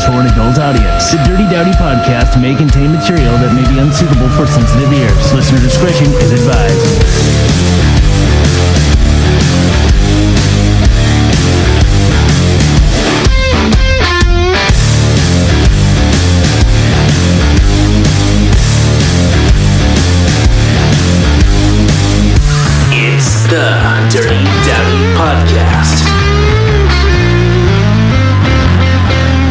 for an adult audience. The Dirty Dowdy Podcast may contain material that may be unsuitable for sensitive ears. Listener discretion is advised. It's the Dirty Dowdy Podcast.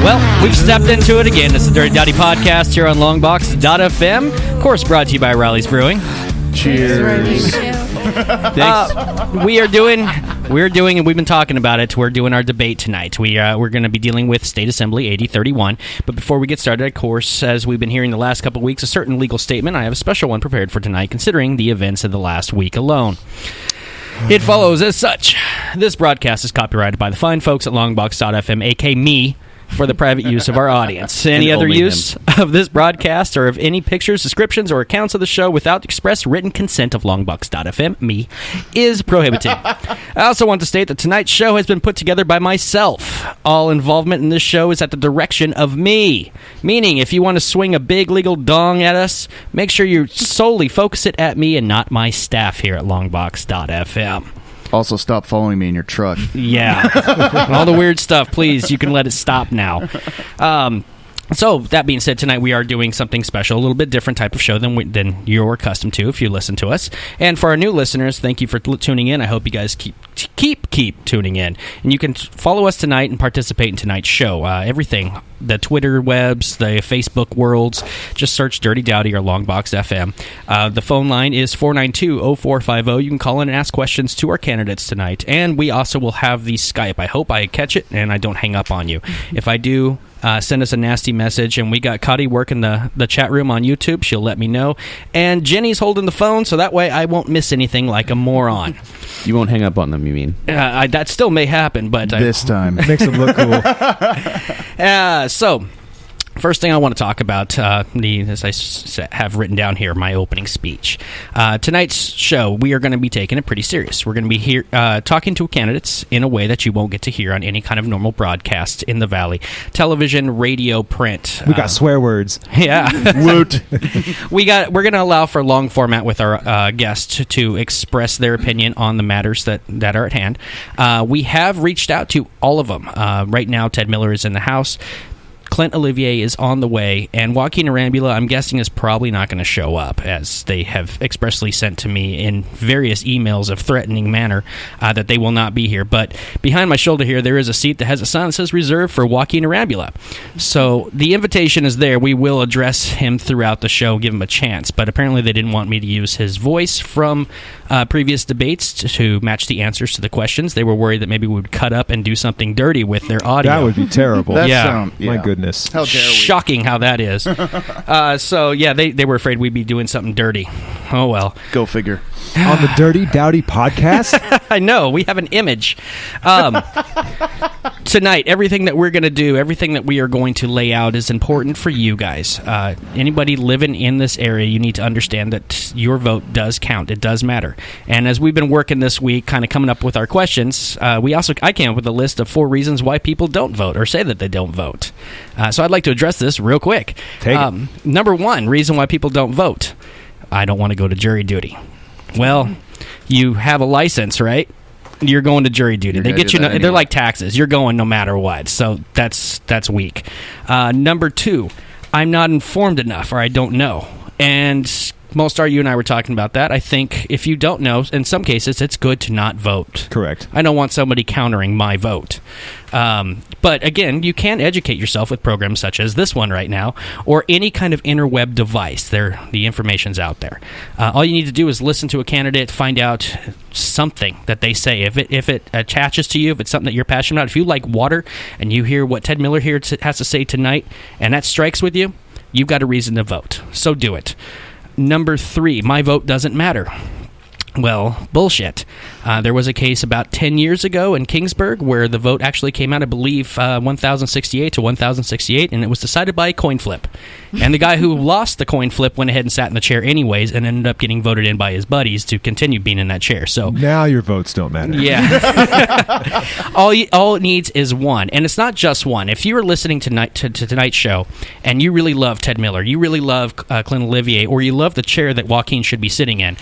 Well, we've stepped into it again. It's the Dirty Dowdy Podcast here on Longbox.FM. Of course, brought to you by Riley's Brewing. Cheers. Thanks. We're doing, and we've been talking about it. We're doing our debate tonight. We're going to be dealing with State Assembly AD31. But before we get started, of course, as we've been hearing the last couple of weeks, a certain legal statement. I have a special one prepared for tonight, considering the events of the last week alone. It follows as such. This broadcast is copyrighted by the fine folks at Longbox.FM, aka me, for the private use of our audience. Any other use of this broadcast or of any pictures, descriptions, or accounts of the show without express written consent of Longbox.FM, me, is prohibited. I also want to state that tonight's show has been put together by myself. All involvement in this show is at the direction of me. Meaning, if you want to swing a big legal dong at us, make sure you solely focus it at me and not my staff here at Longbox.FM. Also, stop following me in your truck. Yeah. All the weird stuff, please. You can let it stop now. So, that being said, tonight we are doing something special, a little bit different type of show than you're accustomed to if you listen to us. And for our new listeners, thank you for tuning in. I hope you guys keep tuning in. And you can follow us tonight and participate in tonight's show. Everything, the Twitter webs, the Facebook worlds, just search Dirty Dowdy or Longbox FM. The phone line is 492-0450. You can call in and ask questions to our candidates tonight. And we also will have the Skype. I hope I catch it and I don't hang up on you. If I do, send us a nasty message. And we got Cuddy working the chat room on YouTube. She'll let me know. And Jenny's holding the phone, so that way I won't miss anything like a moron. You won't hang up on them, you mean? That still may happen, but this time. Makes them look cool. So, first thing I want to talk about, as I have written down here, my opening speech. Tonight's show, we are going to be taking it pretty serious. We're going to be here talking to candidates in a way that you won't get to hear on any kind of normal broadcast in the Valley. Television, radio, print. We got swear words. Yeah. Woot. We're going to allow for long format with our guests to express their opinion on the matters that are at hand. We have reached out to all of them. Right now, Ted Miller is in the house. Clint Olivier is on the way, and Joaquin Arambula, I'm guessing, is probably not going to show up, as they have expressly sent to me in various emails of threatening manner that they will not be here. But behind my shoulder here, there is a seat that has a sign that says reserved for Joaquin Arambula. So the invitation is there. We will address him throughout the show, give him a chance. But apparently they didn't want me to use his voice from previous debates to match the answers to the questions. They were worried that maybe we would cut up and do something dirty with their audio. That would be terrible. Yeah. My goodness. How dare we? Shocking how that is. So, yeah, they were afraid we'd be doing something dirty. Oh, well. Go figure. On the Dirty Dowdy Podcast? I know. We have an image. Tonight, everything that we're going to do, everything that we are going to lay out is important for you guys. Anybody living in this area, you need to understand that your vote does count. It does matter. And as we've been working this week, kind of coming up with our questions, I came up with a list of 4 reasons why people don't vote or say that they don't vote. So I'd like to address this real quick. Take it. Number 1 reason why people don't vote. I don't want to go to jury duty. Well, you have a license, right? You're going to jury duty. They get you. They're like taxes. You're going no matter what. So that's weak. Number 2, I'm not informed enough, or I don't know. And Molstar, you and I were talking about that. I think if you don't know, in some cases, it's good to not vote. Correct. I don't want somebody countering my vote. But again, you can educate yourself with programs such as this one right now, or any kind of interweb device. The information's out there. All you need to do is listen to a candidate, find out something that they say. If it attaches to you, if it's something that you're passionate about, if you like water and you hear what Ted Miller here has to say tonight, and that strikes with you, you've got a reason to vote. So do it. Number 3, my vote doesn't matter. Well, bullshit. There was a case about 10 years ago in Kingsburg where the vote actually came out, I believe, 1,068 to 1,068, and it was decided by a coin flip. And the guy who lost the coin flip went ahead and sat in the chair anyways and ended up getting voted in by his buddies to continue being in that chair. So now your votes don't matter. Yeah. all it needs is one. And it's not just one. If you were listening to tonight's show and you really love Ted Miller, you really love Clint Olivier, or you love the chair that Joaquin should be sitting in,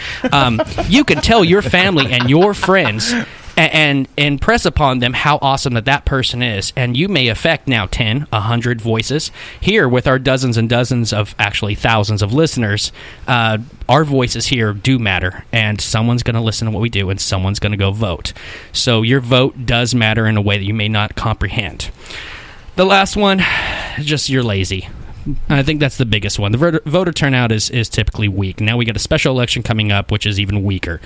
you can tell your family and your friends and impress upon them how awesome that person is, and you may affect now 10, 100 voices. Here, with our dozens and dozens of, actually thousands of listeners, our voices here do matter, and someone's going to listen to what we do, and someone's going to go vote. So your vote does matter in a way that you may not comprehend. The last one, just you're lazy. I think that's the biggest one. The voter turnout is typically weak. Now we got a special election coming up, which is even weaker.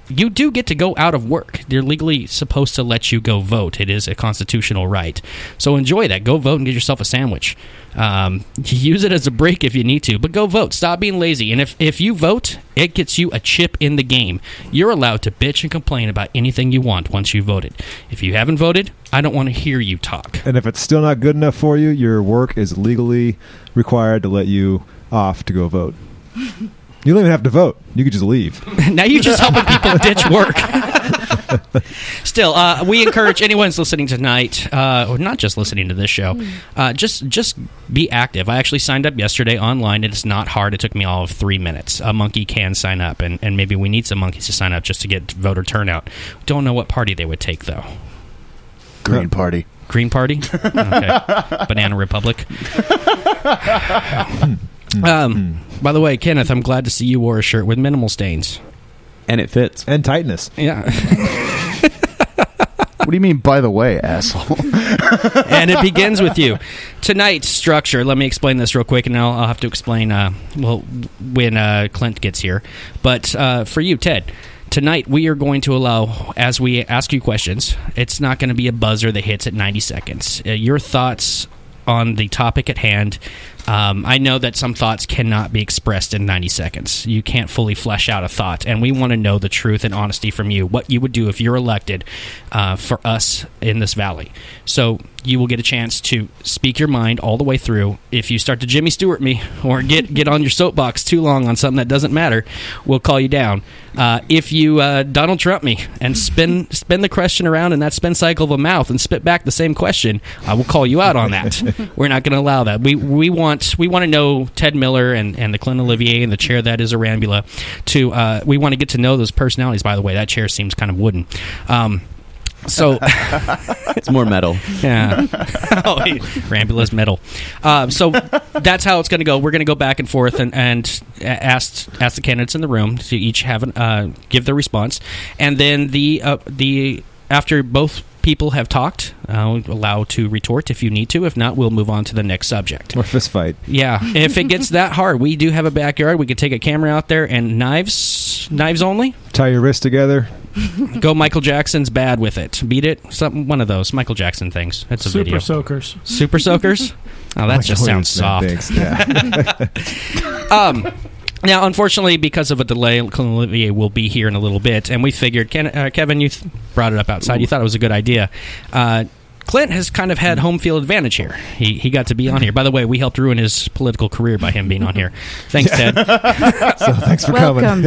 You do get to go out of work. They're legally supposed to let you go vote. It is a constitutional right. So enjoy that. Go vote and get yourself a sandwich. Use it as a break if you need to, but go vote. Stop being lazy. And if you vote, it gets you a chip in the game. You're allowed to bitch and complain about anything you want once you voted. If you haven't voted, I don't want to hear you talk. And if it's still not good enough for you, your work is legally required to let you off to go vote. You don't even have to vote. You could just leave. Now you're just helping people ditch work. Still, we encourage anyone who's listening tonight, or not just listening to this show, just be active. I actually signed up yesterday online. It's not hard. It took me all of 3 minutes. A monkey can sign up, and maybe we need some monkeys to sign up just to get voter turnout. Don't know what party they would take, though. Green Party. Green Party? Okay. Banana Republic. By the way, Kenneth, I'm glad to see you wore a shirt with minimal stains. And it fits. And tightness. Yeah. What do you mean, by the way, asshole? And it begins with you. Tonight's structure, let me explain this real quick, and I'll have to explain when Clint gets here. But for you, Ted, tonight we are going to allow, as we ask you questions, it's not going to be a buzzer that hits at 90 seconds. Your thoughts on the topic at hand. I know that some thoughts cannot be expressed in 90 seconds. You can't fully flesh out a thought, and we want to know the truth and honesty from you, what you would do if you're elected for us in this valley. So you will get a chance to speak your mind all the way through. If you start to Jimmy Stewart me or get on your soapbox too long on something that doesn't matter, we'll call you down. If you Donald Trump me and spin the question around in that spin cycle of a mouth and spit back the same question, I will call you out on that. We're not going to allow that. We want to know Ted Miller and the Clint Olivier and the chair that is Arambula. We want to get to know those personalities. By the way, that chair seems kind of wooden. So it's more metal. Yeah. Arambula's metal. So that's how it's going to go. We're going to go back and forth and ask the candidates in the room to each have give their response, and then the after both people have talked, allow to retort if you need to. If not, we'll move on to the next subject. Or fist fight. Yeah. If it gets that hard, we do have a backyard. We could take a camera out there and knives only. Tie your wrists together. Go Michael Jackson's Bad with it. Beat it. One of those Michael Jackson things. That's a Super video. Soakers. Super Soakers? Oh, that just sounds soft. Yeah. Now, unfortunately, because of a delay, Clint Olivier will be here in a little bit, and we figured, Kevin, you brought it up outside. You thought it was a good idea. Clint has kind of had home field advantage here. He got to be on here. By the way, we helped ruin his political career by him being on here. Thanks, Ted. So thanks for coming.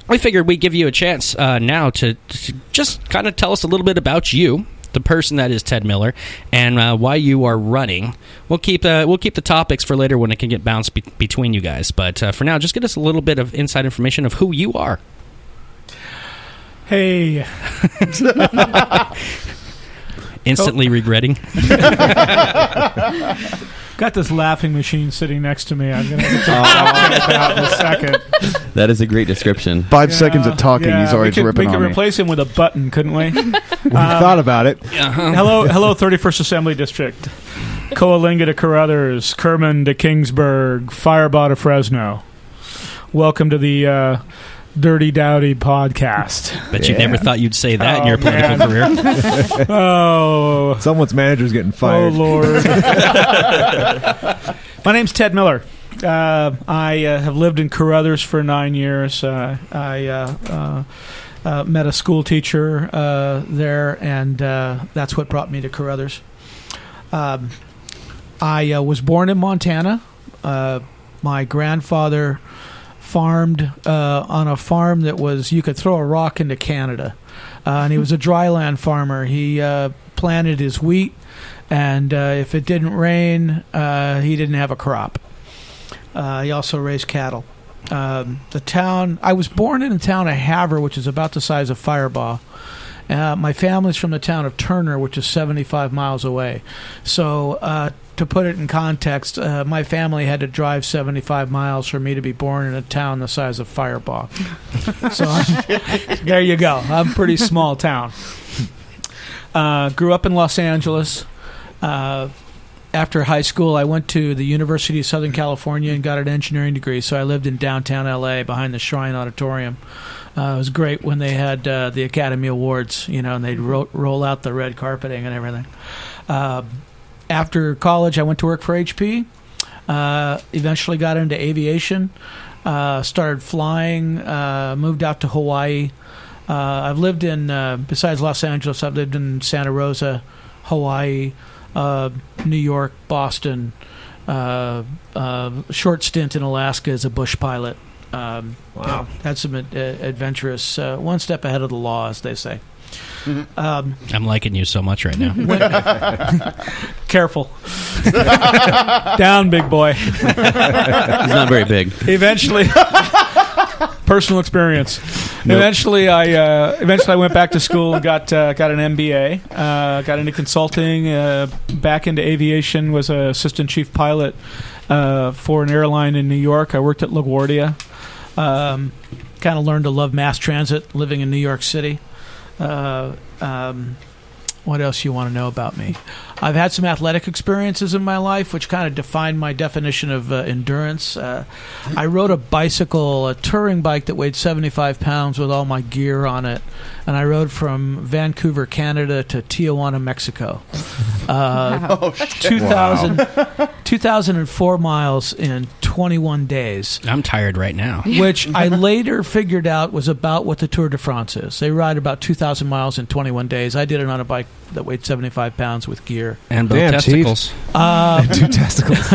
We figured we'd give you a chance now to just kind of tell us a little bit about you, the person that is Ted Miller, and why you are running. We'll keep the topics for later when it can get bounced between you guys. But for now, just give us a little bit of inside information of who you are. Hey. Instantly regretting. Got this laughing machine sitting next to me. I'm going to get to about in a second. That is a great description. 5 seconds of talking, he's always ripping on me. We could replace him with a button, couldn't we? We thought about it. Hello, 31st Assembly District. Coalinga to Carruthers, Kerman to Kingsburg, Firebaugh to Fresno. Welcome to the Dirty Dowdy Podcast. Bet you never thought you'd say that in your political career. Someone's manager's getting fired. Oh, Lord. My name's Ted Miller. I have lived in Carruthers for 9 years. I met a school teacher there, and that's what brought me to Carruthers. I was born in Montana. My grandfather farmed on a farm that was, you could throw a rock into Canada. And he was a dryland farmer. He planted his wheat, and if it didn't rain, he didn't have a crop. He also raised cattle. The town, I was born in the town of Havre, which is about the size of Firebaugh. My family's from the town of Turner, which is 75 miles away. So to put it in context, my family had to drive 75 miles for me to be born in a town the size of Firebaugh. So there you go. I'm a pretty small town. Grew up in Los Angeles. After high school, I went to the University of Southern California and got an engineering degree. So I lived in downtown L.A. behind the Shrine Auditorium. It was great when they had the Academy Awards, and they'd roll out the red carpeting and everything. After college, I went to work for HP. Eventually got into aviation. Started flying. Moved out to Hawaii. I've lived in, besides Los Angeles, I've lived in Santa Rosa, Hawaii, New York, Boston, short stint in Alaska as a bush pilot. Wow. Had some adventurous, one step ahead of the law, as they say. I'm liking you so much right now. Careful. Down, big boy. He's not very big. Eventually, personal experience. Nope. Eventually, I went back to school and got an MBA. Got into consulting. Back into aviation. Was an assistant chief pilot for an airline in New York. I worked at LaGuardia. Kind of learned to love mass transit living in New York City. What else you want to know about me? I've had some athletic experiences in my life, which kind of defined my definition of endurance. I rode a bicycle, a touring bike that weighed 75 pounds with all my gear on it, and I rode from Vancouver, Canada to Tijuana, Mexico. 2,004 miles in 21 days. I'm tired right now. Which I later figured out was about what the Tour de France is. They ride about 2,000 miles in 21 days. I did it on a bike that weighed 75 pounds with gear. And both testicles. Two testicles.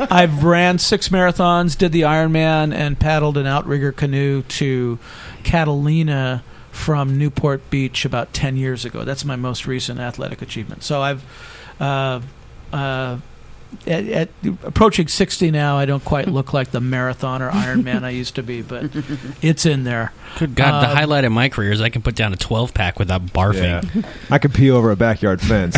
I've ran 6 marathons, did the Ironman, and paddled an outrigger canoe to Catalina from Newport Beach about 10 years ago. That's my most recent athletic achievement. So I've at approaching 60 now, I don't quite look like the marathon or Ironman I used to be, but it's in there. Good God, the highlight of my career is I can put down a 12-pack without barfing. Yeah. I could pee over a backyard fence.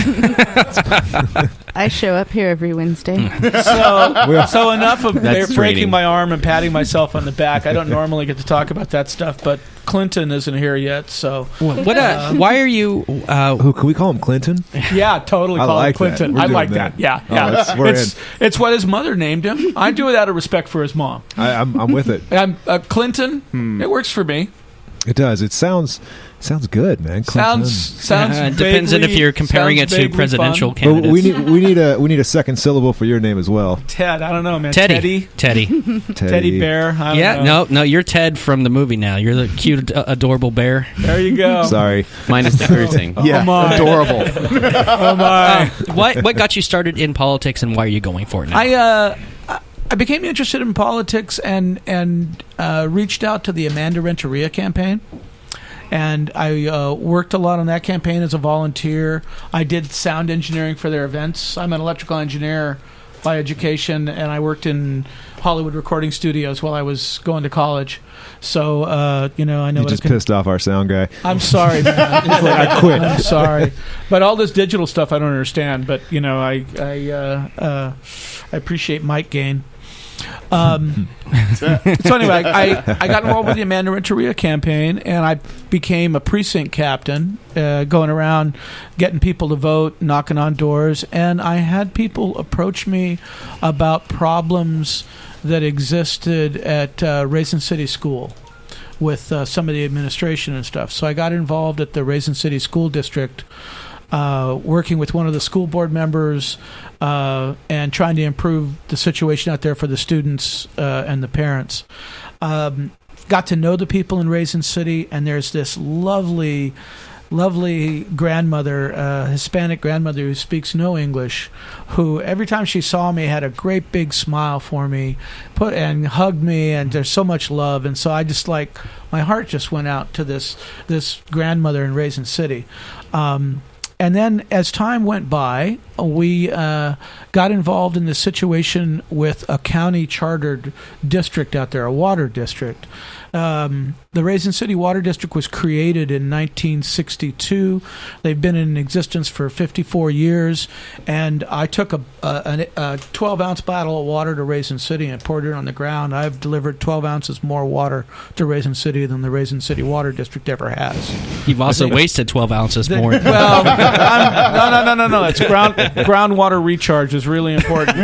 I show up here every Wednesday. So enough of That's breaking training. my arm and patting myself on the back. I don't normally get to talk about that stuff, but Clinton isn't here yet, so... Why are you... Who can we call him, Clinton? Yeah, totally I call like him Clinton. that. We're I doing like that. that. Yeah, Oh, yeah. we're It's what his mother named him. I do it out of respect for his mom. I'm with it. Clinton, it works for me. It does. It sounds good, man. Clinton. Sounds it depends on if you're comparing it to presidential But candidates. we need a second syllable for your name as well. Ted, I don't know, man. Teddy. Teddy Bear. I don't know. No, you're Ted from the movie now. You're the cute, adorable bear. There you go. Sorry. Minus the cursing. Yeah, Oh my. adorable. Oh my. What got you started in politics, and why are you going for it now? I became interested in politics and reached out to the Amanda Renteria campaign. And I worked a lot on that campaign as a volunteer. I did sound engineering for their events. I'm an electrical engineer by education, and I worked in Hollywood recording studios while I was going to college. So, I know You what just pissed off our sound guy. I'm sorry, man. I quit. I'm sorry. But all this digital stuff I don't understand. But, I appreciate Mike Gain. So anyway, I got involved with the Amanda Renteria campaign, and I became a precinct captain, going around getting people to vote, knocking on doors, and I had people approach me about problems that existed at Raisin City School with some of the administration and stuff. So I got involved at the Raisin City School District working with one of the school board members, and trying to improve the situation out there for the students and the parents. Got to know the people in Raisin City, and there's this lovely grandmother, Hispanic grandmother who speaks no English, who every time she saw me had a great big smile for me, and hugged me, and there's so much love. And so I just my heart just went out to this grandmother in Raisin City. And then as time went by, we got involved in this situation with a county chartered district out there, a water district. The Raisin City Water District was created in 1962. They've been in existence for 54 years. And I took a 12-ounce bottle of water to Raisin City and poured it on the ground. I've delivered 12 ounces more water to Raisin City than the Raisin City Water District ever has. You've also wasted 12 ounces more. Well, no. It's groundwater recharge is really important.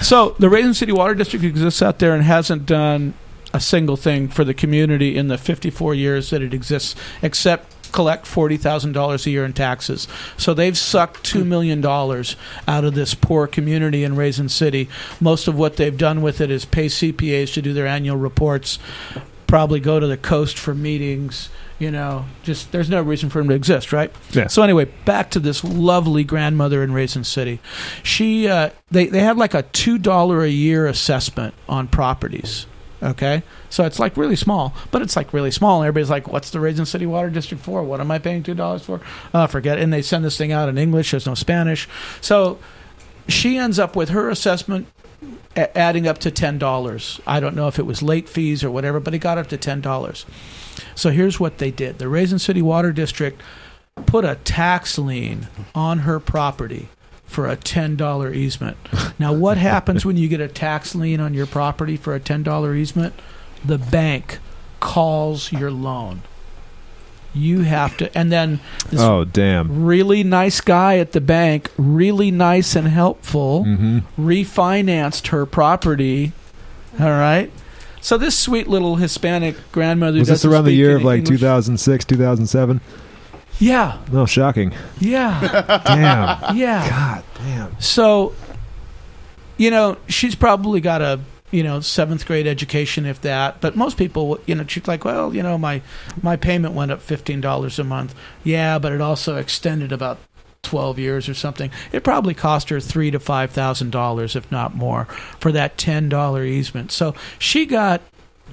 So the Raisin City Water District exists out there and hasn't done a single thing for the community in the 54 years that it exists, except collect $40,000 a year in taxes. So they've sucked $2 million out of this poor community in Raisin City. Most of what they've done with it is pay CPAs to do their annual reports, probably go to the coast for meetings. Just there's no reason for them to exist, right? Yeah. So anyway, back to this lovely grandmother in Raisin City. She they had like a $2 a year assessment on properties. Okay, so it's really small, but it's really small. And everybody's like, "What's the Raisin City Water District for? What am I paying $2 for?" Forget it. And they send this thing out in English. There's no Spanish. So she ends up with her assessment adding up to $10. I don't know if it was late fees or whatever, but it got up to $10. So here's what they did. The Raisin City Water District put a tax lien on her property for a $10 easement. Now, what happens when you get a tax lien on your property for a $10 easement? The bank calls your loan. You have to, and then this really nice guy at the bank, really nice and helpful, refinanced her property. All right. So this sweet little Hispanic grandmother was this around the year of English. 2006, 2007? Yeah. No, shocking. Yeah. Damn. Yeah. God damn. So, she's probably got a 7th grade education, if that. But most people, she's like, well, my payment went up $15 a month. Yeah, but it also extended about 12 years or something. It probably cost her $3,000 to $5,000, if not more, for that $10 easement. So she got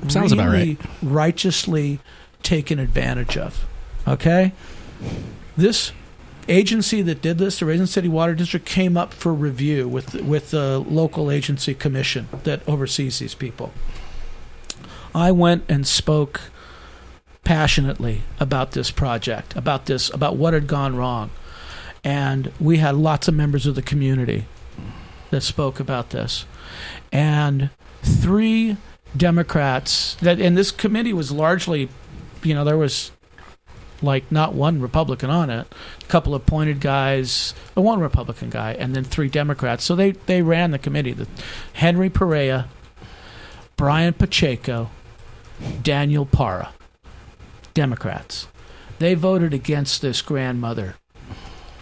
Sounds about right. righteously taken advantage of. Okay? This agency that did this, the Raisin City Water District, came up for review with the local agency commission that oversees these people. I went and spoke passionately about this project, about what had gone wrong. And we had lots of members of the community that spoke about this. And 3 Democrats, and this committee was largely, there was not one Republican on it, a couple appointed guys, one Republican guy, and then 3 Democrats. So they ran the committee. Henry Perea, Brian Pacheco, Daniel Parra, Democrats. They voted against this grandmother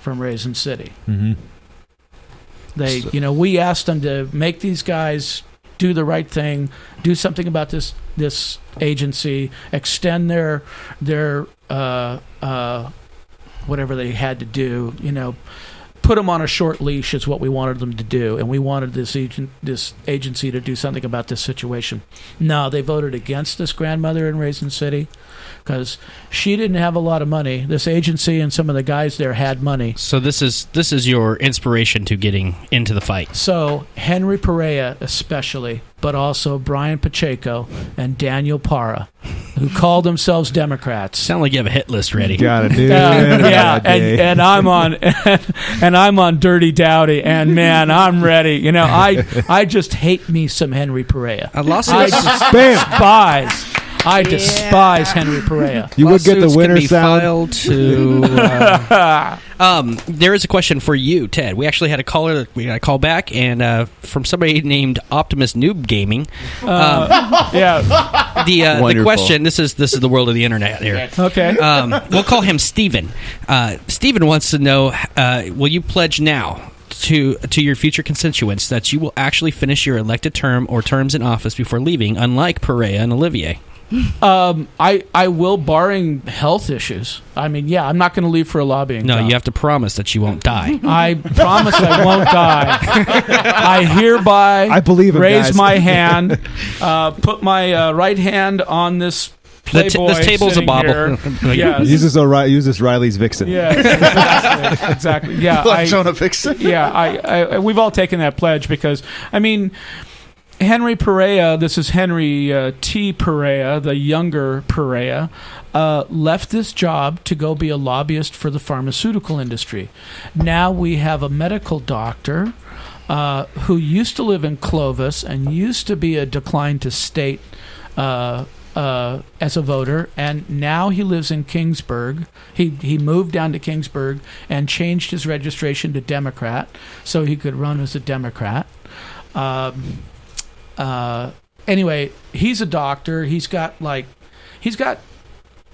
from Raisin City. We asked them to make these guys do the right thing, do something about this agency, extend their whatever they had to do, put them on a short leash is what we wanted them to do, and we wanted this agency to do something about this situation. No, they voted against this grandmother in Raisin City because she didn't have a lot of money. This agency and some of the guys there had money. So this is your inspiration to getting into the fight. So Henry Perea especially, but also Brian Pacheco and Daniel Parra, who called themselves Democrats. Sound like you have a hit list ready. Got it, dude. Yeah, and I'm on Dirty Dowdy, and man, I'm ready. I despise Henry Perea. You would get the winner sound. Filed to, there is a question for you, Ted. We actually had a caller. We got a call back, and from somebody named Optimus Noob Gaming. Yeah. The question. This is the world of the internet here. Okay. We'll call him Steven. Steven wants to know: will you pledge now to your future constituents that you will actually finish your elected term or terms in office before leaving, unlike Perea and Olivier? I will, barring health issues. I mean, yeah, I'm not going to leave for a lobbying job. You have to promise that you won't die. I promise I won't die. I hereby raise my hand, put my right hand on this Playboy. This table's a bobble. Yes. Use this Riley's Vixen. Yeah, exactly. Yeah, Jonah Vixen. Yeah, we've all taken that pledge because, I mean, Henry Perea, this is Henry T. Perea, the younger Perea, left this job to go be a lobbyist for the pharmaceutical industry. Now we have a medical doctor who used to live in Clovis and used to be a decline to state as a voter, and now he lives in Kingsburg. He moved down to Kingsburg and changed his registration to Democrat so he could run as a Democrat. Anyway, he's a doctor. He's got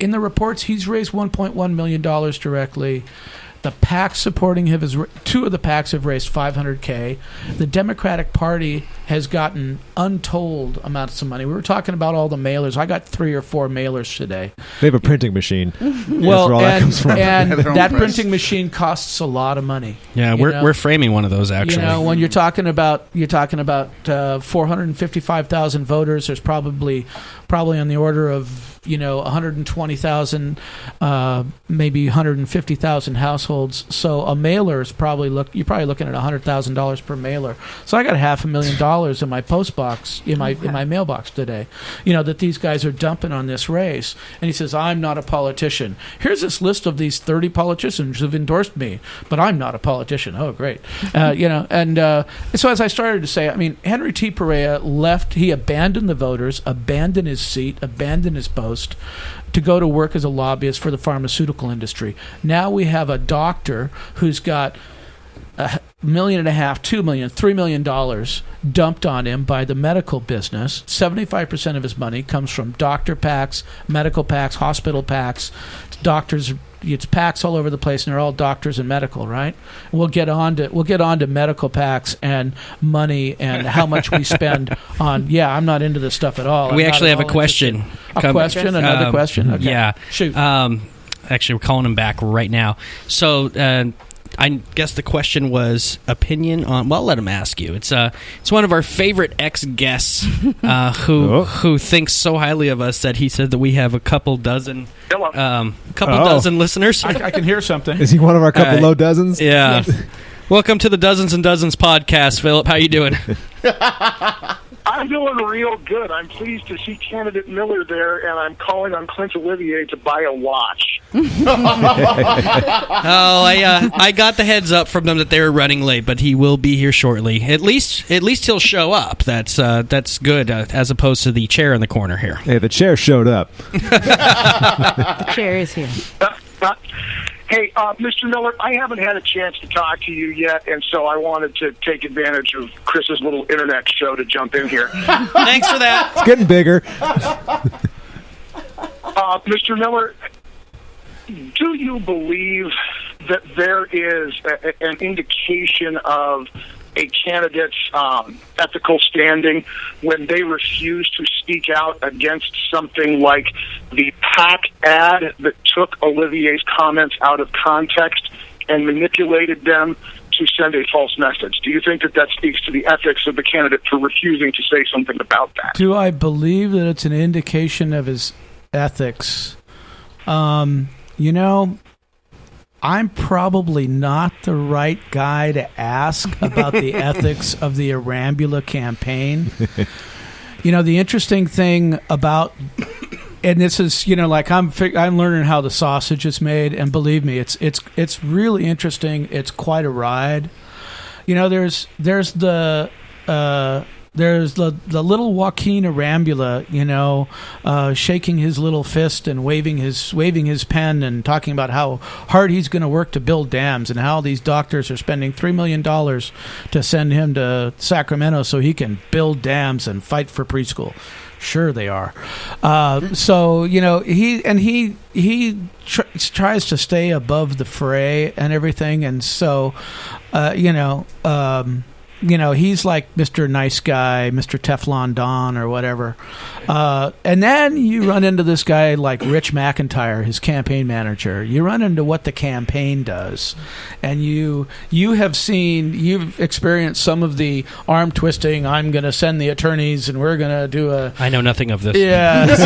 in the reports, he's raised $1.1 million directly. The PACs supporting him, two of the PACs have raised $500K. The Democratic Party has gotten untold amounts of money. We were talking about all the mailers. I got 3 or 4 mailers today. They have a printing machine. Well, and that printing machine costs a lot of money. Yeah, we're framing one of those actually. When you're talking about 455,000 voters, there's probably on the order of 120,000, maybe 150,000 households. So a mailer is you're probably looking at $100,000 per mailer. So I got $500,000 in my post box in my mailbox today. That these guys are dumping on this race. And he says, I'm not a politician. Here's this list of these 30 politicians who've endorsed me, but I'm not a politician. Oh, great. So as I started to say, I mean, Henry T. Perea left. He abandoned the voters, abandoned his seat, abandoned his post to go to work as a lobbyist for the pharmaceutical industry. Now we have a doctor who's got $1.5 million, $2 million, $3 million dumped on him by the medical business. 75% of his money comes from doctor PACs, medical PACs, hospital PACs, doctors. It's PACs all over the place, and they're all doctors and medical, right? We'll get on to medical PACs and money and how much we spend on. Yeah, I'm not into this stuff at all. We actually have a question. Another question. Okay. Yeah, shoot. Actually, we're calling him back right now. So. I guess the question was opinion on. Well, let him ask you. It's one of our favorite ex-guests who thinks so highly of us that he said that we have a couple dozen listeners. I can hear something. Is he one of our couple low dozens? Yeah. Yes. Welcome to the Dozens and Dozens podcast, Philip. How you doing? I'm doing real good. I'm pleased to see candidate Miller there, and I'm calling on Clint Olivier to buy a watch. I got the heads up from them that they were running late, but he will be here shortly. At least he'll show up. That's good, as opposed to the chair in the corner here. Hey, the chair showed up. The chair is here. Hey, Mr. Miller, I haven't had a chance to talk to you yet, and so I wanted to take advantage of Chris's little internet show to jump in here. Thanks for that. It's getting bigger. Mr. Miller, do you believe that there is an indication of a candidate's ethical standing when they refuse to speak out against something like the PAC ad that took Olivier's comments out of context and manipulated them to send a false message? Do you think that speaks to the ethics of the candidate for refusing to say something about that? Do I believe that it's an indication of his ethics? I'm probably not the right guy to ask about the ethics of the Arambula campaign. The interesting thing about, and this is, I'm learning how the sausage is made, and believe me, it's really interesting. It's quite a ride. There's the There's the little Joaquin Arambula, shaking his little fist and waving his pen and talking about how hard he's going to work to build dams and how these doctors are spending $3 million to send him to Sacramento so he can build dams and fight for preschool. Sure they are. So he tries to stay above the fray and everything, and so he's like Mr. Nice Guy, Mr. Teflon Don, or whatever. And then you run into this guy like Rich McIntyre, his campaign manager. You run into what the campaign does, and you've experienced some of the arm twisting. I'm going to send the attorneys, and we're going to do a. I know nothing of this. Yes.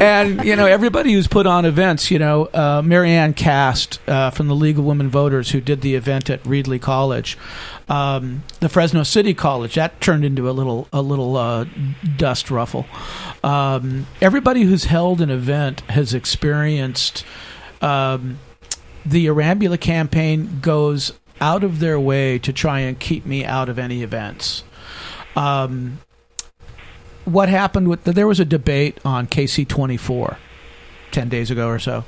And everybody who's put on events. Marianne Cast from the League of Women Voters, who did the event at Reedley College. The Fresno City College, that turned into a little dust ruffle. Everybody who's held an event has experienced the Arambula campaign goes out of their way to try and keep me out of any events. What happened there was a debate on KC24 10 days ago or so.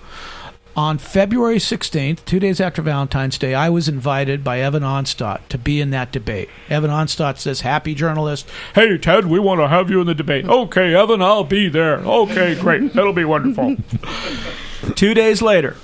On February 16th, 2 days after Valentine's Day, I was invited by Evan Onstadt to be in that debate. Evan Onstadt says, happy journalist, hey, Ted, we want to have you in the debate. Okay, Evan, I'll be there. Okay, great. That'll be wonderful. 2 days later,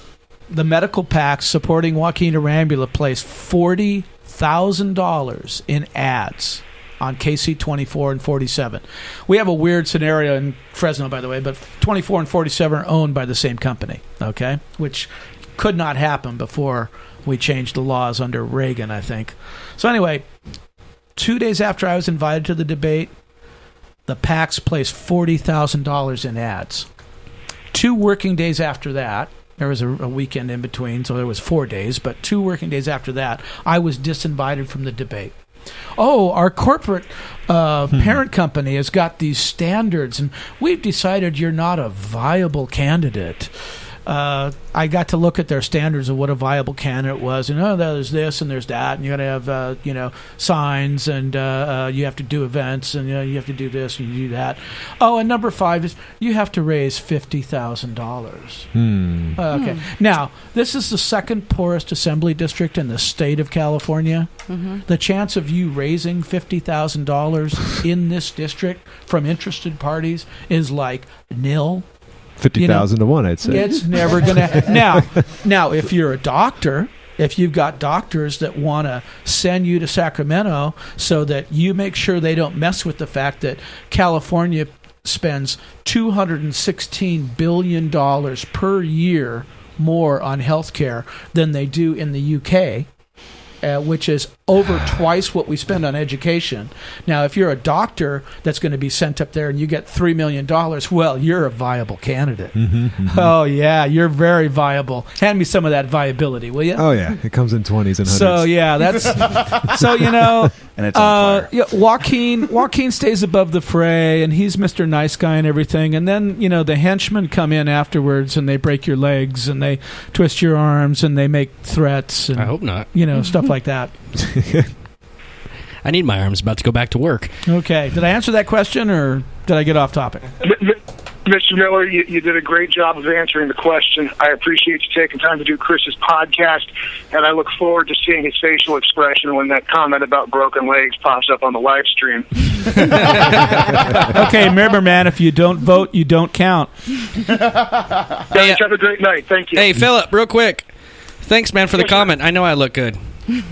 the medical PAC supporting Joaquin Arambula placed $40,000 in ads on KC 24 and 47. We have a weird scenario in Fresno, by the way, but 24 and 47 are owned by the same company, okay? Which could not happen before we changed the laws under Reagan, I think. So anyway, 2 days after I was invited to the debate, the PACs placed $40,000 in ads. 2 working days after that, there was a weekend in between, so there was 4 days, but 2 working days after that, I was disinvited from the debate. Oh, our corporate parent company has got these standards, and we've decided you're not a viable candidate. I got to look at their standards of what a viable candidate was, and there's this and there's that, and you got to have signs, and you have to do events, and you have to do this and you do that. Oh, and number 5 is you have to raise $50,000. Okay, now this is the second poorest assembly district in the state of California. Mm-hmm. The chance of you raising $50,000 in this district from interested parties is like nil. 50,000 to 1, I'd say. It's never going to. Now, if you're a doctor, if you've got doctors that want to send you to Sacramento so that you make sure they don't mess with the fact that California spends $216 billion per year more on health care than they do in the UK, which is over twice what we spend on education. Now, if you're a doctor that's going to be sent up there and you get $3 million, well, you're a viable candidate. Mm-hmm, mm-hmm. Oh, yeah, you're very viable. Hand me some of that viability, will you? Oh, yeah. It comes in 20s and 100s. So, yeah, that's... so, and it's on fire. Yeah, Joaquin stays above the fray, and he's Mr. Nice Guy and everything. And then, the henchmen come in afterwards, and they break your legs, and they twist your arms, and they make threats. And, I hope not. Stuff like that. I need my arms. About to go back to work. Okay. Did I answer that question, or did I get off topic? Mr. Miller, you did a great job of answering the question. I appreciate you taking time to do Chris's podcast, and I look forward to seeing his facial expression when that comment about broken legs pops up on the live stream. Okay, remember, man, if you don't vote, you don't count. Guys, have a great night. Thank you. Hey, Philip, real quick. Thanks, man, for the comment. I know I look good. You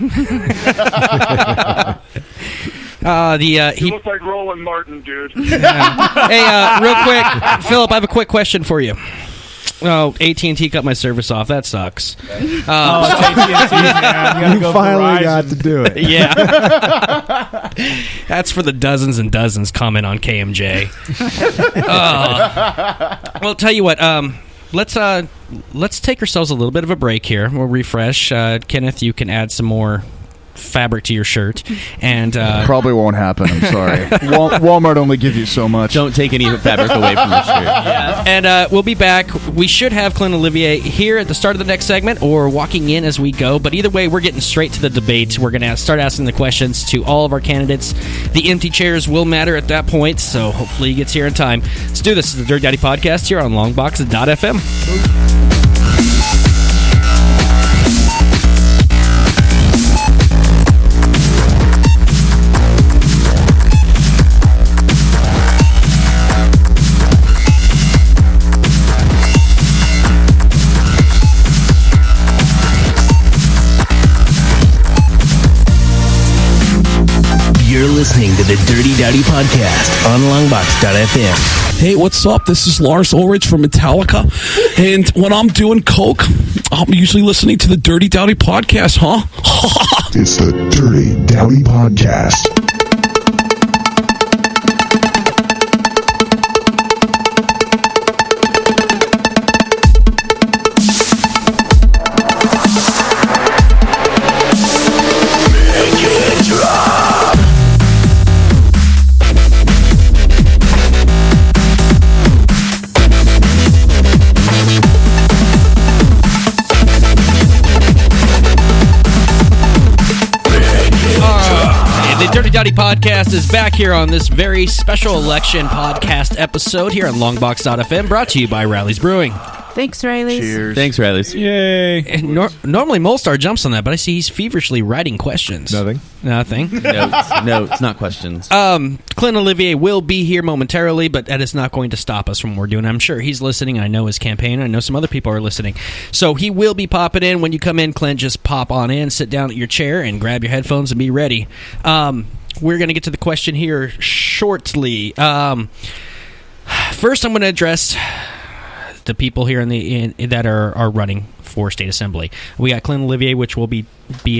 look like Roland Martin, dude. Hey, real quick, Philip, I have a quick question for you. Oh, AT&T cut my service off. That sucks. It's AT&T, man. You finally got to do it. Yeah. That's for the dozens and dozens comment on KMJ. Well, tell you what. Let's take ourselves a little bit of a break here. We'll refresh. Kenneth, you can add some more fabric to your shirt. And probably won't happen. I'm sorry. Walmart only gives you so much. Don't take any fabric away from your shirt. Yeah. And we'll be back. We should have Clint Olivier here at the start of the next segment or walking in as we go. But either way, we're getting straight to the debate. We're going to start asking the questions to all of our candidates. The empty chairs will matter at that point, so hopefully he gets here in time. Let's do this. This is the Dirty Dowdy Podcast here on Longbox.FM. You're listening to the Dirty Dowdy Podcast on Longbox.FM. Hey, what's up? This is Lars Ulrich from Metallica. And when I'm doing coke, I'm usually listening to the Dirty Dowdy Podcast, huh? It's the Dirty Dowdy Podcast. Dirty Dowdy Podcast is back here on this very special election podcast episode here on Longbox.FM, brought to you by Riley's Brewing. Thanks, Riley's. Cheers. Thanks, Riley's. Yay. And normally Molstar jumps on that, but I see he's feverishly writing questions. Nothing. Notes, not questions. Clint Olivier will be here momentarily, but that is not going to stop us from what we're doing. I'm sure he's listening. I know his campaign. I know some other people are listening. So he will be popping in. When you come in, Clint, just pop on in, sit down at your chair, and grab your headphones and be ready. We're going to get to the question here shortly. First, I'm going to address the people here that are running for state assembly. We got Clint Olivier, which we'll be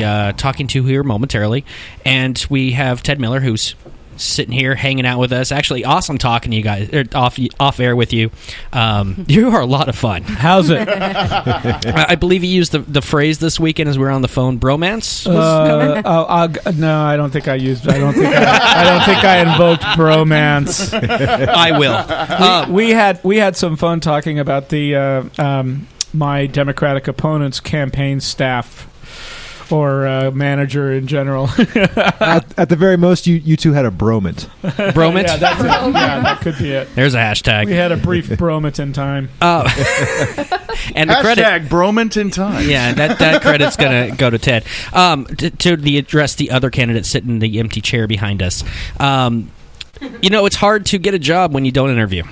talking to here momentarily, and we have Ted Miller, who's sitting here hanging out with us. Actually, awesome talking to you guys off air with you. You are a lot of fun. How's it? I believe you used the phrase this weekend as we were on the phone. Bromance. No, I don't think I used. I don't think I invoked bromance. I will. We had some fun talking about the my Democratic opponent's campaign staff. Or manager in general. At the very most, you two had a bromant. Bromant? Yeah, that's it. Yeah, that could be it. There's a hashtag. We had a brief bromant in time. And the hashtag bromant in time. Yeah, that credit's going to go to Ted. To address the other candidate sitting in the empty chair behind us. It's hard to get a job when you don't interview.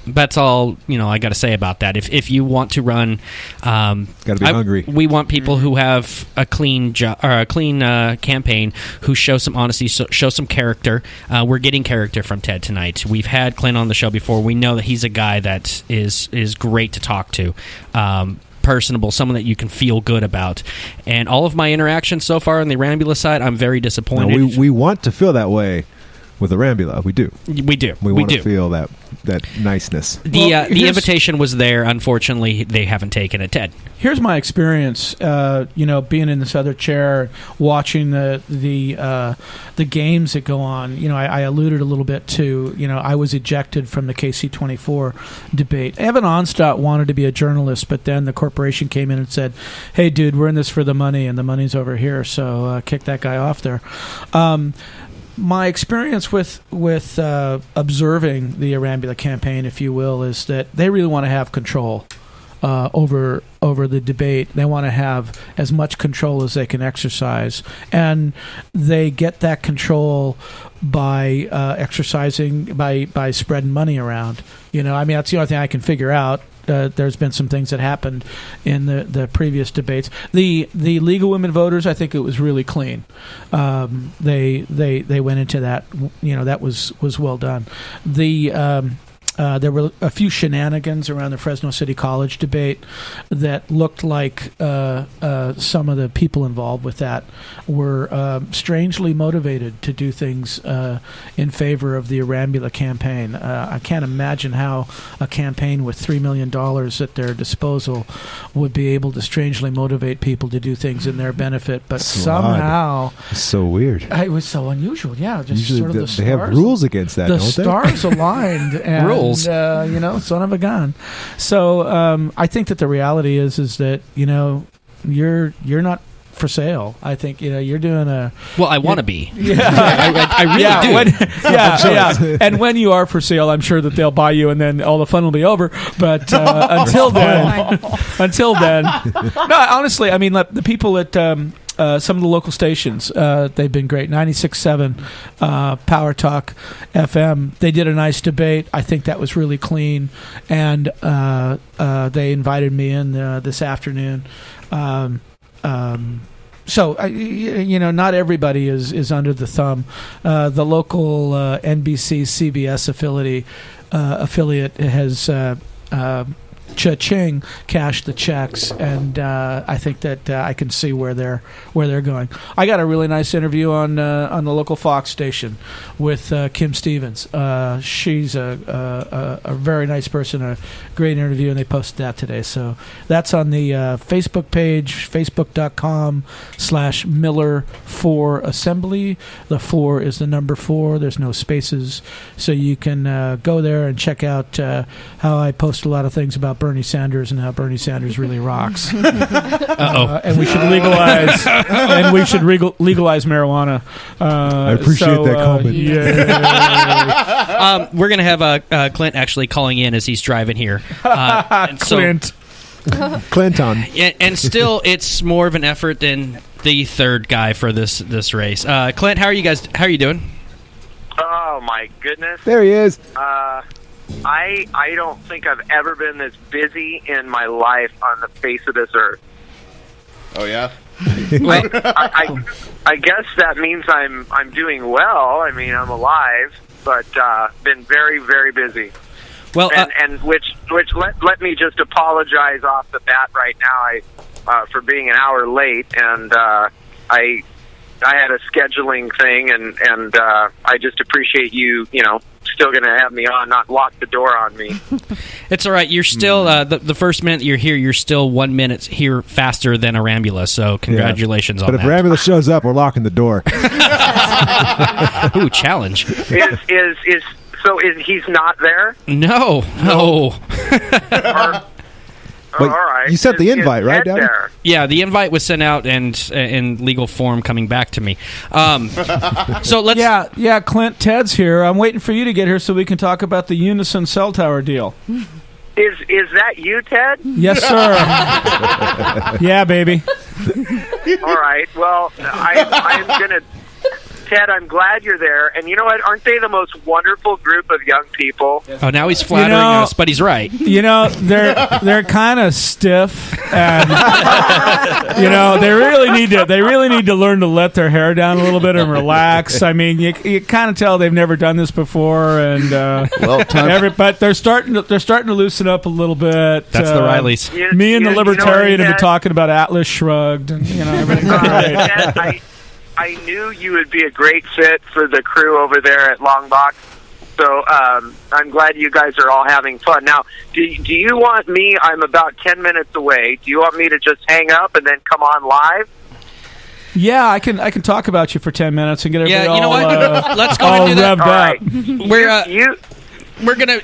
That's all I got to say about that. If you want to run, got to be hungry. We want people who have a clean campaign, who show some honesty, show some character. We're getting character from Ted tonight. We've had Clint on the show before. We know that he's a guy that is great to talk to. Personable, someone that you can feel good about. And all of my interactions so far on the Arambula side, I'm very disappointed. No, we want to feel that way with Arambula. We do. We want to feel that niceness. The invitation was there. Unfortunately, they haven't taken it. Ted, here's my experience. Being in this other chair, watching the games that go on. I alluded a little bit to. I was ejected from the KC-24 debate. Evan Onstadt wanted to be a journalist, but then the corporation came in and said, "Hey, dude, we're in this for the money, and the money's over here. So kick that guy off there." My experience with observing the Arambula campaign, if you will, is that they really want to have control over the debate. They want to have as much control as they can exercise, and they get that control by exercising by spreading money around. That's the only thing I can figure out. There's been some things that happened in the previous debates. The League of Women Voters, I think it was really clean. They went into that. That was well done. there were a few shenanigans around the Fresno City College debate that looked like some of the people involved with that were strangely motivated to do things in favor of the Arambula campaign. I can't imagine how a campaign with $3 million at their disposal would be able to strangely motivate people to do things in their benefit, but somehow... It's so weird. It was so unusual, yeah. Just Usually sort of the they have stars- rules against that, the don't they? stars aligned. And, Rules. Son of a gun. So I think that the reality is that, you're not for sale. I think, you're doing a... Well, I want to be. Yeah. I really do. Yeah. And when you are for sale, I'm sure that they'll buy you and then all the fun will be over. But until then... No, honestly, I mean, the people at... some of the local stations, they've been great. 96.7 Power Talk FM. They did a nice debate. I think that was really clean. And they invited me in this afternoon. So, not everybody is under the thumb. The local NBC CBS affiliate has... Cha-ching cashed the checks, and I think that I can see where they're going. I got a really nice interview on the local Fox station with Kim Stevens. She's a very nice person, a great interview, and they posted that today. So that's on the Facebook page, facebook.com/Miller4Assembly. The 4 is the number 4. There's no spaces, so you can go there and check out how I post a lot of things about Bernie Sanders and how Bernie Sanders really rocks. And we should legalize marijuana. I appreciate that comment. Yeah. We're gonna have Clint actually calling in as he's driving here. Clint. Clinton. And still, it's more of an effort than the third guy for this race. Clint, how are you guys? How are you doing? Oh my goodness! There he is. I don't think I've ever been this busy in my life on the face of this earth. Oh yeah. Well, I guess that means I'm doing well. I mean, I'm alive, but been very, very busy. Well, and which let me just apologize off the bat right now. For being an hour late, and I had a scheduling thing, and I just appreciate you still going to have me on, not lock the door on me. It's all right. You're still the first minute you're here. You're still 1 minute here faster than Arambula. So congratulations on that. But if Arambula shows up, we're locking the door. Ooh, challenge. Is he's not there? No. But all right. you sent the invite, right, Dowdy? Yeah, the invite was sent out and in legal form coming back to me. So let's. Yeah, Clint, Ted's here. I'm waiting for you to get here so we can talk about the Unison cell tower deal. Is that you, Ted? Yes, sir. Yeah, baby. All right. Well, I'm gonna. Ted, I'm glad you're there. And you know what? Aren't they the most wonderful group of young people? Oh, now he's flattering us, but he's right. They're kind of stiff, and they really need to learn to let their hair down a little bit and relax. I mean, you kind of tell they've never done this before, and but they're starting to loosen up a little bit. That's the Rileys. Me and the Libertarian have been talking about Atlas Shrugged, and everything's great. I knew you would be a great fit for the crew over there at Longbox, so I'm glad you guys are all having fun. Now, do you want me? I'm about 10 minutes away. Do you want me to just hang up and then come on live? Yeah, I can talk about you for 10 minutes and get everybody you know what? Let's go and do that. All right.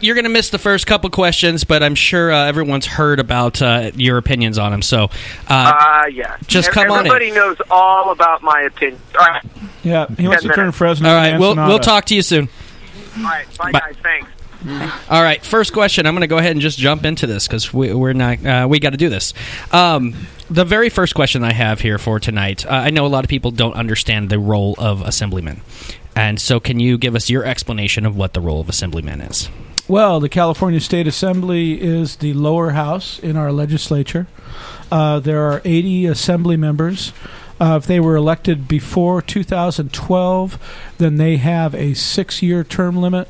You're gonna miss the first couple questions, but I'm sure everyone's heard about your opinions on them. So, yeah, just come on in. Everybody knows all about my opinion. All right. Yeah, he wants to turn Fresno. All right, we'll talk to you soon. All right, bye. Guys. Thanks. All right, first question. I'm going to go ahead and just jump into this because we're not. We got to do this. The very first question I have here for tonight. I know a lot of people don't understand the role of assemblyman. And so can you give us your explanation of what the role of assemblyman is? Well, the California State Assembly is the lower house in our legislature. There are 80 assembly members. If they were elected before 2012, then they have a 6-year term limit.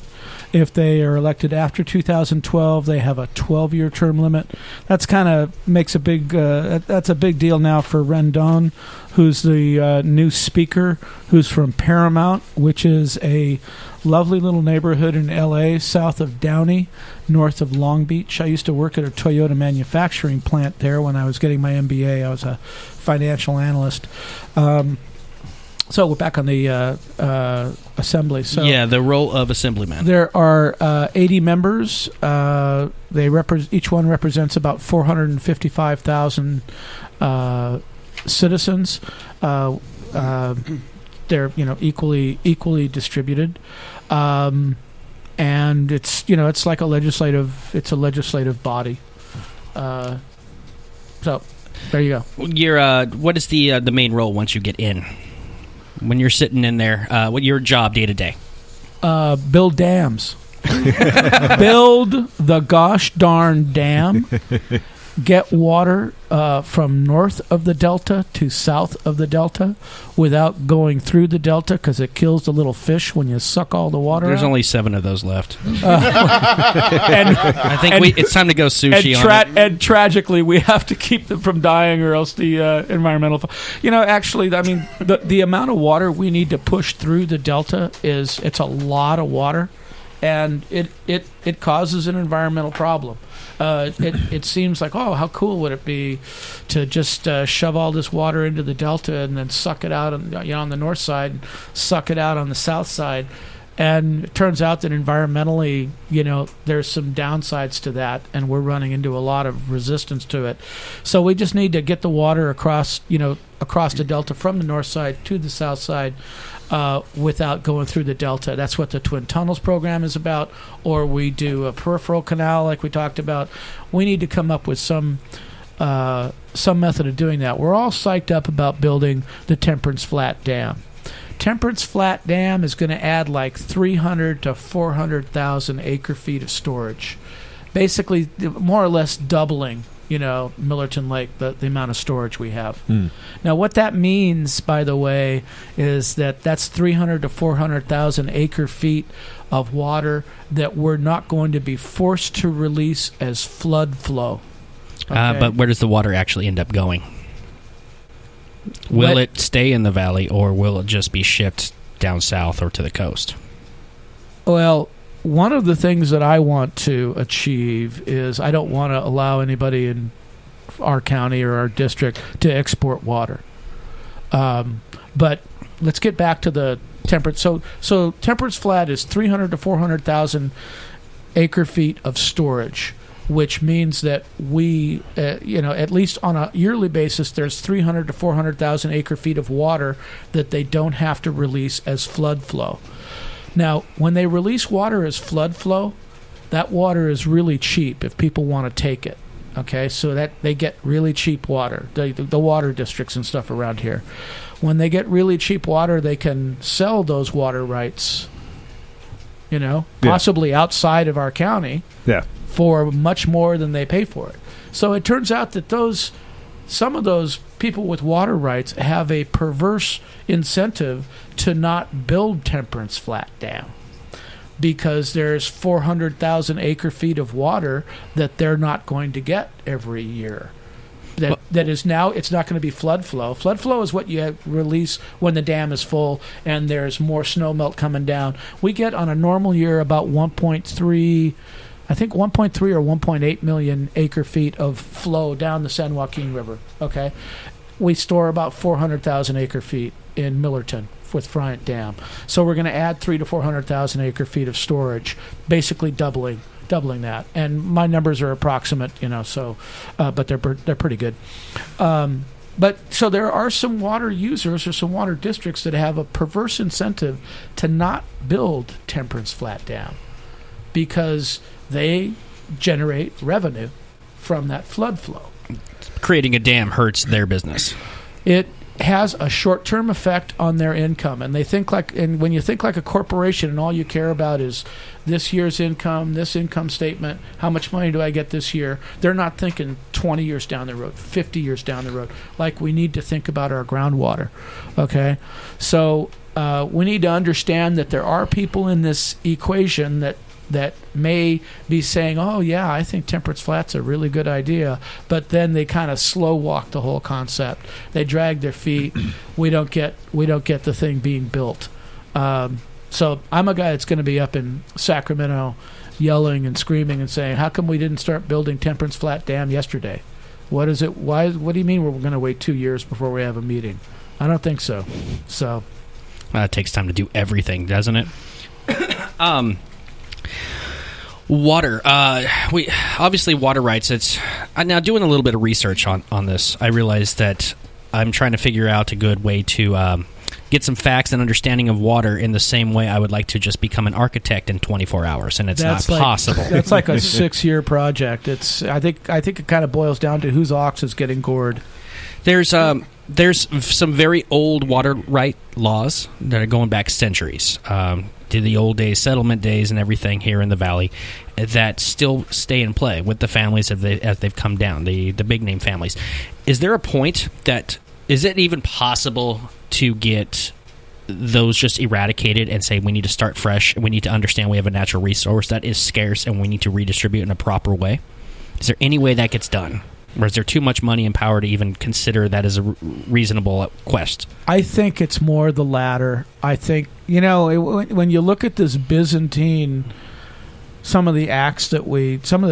If they are elected after 2012, they have a 12-year term limit. That's kind of makes a big that's a big deal now for Rendon, who's the new speaker, who's from Paramount, which is a lovely little neighborhood in L.A., south of Downey, north of Long Beach. I used to work at a Toyota manufacturing plant there when I was getting my MBA. I was a financial analyst. So we're back on the assembly. So yeah, the role of assemblyman. There are 80 members. Each one represents about 455,000 citizens. They're equally distributed, and it's like a legislative body. So there you go. What is the main role once you get in? When you're sitting in there, what your job day to day? Build dams. Build the gosh darn dam. Get water from north of the delta to south of the delta without going through the delta, because it kills the little fish when you suck all the water There's out. only 7 of those left. I think it's time to go sushi on it. And tragically, we have to keep them from dying, or else the environmental... actually, I mean, the amount of water we need to push through the delta it's a lot of water, and it causes an environmental problem. It seems like, how cool would it be to just shove all this water into the delta and then suck it out on the north side, suck it out on the south side. And it turns out that environmentally, there's some downsides to that, and we're running into a lot of resistance to it. So we just need to get the water across the delta from the north side to the south side without going through the delta. That's what the Twin Tunnels program is about, or we do a peripheral canal like we talked about. We need to come up with some method of doing that. We're all psyched up about building the Temperance Flat Dam. Temperance Flat Dam is going to add like 300 to 400,000 acre-feet of storage, basically more or less doubling Millerton Lake, the amount of storage we have. Now, what that means, by the way, is that's 300 to 400,000 acre-feet of water that we're not going to be forced to release as flood flow. Okay? But where does the water actually end up going? Will it stay in the valley, or will it just be shipped down south or to the coast? Well, one of the things that I want to achieve is I don't want to allow anybody in our county or our district to export water. But let's get back to the Temperance. So Temperance Flat is 300 to 400,000 acre-feet of storage, which means that we, at least on a yearly basis, there's 300 to 400,000 acre-feet of water that they don't have to release as flood flow. Now, when they release water as flood flow, that water is really cheap if people want to take it. Okay, so that they get really cheap water, the water districts and stuff around here. When they get really cheap water, they can sell those water rights, possibly outside of our county. Yeah. For much more than they pay for it. So it turns out that some of those people with water rights have a perverse incentive to not build Temperance Flat Dam, because there's 400,000 acre-feet of water that they're not going to get every year. That is now, it's not going to be flood flow. Flood flow is what you release when the dam is full and there's more snow melt coming down. We get on a normal year about 1.3 or 1.8 million acre-feet of flow down the San Joaquin River. Okay, we store about 400,000 acre-feet in Millerton with Bryant Dam. So we're going to add 300 to 400,000 acre-feet of storage, basically doubling that. And my numbers are approximate, but they're pretty good. But so there are some water users or some water districts that have a perverse incentive to not build Temperance Flat Dam, because they generate revenue from that flood flow. Creating a dam hurts their business. It has a short-term effect on their income, and when you think like a corporation and all you care about is this year's income, this income statement, how much money do I get this year, they're not thinking 20 years down the road, 50 years down the road, like we need to think about our groundwater. Okay, so we need to understand that there are people in this equation that that may be saying, oh yeah, I think Temperance Flat's a really good idea, but then they kind of slow walk the whole concept. They drag their feet. We don't get the thing being built. So I'm a guy that's going to be up in Sacramento yelling and screaming and saying, how come we didn't start building Temperance Flat Dam yesterday? What is it? Why? What do you mean we're going to wait 2 years before we have a meeting? I don't think so. So it takes time to do everything, doesn't it? Water. We obviously water rights. It's now doing a little bit of research on this. I realized that I'm trying to figure out a good way to get some facts and understanding of water in the same way I would like to just become an architect in 24 hours, and it's not possible. That's like a 6-year project. I think it kind of boils down to whose ox is getting gored. There's some very old water right laws that are going back centuries. To the old days, settlement days, and everything here in the valley that still stay in play with the families as they've come down, the big name families. Is there a point that is it even possible to get those just eradicated and say we need to start fresh? We need to understand we have a natural resource that is scarce and we need to redistribute in a proper way. Is there any way that gets done? Or is there too much money and power to even consider that as a reasonable quest? I think it's more the latter. I think, when you look at this Byzantine, some of the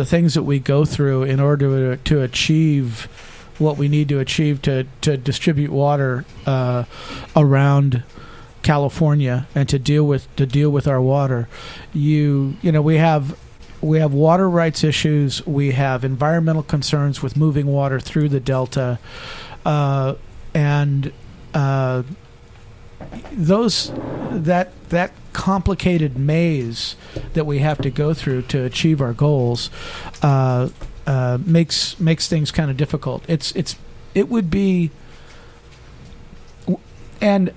things that we go through in order to achieve what we need to achieve to distribute water around California and to deal with our water, we have water rights issues. We have environmental concerns with moving water through the delta, and that complicated maze that we have to go through to achieve our goals makes things kind of difficult. It would be, and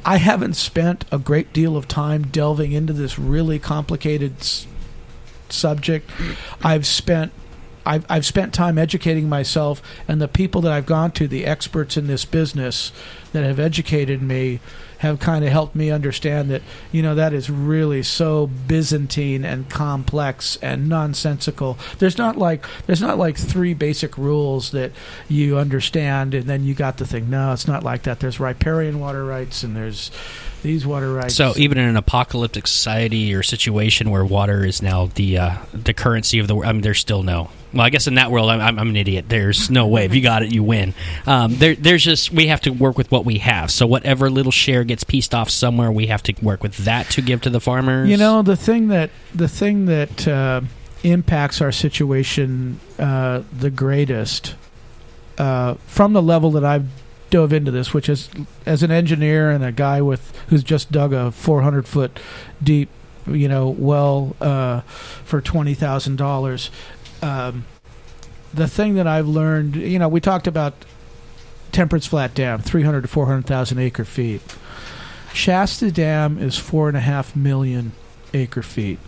I haven't spent a great deal of time delving into this really complicated subject. I've spent time educating myself, and the people that I've gone to, the experts in this business that have educated me, have kind of helped me understand that that is really so Byzantine and complex and nonsensical. There's not like 3 basic rules that you understand and then you got the thing. No, it's not like that. There's riparian water rights and there's these water rights. So even in an apocalyptic society or situation where water is now the currency of the world, there's still no. Well, I guess in that world, I'm an idiot. There's no way. If you got it, you win. There's just, we have to work with what we have. So whatever little share gets pieced off somewhere, we have to work with that to give to the farmers. The thing that impacts our situation the greatest, from the level that I've dove into this, which is as an engineer and a guy who's just dug a 400-foot deep, well for $20,000. The thing that I've learned, we talked about Temperance Flat Dam, 300 to 400,000 acre feet. Shasta Dam is 4.5 million acre feet.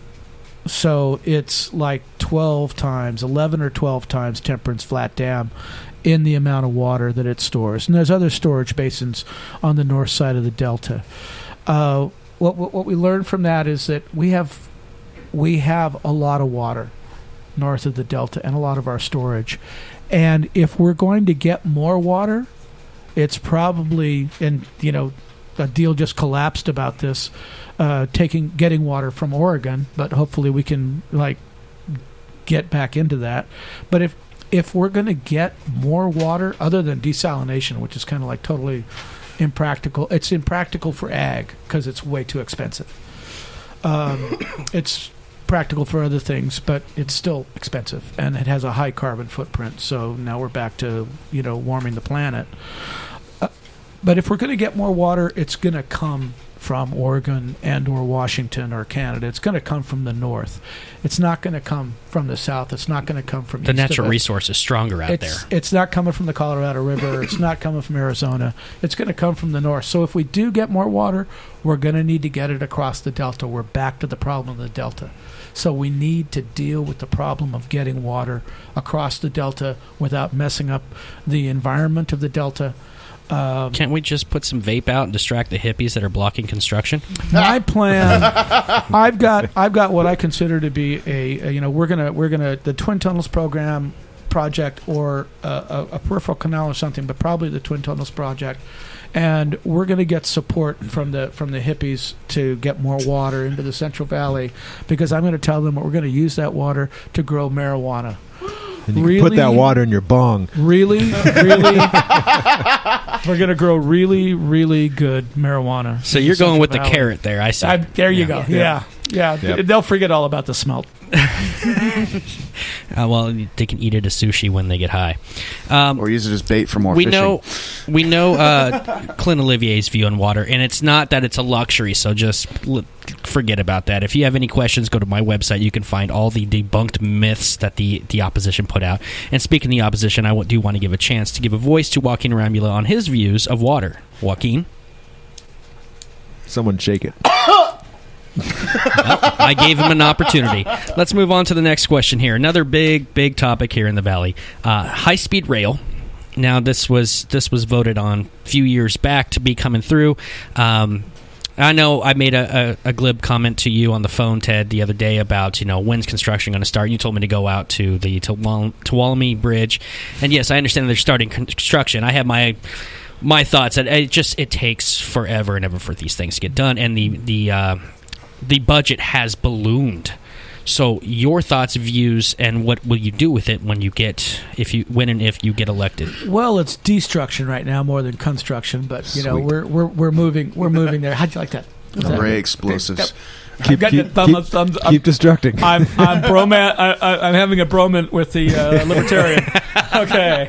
So it's like 11 or 12 times Temperance Flat Dam in the amount of water that it stores. And there's other storage basins on the north side of the delta. What we learned from that is that we have a lot of water north of the delta and a lot of our storage. And if we're going to get more water, it's probably, and a deal just collapsed about this, getting water from Oregon, but hopefully we can get back into that. But if we're going to get more water, other than desalination, which is kind of totally impractical, it's impractical for ag because it's way too expensive. It's practical for other things, but it's still expensive and it has a high carbon footprint. So now we're back to warming the planet. But if we're going to get more water, it's going to come from Oregon and or Washington or Canada. It's going to come from the north. It's not going to come from the south. It's not going to come from the natural resource is stronger out there. It's not coming from the Colorado River. It's not coming from Arizona. It's going to come from the north. So if we do get more water, we're going to need to get it across the delta. We're back to the problem of the delta. So we need to deal with the problem of getting water across the delta without messing up the environment of the delta. Can't we just put some vape out and distract the hippies that are blocking construction? My plan, I've got what I consider to be we're gonna the Twin Tunnels project or a peripheral canal or something, but probably the Twin Tunnels project, and we're gonna get support from the hippies to get more water into the Central Valley, because I'm gonna tell them we're gonna use that water to grow marijuana. And you can put that water in your bong. Really? We're going to grow really, really good marijuana. So you're going with the carrot there, I see. There you go. Yeah. Yep. They'll forget all about the smelt. Well, they can eat it as sushi when they get high. Or use it as bait for more fishing. We know Clint Olivier's view on water, and it's not that it's a luxury, so just forget about that. If you have any questions, go to my website. You can find all the debunked myths that the opposition put out. And speaking of the opposition, I do want to give a chance to give a voice to Joaquin Arambula on his views of water. Joaquin? Someone shake it. Well, I gave him an opportunity. Let's move on to the next question here. Another big topic here in the Valley. High-speed rail. Now, this was voted on a few years back to be coming through. I know I made a glib comment to you on the phone, Ted, the other day about, when's construction going to start. You told me to go out to the Tuolumne Bridge. And yes, I understand they're starting construction. I have my thoughts that it takes forever and ever for these things to get done. And the budget has ballooned. So your thoughts, views, and what will you do with it when you if you get elected? Well, it's destruction right now more than construction, but we're moving there. How'd you like that? Array explosives. Keep destructing. I'm having a broman with the libertarian. Okay.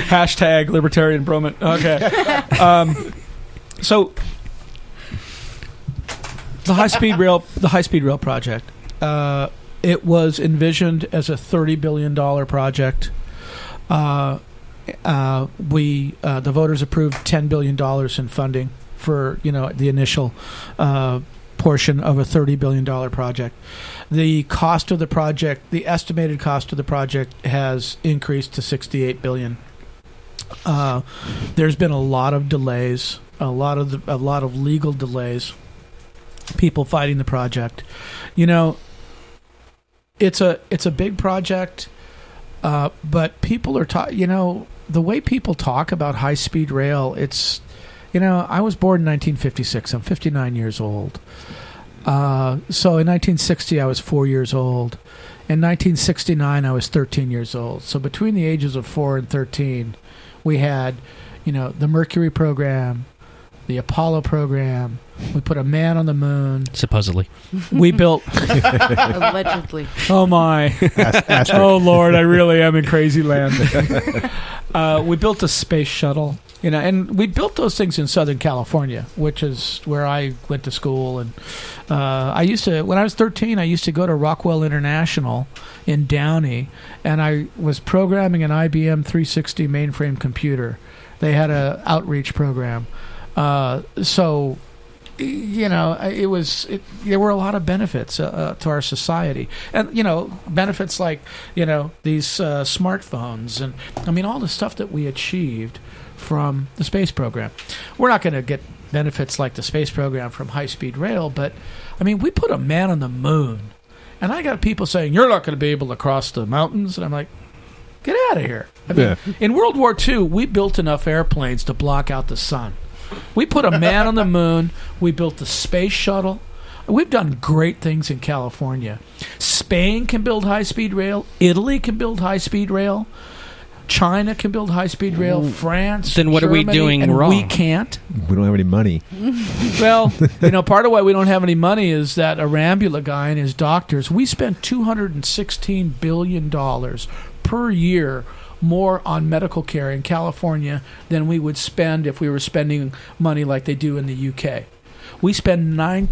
Hashtag libertarian broman. Okay. So the high-speed rail project. It was envisioned as a $30 billion project. The voters approved $10 billion in funding for the initial portion of a $30 billion project. The cost of the project, the estimated cost of the project, has increased to $68 billion. There's been a lot of delays, a lot of legal delays. People fighting the project. It's a big project, but people are the way people talk about high-speed rail, it's I was born in 1956. I'm 59 years old. So in 1960 I was 4 years old. In 1969 I was 13 years old. So between the ages of 4 and 13 we had the Mercury program, the Apollo program. We put a man on the moon. Supposedly. We built... Allegedly. Oh, my. Oh, Lord, I really am in crazy land. We built a space shuttle, and we built those things in Southern California, which is where I went to school. And when I was 13, I used to go to Rockwell International in Downey, and I was programming an IBM 360 mainframe computer. They had an outreach program. So, there were a lot of benefits to our society, and benefits like these smartphones, and all the stuff that we achieved from the space program. We're not going to get benefits like the space program from high-speed rail, but we put a man on the moon, and I got people saying you're not going to be able to cross the mountains, and I'm like, get out of here. In World War II, we built enough airplanes to block out the sun. We put a man on the moon. We built the space shuttle. We've done great things in California. Spain can build high-speed rail. Italy can build high-speed rail. China can build high-speed rail. France, then what Germany, are we doing and wrong? We can't. We don't have any money. Well, part of why we don't have any money is that Arambula guy and his doctors, we spent $216 billion per year more on medical care in California than we would spend if we were spending money like they do in the UK. We spend in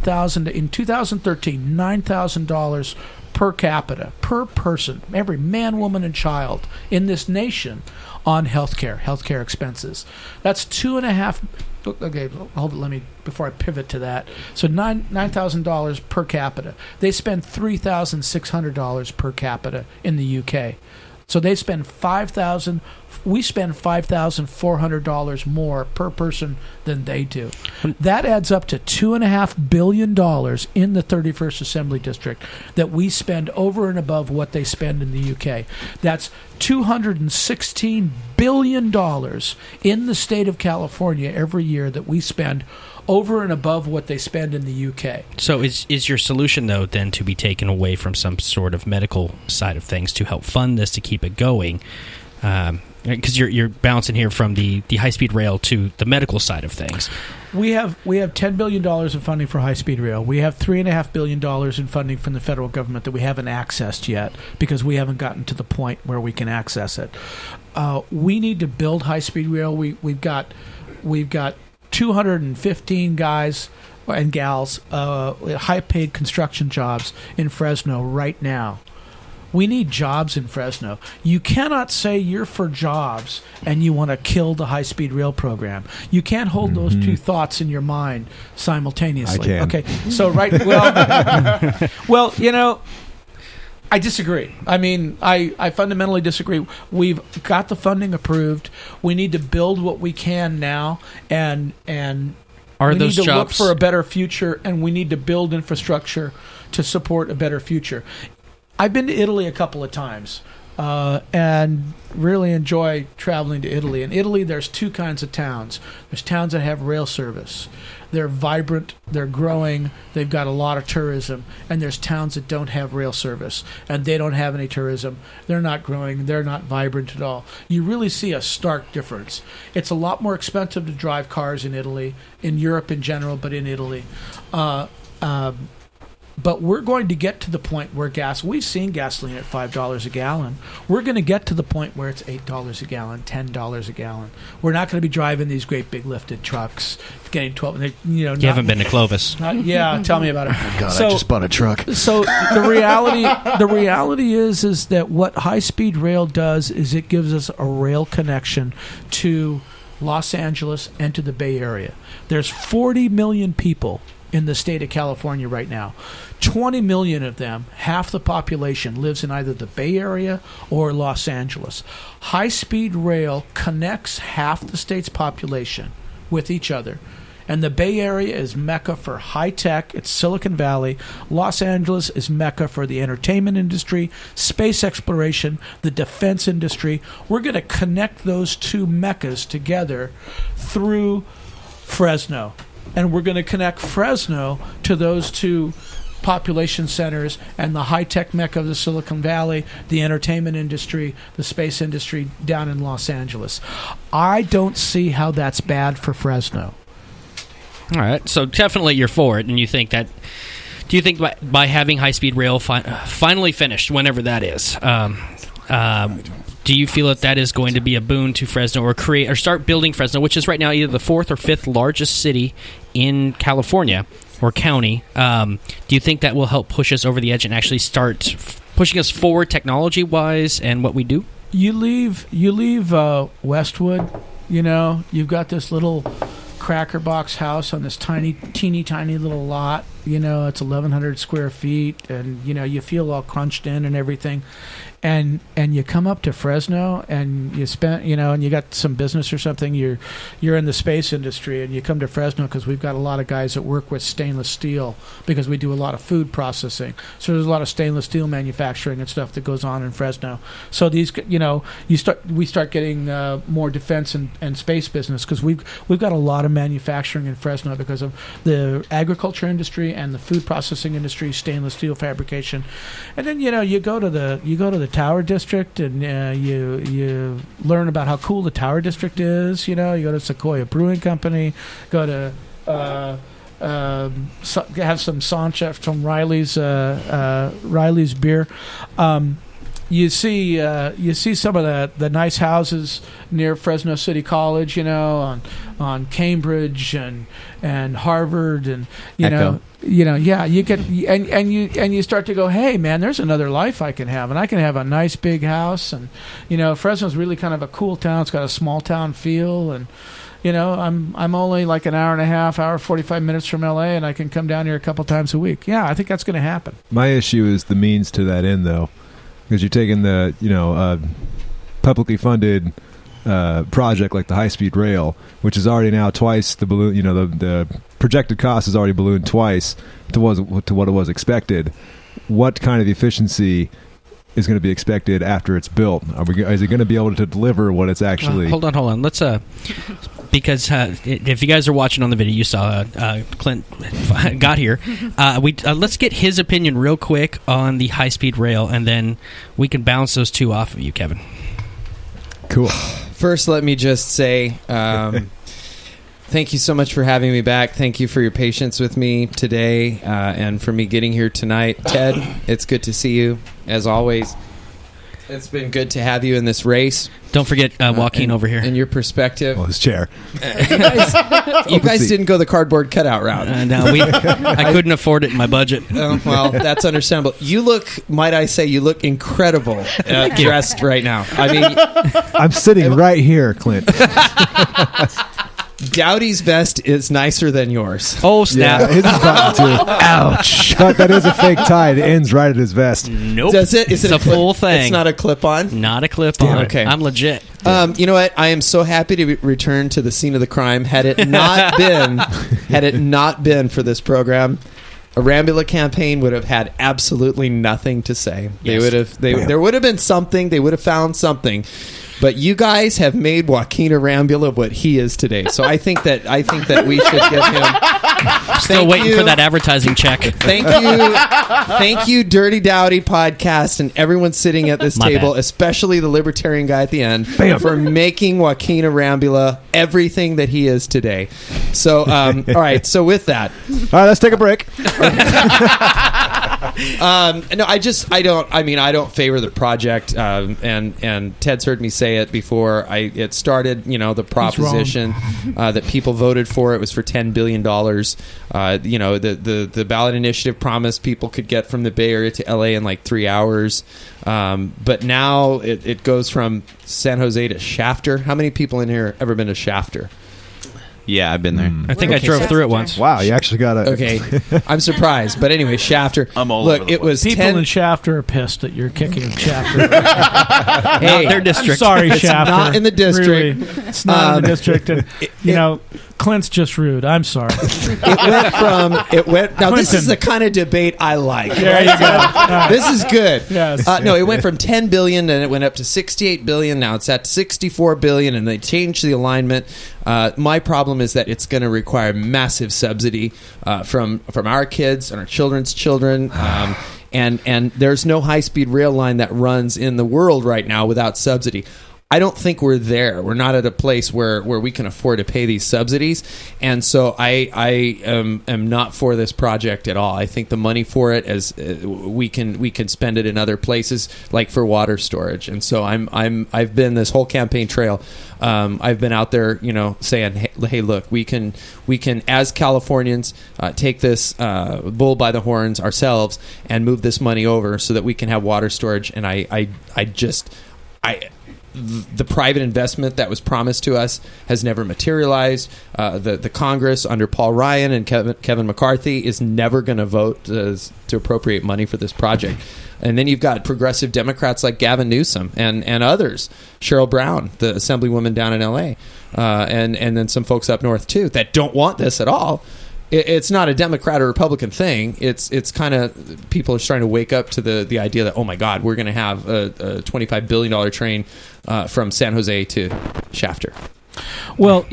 2013, $9,000 per capita, per person, every man, woman, and child in this nation on healthcare expenses. That's $2.5. Okay, hold it. Let me before I pivot to that. So $9,000 per capita. They spend $3,600 per capita in the UK. So they spend $5,400 we spend $5,400 more per person than they do. That adds up to $2.5 billion in the 31st Assembly District that we spend over and above what they spend in the UK. That's $216 billion in the state of California every year that we spend over and above what they spend in the UK. So is your solution, though, then to be taken away from some sort of medical side of things to help fund this, to keep it going? Because you're bouncing here from the high-speed rail to the medical side of things. We have $10 billion in funding for high-speed rail. We have $3.5 billion in funding from the federal government that we haven't accessed yet because we haven't gotten to the point where we can access it. We need to build high-speed rail. We've got 215 guys and gals, high-paid construction jobs in Fresno right now. We need jobs in Fresno. You cannot say you're for jobs and you want to kill the high-speed rail program. You can't hold those two thoughts in your mind simultaneously. I can. Okay, so well, I disagree. I mean, I fundamentally disagree. We've got the funding approved. We need to build what we can now, and we need to look for a better future, and we need to build infrastructure to support a better future. I've been to Italy a couple of times and really enjoy traveling to Italy. In Italy, there's two kinds of towns. There's towns that have rail service. They're vibrant, they're growing, they've got a lot of tourism. And there's towns that don't have rail service, and they don't have any tourism. They're not growing, they're not vibrant at all. You really see a stark difference. It's a lot more expensive to drive cars in Italy, in Europe in general, but in Italy. But we're going to get to the point where we've seen gasoline at $5 a gallon. We're going to get to the point where it's $8 a gallon, $10 a gallon. We're not going to be driving these great big lifted trucks, getting 12. You haven't been to Clovis. Yeah, tell me about it. Oh God, I just bought a truck. So the reality is that what high-speed rail does is it gives us a rail connection to Los Angeles and to the Bay Area. There's 40 million people in the state of California right now. 20 million of them, half the population, lives in either the Bay Area or Los Angeles. High-speed rail connects half the state's population with each other. And the Bay Area is Mecca for high-tech. It's Silicon Valley. Los Angeles is Mecca for the entertainment industry, space exploration, the defense industry. We're going to connect those two meccas together through Fresno. And we're going to connect Fresno to those two population centers and the high-tech mecca of the Silicon Valley, the entertainment industry, the space industry down in Los Angeles. I don't see how that's bad for Fresno. All right, so definitely you're for it, and you think that. Do you think by having high-speed rail finally finished, whenever that is, do you feel that is going to be a boon to Fresno, or start building Fresno, which is right now either the fourth or fifth largest city in California or county? Do you think that will help push us over the edge and actually start pushing us forward technology-wise and what we do? You leave Westwood, you've got this little cracker box house on this teeny tiny little lot. It's 1,100 square feet, and you feel all crunched in and everything. And you come up to Fresno, and you spend, and you got some business or something. You're in the space industry, and you come to Fresno because we've got a lot of guys that work with stainless steel because we do a lot of food processing. So there's a lot of stainless steel manufacturing and stuff that goes on in Fresno. So these, we start getting more defense and space business because we've got a lot of manufacturing in Fresno because of the agriculture industry and the food processing industry, stainless steel fabrication. And then you go to the Tower District, and you learn about how cool the Tower District is. You go to Sequoia Brewing Company, go to have some Sancha from Riley's beer. You see some of the nice houses near Fresno City College, on Cambridge and Harvard, and you get and you start to go, hey man, there's another life I can have, and I can have a nice big house, and Fresno's really kind of a cool town. It's got a small town feel, and I'm only like an hour and a half, 45 minutes from LA, and I can come down here a couple times a week. Yeah, I think that's going to happen. My issue is the means to that end, though. Because you're taking the, publicly funded project like the high-speed rail, which is already now twice the balloon, the projected cost is already ballooned twice to what it was expected. What kind of efficiency is going to be expected after it's built? Is it going to be able to deliver what it's actually... Hold on. Let's... because if you guys are watching on the video, you saw Clint got here. Let's get his opinion real quick on the high-speed rail, and then we can bounce those two off of you, Kevin. Cool. First, let me just say thank you so much for having me back. Thank you for your patience with me today and for me getting here tonight. Ted, it's good to see you, as always. It's been good to have you in this race. Don't forget Joaquin over here. And your perspective. Well, his chair. You guys didn't go the cardboard cutout route. No, I couldn't afford it in my budget. Well, that's understandable. You look, might I say, incredible dressed right now. I mean, I'm sitting right here, Clint. Dowdy's vest is nicer than yours. Oh, snap. Yeah, his is buttoned too. Ouch. But that is a fake tie. It ends right at his vest. Nope. Does it? Is it a full thing. It's not a clip-on? Not a clip-on. Okay. I'm legit. You know what? I am so happy to return to the scene of the crime. Had it not been for this program, Arambula campaign would have had absolutely nothing to say. Yes. There would have been something. They would have found something. But you guys have made Joaquin Arambula what he is today. So I think that we should give him. Still waiting for that advertising check. Thank you, Dirty Dowdy Podcast, and everyone sitting at this table, especially the libertarian guy at the end, for making Joaquin Arambula everything that he is today. So, all right. So with that, all right, let's take a break. No, I don't favor the project, and Ted's heard me say it before. It started, the proposition that people voted for. It was for $10 billion. The ballot initiative promised people could get from the Bay Area to LA in like 3 hours. But now it goes from San Jose to Shafter. How many people in here have ever been to Shafter? Yeah, I've been there. I think I drove through it once. Wow, you actually got it. Okay, I'm surprised. But anyway, Shafter. I'm all Look, over the it place. was People 10. in Shafter are pissed that you're kicking Shafter. Hey, their district. I'm sorry, it's Shafter. not in the district. Really. It's not in the district. And, Clint's just rude. I'm sorry. It went. Now, this is the kind of debate I like. There you go. This is good. Yes. No, it went from $10 billion and it went up to $68 billion. Now it's at $64 billion, and they changed the alignment. My problem is that it's going to require massive subsidy from our kids and our children's children. And there's no high-speed rail line that runs in the world right now without subsidy. I don't think we're there. We're not at a place where we can afford to pay these subsidies, and so I am not for this project at all. I think the money for it we can spend it in other places, like for water storage. And so I've been this whole campaign trail. I've been out there, saying, hey, look, we can as Californians take this bull by the horns ourselves and move this money over so that we can have water storage. And the private investment that was promised to us has never materialized. The Congress under Paul Ryan and Kevin McCarthy is never going to vote to appropriate money for this project. And then you've got progressive Democrats like Gavin Newsom and others, Cheryl Brown, the assemblywoman down in L.A., and then some folks up north too that don't want this at all. It's not a Democrat or Republican thing. It's kind of people are starting to wake up to the idea that, oh my God, we're going to have a $25 billion train from San Jose to Shafter. Well,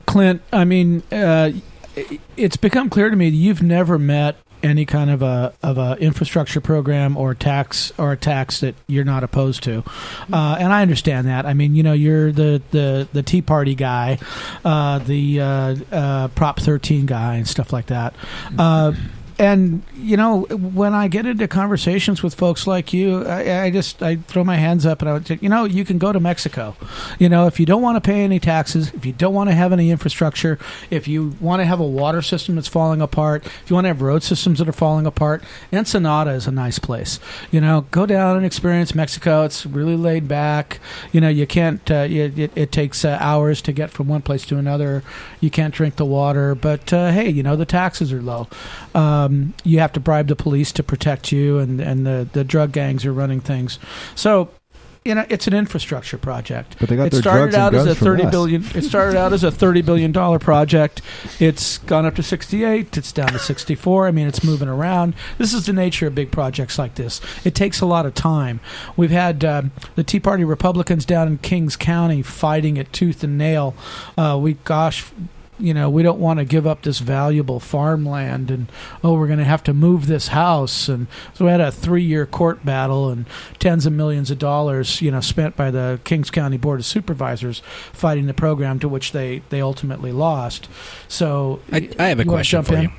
Clint, I mean, it's become clear to me that you've never met any kind of a infrastructure program or a tax that you're not opposed to, and I understand that. I mean, you're the Tea Party guy, the Prop 13 guy, and stuff like that. And when I get into conversations with folks like you, I throw my hands up and I would say, you can go to Mexico. If you don't want to pay any taxes, if you don't want to have any infrastructure, if you want to have a water system that's falling apart, if you want to have road systems that are falling apart, Ensenada is a nice place. Go down and experience Mexico. It's really laid back. You can't. It takes hours to get from one place to another. You can't drink the water, but hey, the taxes are low. You have to bribe the police to protect you, and the drug gangs are running things. So, it's an infrastructure project. But they got it their started drugs and out as guns a from $30 us. billion. It started out as a $30 billion project. It's gone up to 68. It's down to 64. I mean, it's moving around. This is the nature of big projects like this. It takes a lot of time. We've had the Tea Party Republicans down in Kings County fighting it tooth and nail. We don't want to give up this valuable farmland, and we're going to have to move this house. And so we had a 3-year court battle and tens of millions of dollars, spent by the Kings County Board of Supervisors fighting the program, to which they ultimately lost. So I have a question for you.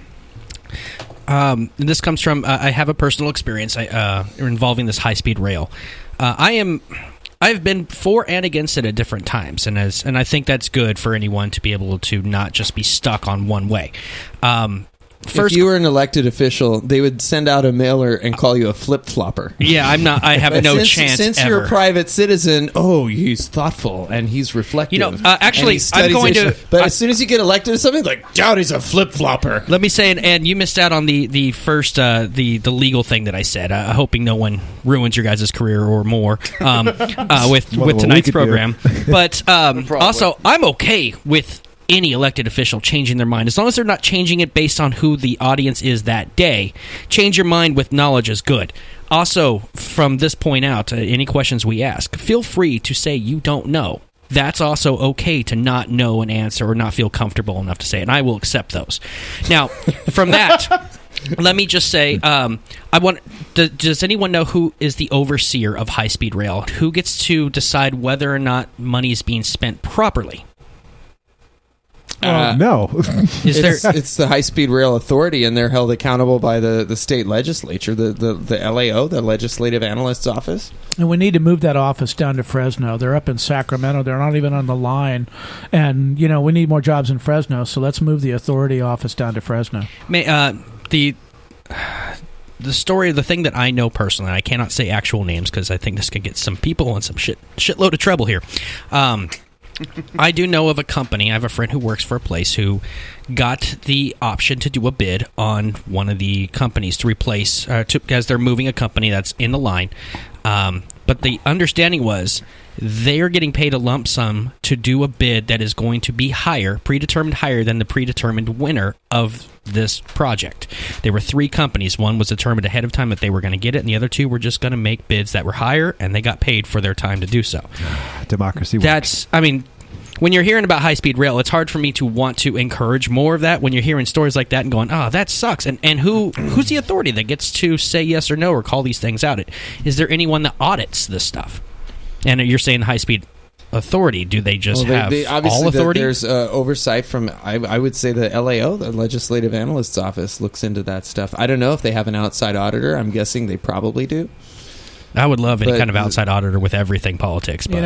This comes from I have a personal experience involving this high-speed rail. I've been for and against it at different times, and I think that's good for anyone to be able to not just be stuck on one way. If you were an elected official, they would send out a mailer and call you a flip-flopper. Yeah, I'm not. I have no chance. Since you're a private citizen, he's thoughtful and he's reflective. Actually, I'm going to. But as soon as you get elected to something, like Dowdy's a flip-flopper. Let me say, and you missed out on the first the legal thing that I said. Hoping no one ruins your guys' career or more with tonight's program. But also, I'm okay with any elected official changing their mind, as long as they're not changing it based on who the audience is that day. Change your mind with knowledge is good. Also, from this point out, any questions we ask, feel free to say you don't know. That's also okay to not know an answer or not feel comfortable enough to say it, and I will accept those. Now, from that, let me just say, does anyone know who is the overseer of high-speed rail? Who gets to decide whether or not money is being spent properly? No. It's the High Speed Rail Authority, and they're held accountable by the state legislature, the LAO, the Legislative Analyst's Office. And we need to move that office down to Fresno. They're up in Sacramento. They're not even on the line. And, we need more jobs in Fresno, so let's move the authority office down to Fresno. The story, the thing that I know personally, I cannot say actual names because I think this could get some people in some shitload of trouble here. I do know of a company. I have a friend who works for a place who got the option to do a bid on one of the companies to replace, as they're moving a company that's in the line. But the understanding was they are getting paid a lump sum to do a bid that is going to be predetermined higher than the predetermined winner of this project. There were 3 companies. One was determined ahead of time that they were going to get it, and the other 2 were just going to make bids that were higher, and they got paid for their time to do so. Democracy works. When you're hearing about high-speed rail, it's hard for me to want to encourage more of that when you're hearing stories like that and going, that sucks. And who's the authority that gets to say yes or no or call these things out? Is there anyone that audits this stuff? And you're saying high-speed authority. Do they just have all authority? There's oversight from, I would say, the LAO, the Legislative Analyst's Office, looks into that stuff. I don't know if they have an outside auditor. I'm guessing they probably do. I would love any kind of outside auditor with everything politics. But.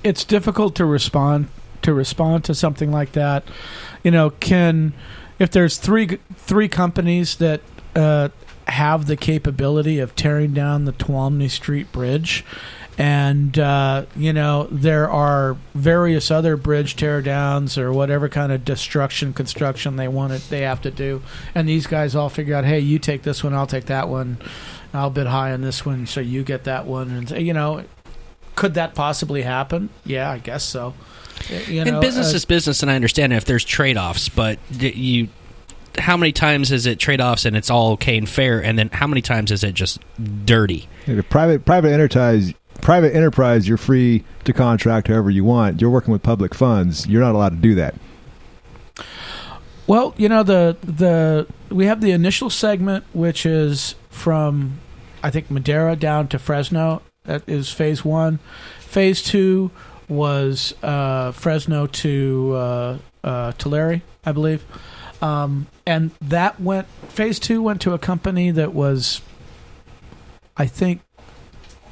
It's difficult to respond to something like that. If there's three companies that have the capability of tearing down the Tuolumne Street Bridge, and there are various other bridge tear downs or whatever kind of construction they have to do, and these guys all figure out, hey, you take this one, I'll take that one, I'll bid high on this one, so you get that one, and could that possibly happen? Yeah, I guess so. And business is business, and I understand if there's trade-offs, but how many times is it trade-offs and it's all okay and fair, and then how many times is it just dirty? Private enterprise, you're free to contract however you want. You're working with public funds. You're not allowed to do that. Well, we have the initial segment, which is from, I think, Madera down to Fresno. That is phase 1. Phase 2 was Fresno to Tulare, I believe. And that phase 2 went to a company that was, I think,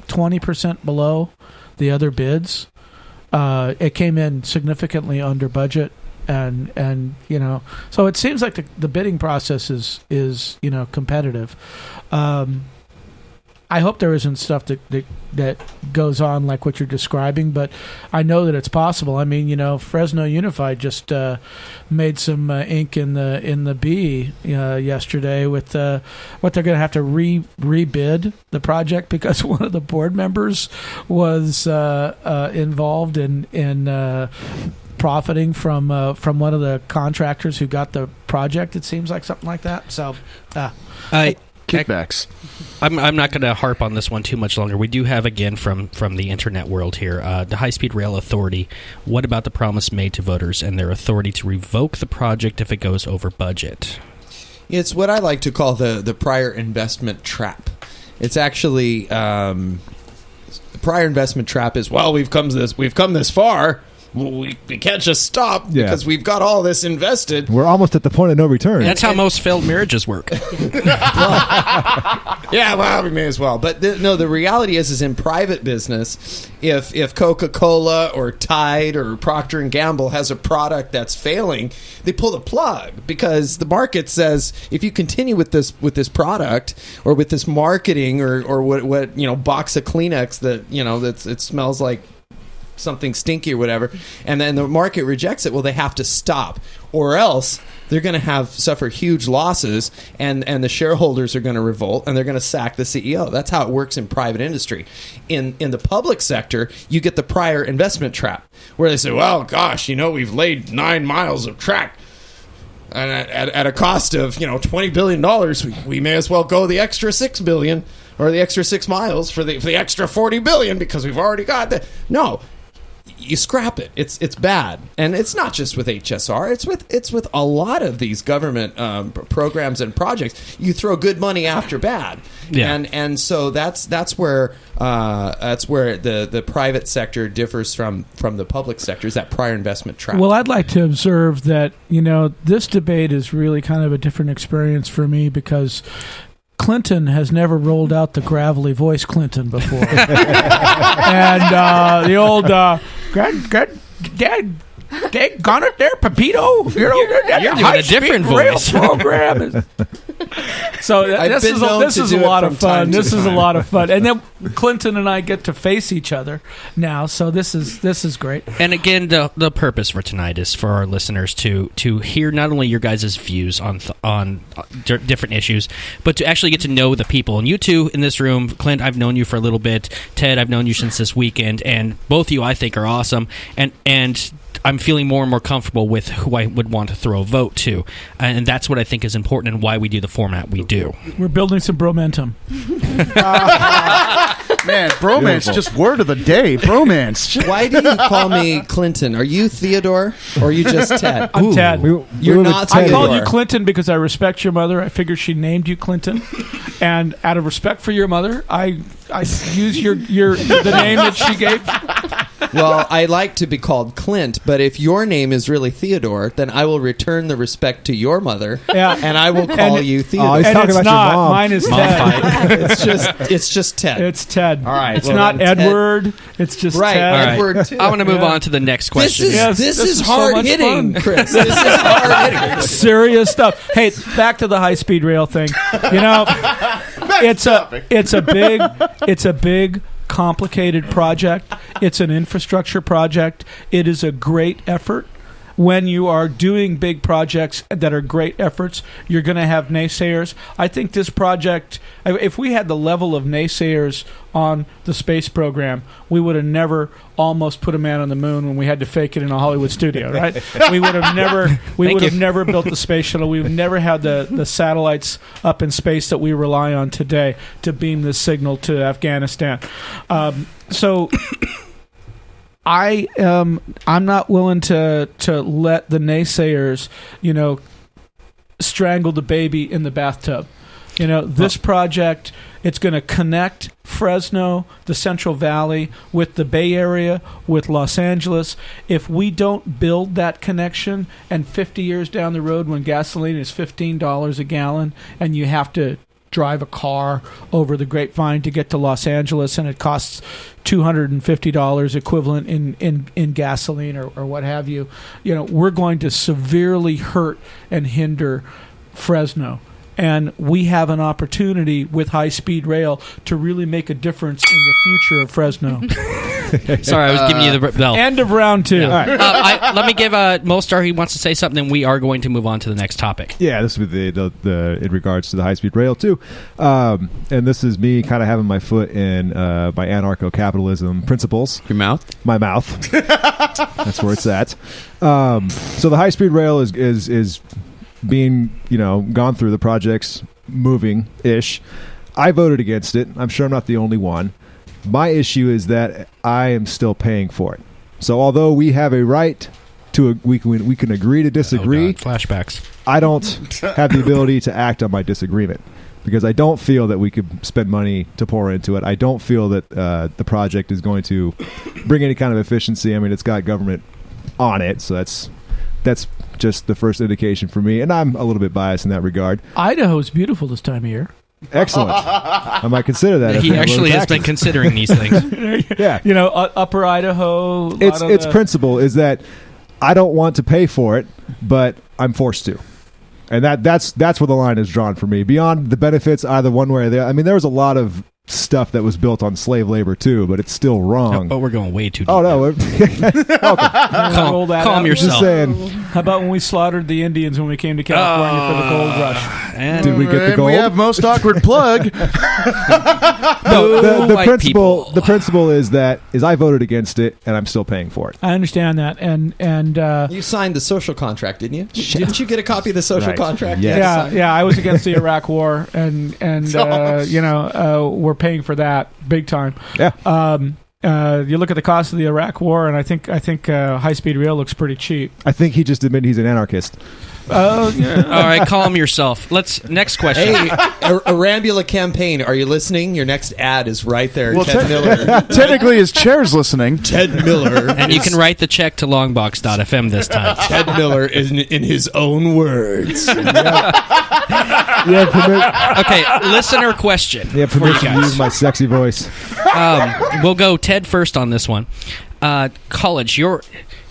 20% below the other bids. It came in significantly under budget, and so it seems like the bidding process is competitive. I hope there isn't stuff that goes on like what you're describing, but I know that it's possible. I mean, Fresno Unified just made some ink in the B yesterday with what they're going to have to rebid the project because one of the board members was involved in profiting from one of the contractors who got the project. It seems like something like that. So, kickbacks. I'm not going to harp on this one too much longer. We do have, again, from the internet world here, the High Speed Rail Authority. What about the promise made to voters and their authority to revoke the project if it goes over budget? It's what I like to call the prior investment trap. It's actually the prior investment trap is, well, we've come this far. We can't just stop because we've got all this invested. We're almost at the point of no return. That's how most failed marriages work. Yeah, well, we may as well. But the reality is in private business, if Coca-Cola or Tide or Procter & Gamble has a product that's failing, they pull the plug because the market says if you continue with this product or with this marketing or what box of Kleenex that it smells like something stinky or whatever, and then the market rejects it, well, they have to stop, or else they're going to suffer huge losses, and the shareholders are going to revolt, and they're going to sack the CEO. That's how it works in private industry. In the public sector, you get the prior investment trap, where they say, well, gosh, we've laid 9 miles of track, and at a cost of $20 billion, we may as well go the extra $6 billion or the extra 6 miles for the extra $40 billion because we've already got that. No. You scrap it. It's bad, and it's not just with HSR. It's with a lot of these government programs and projects. You throw good money after bad, and so that's where the private sector differs from the public sector. Is that prior investment trap? Well, I'd like to observe that this debate is really kind of a different experience for me because Clinton has never rolled out the gravelly voice Clinton before. And the old, Dad, gone it there, Pepito. You're doing a different voice. Program. So this is a lot of fun. This is a lot of fun. And then Clinton and I get to face each other now. So this is great. And again, the purpose for tonight is for our listeners to hear not only your guys' views on different issues, but to actually get to know the people. And you two in this room, Clint, I've known you for a little bit. Ted, I've known you since this weekend, and both of you I think are awesome. And I'm feeling more and more comfortable with who I would want to throw a vote to. And that's what I think is important and why we do the format we do. We're building some bromentum. Man, bromance, just word of the day. Bromance. Why do you call me Clinton? Are you Theodore or are you just Ted? I'm Ted. You're not I Theodore. called you Clinton because I respect your mother. I figured she named you Clinton. And out of respect for your mother, I use the name that she gave. Well, I like to be called Clint, but if your name is really Theodore, then I will return the respect to your mother, and I will call you Theodore. Oh, he's talking about not. your mom. Mine is Ted. It's just Ted. It's Ted. All right. It's not Edward. It's just right. Ted. All right. Edward too. I want to move on to the next question. This is so hard much hitting, fun. Chris. This is hard hitting. Serious stuff. Hey, back to the high speed rail thing. It's a big complicated project. It's an infrastructure project. It is a great effort. When you are doing big projects that are great efforts, you're going to have naysayers. I think this project, if we had the level of naysayers on the space program, we would have never almost put a man on the moon when we had to fake it in a Hollywood studio, right? We would have never built the space shuttle. We would never had the satellites up in space that we rely on today to beam this signal to Afghanistan. So I'm not willing to let the naysayers, strangle the baby in the bathtub. This project, it's going to connect Fresno, the Central Valley, with the Bay Area, with Los Angeles. If we don't build that connection, and 50 years down the road when gasoline is $15 a gallon and you have to drive a car over the Grapevine to get to Los Angeles and it costs $250 equivalent in gasoline or what have you, we're going to severely hurt and hinder Fresno. And we have an opportunity with high-speed rail to really make a difference in the future of Fresno. Sorry, I was giving you the bell. End of round 2. Yeah. All right. Let me give Mostar. He wants to say something. We are going to move on to the next topic. Yeah, this would be the in regards to the high-speed rail too, and this is me kind of having my foot in my anarcho-capitalism principles. Your mouth? My mouth. That's where it's at. So the high-speed rail is being gone through. The project's moving ish. I voted against it. I'm sure I'm not the only one. My issue is that I am still paying for it. So although we have a right to we can agree to disagree. Oh God, flashbacks. I don't have the ability to act on my disagreement because I don't feel that we could spend money to pour into it. I don't feel that the project is going to bring any kind of efficiency. I mean, it's got government on it, so that's just the first indication for me. And I'm a little bit biased in that regard. Idaho's beautiful this time of year. Excellent. I might consider that. He actually has been considering these things. Yeah. Upper Idaho. Its principle is that I don't want to pay for it, but I'm forced to. And that's where the line is drawn for me. Beyond the benefits, either one way or the other. I mean, there was a lot of stuff that was built on slave labor too, but it's still wrong. Oh, we're going way too deep. Oh no! Calm yourself. Just saying. How about when we slaughtered the Indians when we came to California for the gold rush? Did we get the gold? We have most awkward plug. No, the principle is I voted against it and I'm still paying for it. I understand that, and you signed the social contract, didn't you? Didn't you get a copy of the social contract? Yes. Yeah. I was against the Iraq War, and we're paying for that big time. Yeah. You look at the cost of the Iraq War, and I think high-speed rail looks pretty cheap. I think he just admitted he's an anarchist. Oh, yeah. All right, calm yourself. Next question. Hey, Arambula campaign, are you listening? Your next ad is right there. Well, Ted Miller. Technically, his chair's listening. Ted Miller. And you can write the check to Longbox.FM this time. Ted Miller is in his own words. Okay, listener question. Yeah, permission to use my sexy voice. We'll go Ted first on this one. College,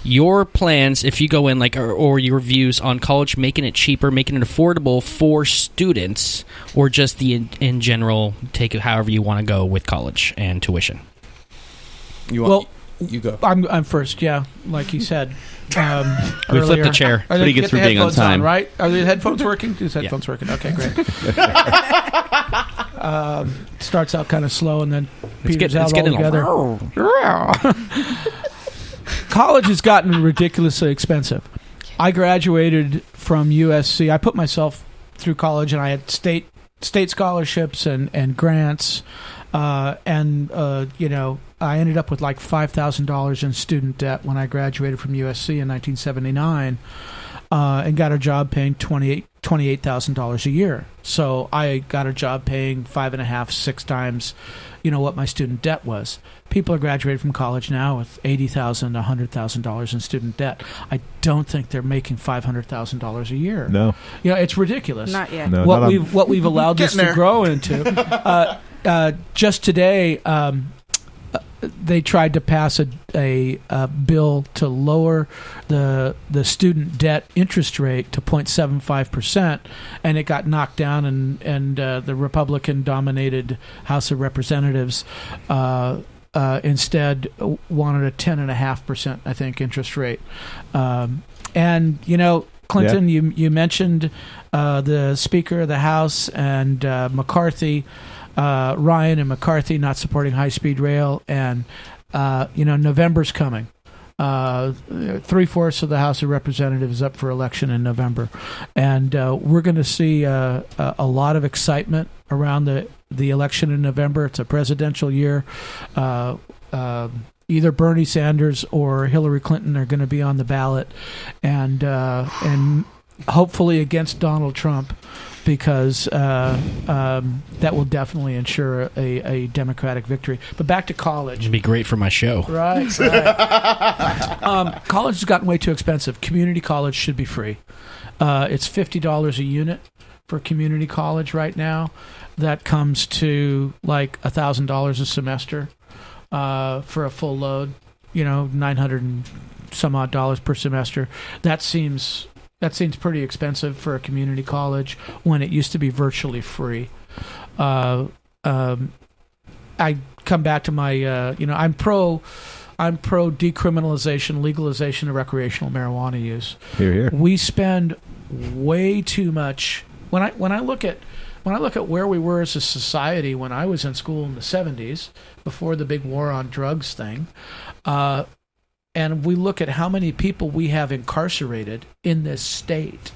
your plans, if you go in, or your views on college, making it cheaper, making it affordable for students, or just in general, take it however you want to go with college and tuition. You go. I'm first. Yeah, like you said. We flipped the chair. But he gets for being on time. Right? Are the headphones working? Is headphones working? Okay, great. Starts out kind of slow and then peters out altogether. College has gotten ridiculously expensive. I graduated from USC. I put myself through college, and I had state scholarships and grants, I ended up with like $5,000 in student debt when I graduated from USC in 1979, and got a job paying $28,000 a year. So I got a job paying 5.5, 6 times, what my student debt was. People are graduating from college now with $80,000, $100,000 in student debt. I don't think they're making $500,000 a year. No, It's ridiculous. Not yet. No, what we've allowed this to grow into. Just today, they tried to pass a bill to lower the student debt interest rate to 0.75%, and it got knocked down, and the Republican-dominated House of Representatives instead wanted a 10.5%, I think, interest rate. And Clinton, yeah. you mentioned the Speaker of the House and McCarthy. Ryan and McCarthy not supporting high-speed rail, and November's coming. 3/4 of the House of Representatives is up for election in November, and we're going to see a lot of excitement around the election in November. It's a presidential year. Either Bernie Sanders or Hillary Clinton are going to be on the ballot, and hopefully against Donald Trump, because that will definitely ensure a Democratic victory. But back to college. It'd be great for my show. Right. College has gotten way too expensive. Community college should be free. It's $50 a unit for community college right now. That comes to like $1,000 a semester for a full load. $900 and some odd dollars per semester. That seems That seems pretty expensive for a community college when it used to be virtually free. I come back to my, I'm pro decriminalization, legalization of recreational marijuana use. Here, here. We spend way too much. When I look at where we were as a society when I was in school in the 70s, before the big war on drugs thing, and we look at how many people we have incarcerated in this state,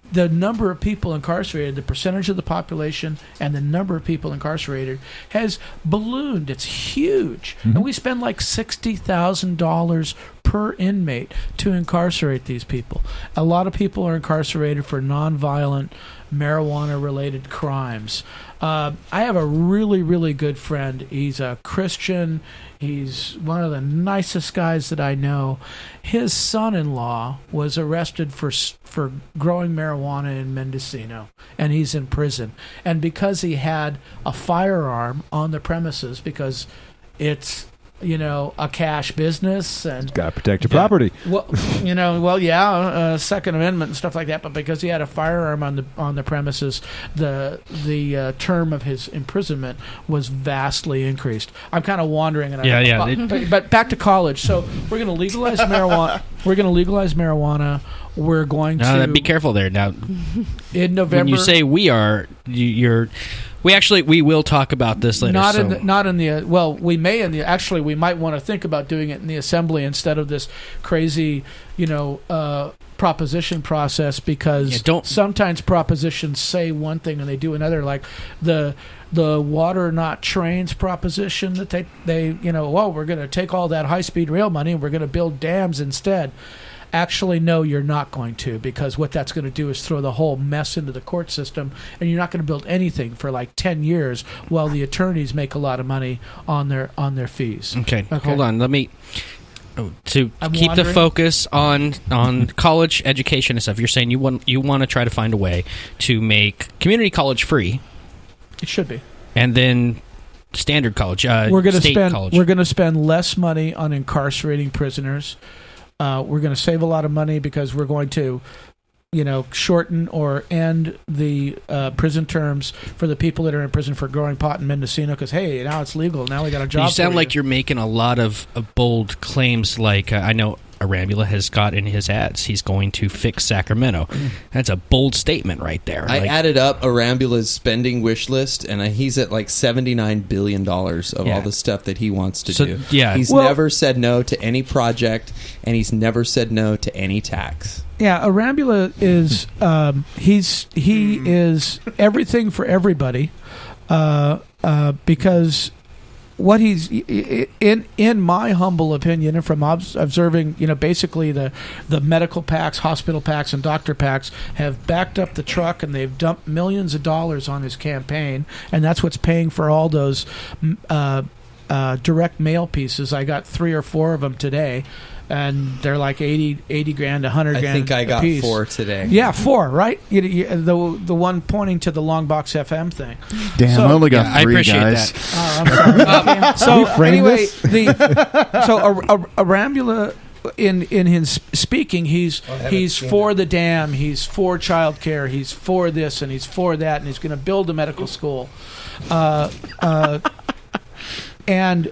the number of people incarcerated, the percentage of the population, and the number of people incarcerated has ballooned. It's huge. And we spend like $60,000 per inmate to incarcerate these people. A lot of people are incarcerated for nonviolent marijuana-related crimes. I have a really, really good friend. He's a Christian. He's one of the nicest guys that I know. His son-in-law was arrested for growing marijuana in Mendocino, and he's in prison. And because he had a firearm on the premises, because it's a cash business, and got to protect your property. Second Amendment and stuff like that. But because he had a firearm on the premises, the term of his imprisonment was vastly increased. I'm kind of wandering, but back to college. So we're going to legalize marijuana. We're going to be careful there now. In November, when you say we are, we will talk about this later. We might want to think about doing it in the assembly instead of this crazy, proposition process, because sometimes propositions say one thing and they do another, like the water not trains proposition that they we're going to take all that high-speed rail money and we're going to build dams instead. Actually, no, you're not going to, because what that's going to do is throw the whole mess into the court system, and you're not going to build anything for like 10 years while the attorneys make a lot of money on their fees. Okay. Hold on. Let me keep the focus on college education and stuff. You're saying you want to try to find a way to make community college free. It should be. And then standard college, we're going to spend less money on incarcerating prisoners. We're going to save a lot of money because we're going to, shorten or end the prison terms for the people that are in prison for growing pot in Mendocino, because, hey, now it's legal. Now we got a job. You sound like you're making a lot of bold claims, like I know Arambula has got in his ads. He's going to fix Sacramento. That's a bold statement right there. I added up Arambula's spending wish list, and he's at like $79 billion of all the stuff that he wants to do. Yeah. He's never said no to any project, and he's never said no to any tax. Yeah, Arambula is he is everything for everybody, because what he's in my humble opinion, and from observing, basically the medical PACs, hospital PACs, and doctor PACs have backed up the truck, and they've dumped millions of dollars on his campaign, and that's what's paying for all those direct mail pieces. I got 3 or 4 of them today, and they're like 80 grand, 100 grand. I think I got piece. 4 today. Yeah, 4, right? The one pointing to the Longbox FM thing. Damn, I only got 3, I appreciate guys. That. So anyway, Arambula, in his speaking, he's for the dam, he's for child care, he's for this, and he's for that, and he's going to build a medical school. And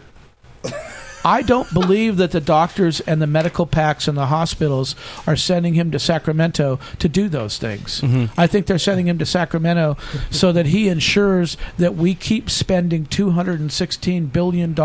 I don't believe that the doctors and the medical PACs and the hospitals are sending him to Sacramento to do those things. I think they're sending him to Sacramento so that he ensures that we keep spending $216 billion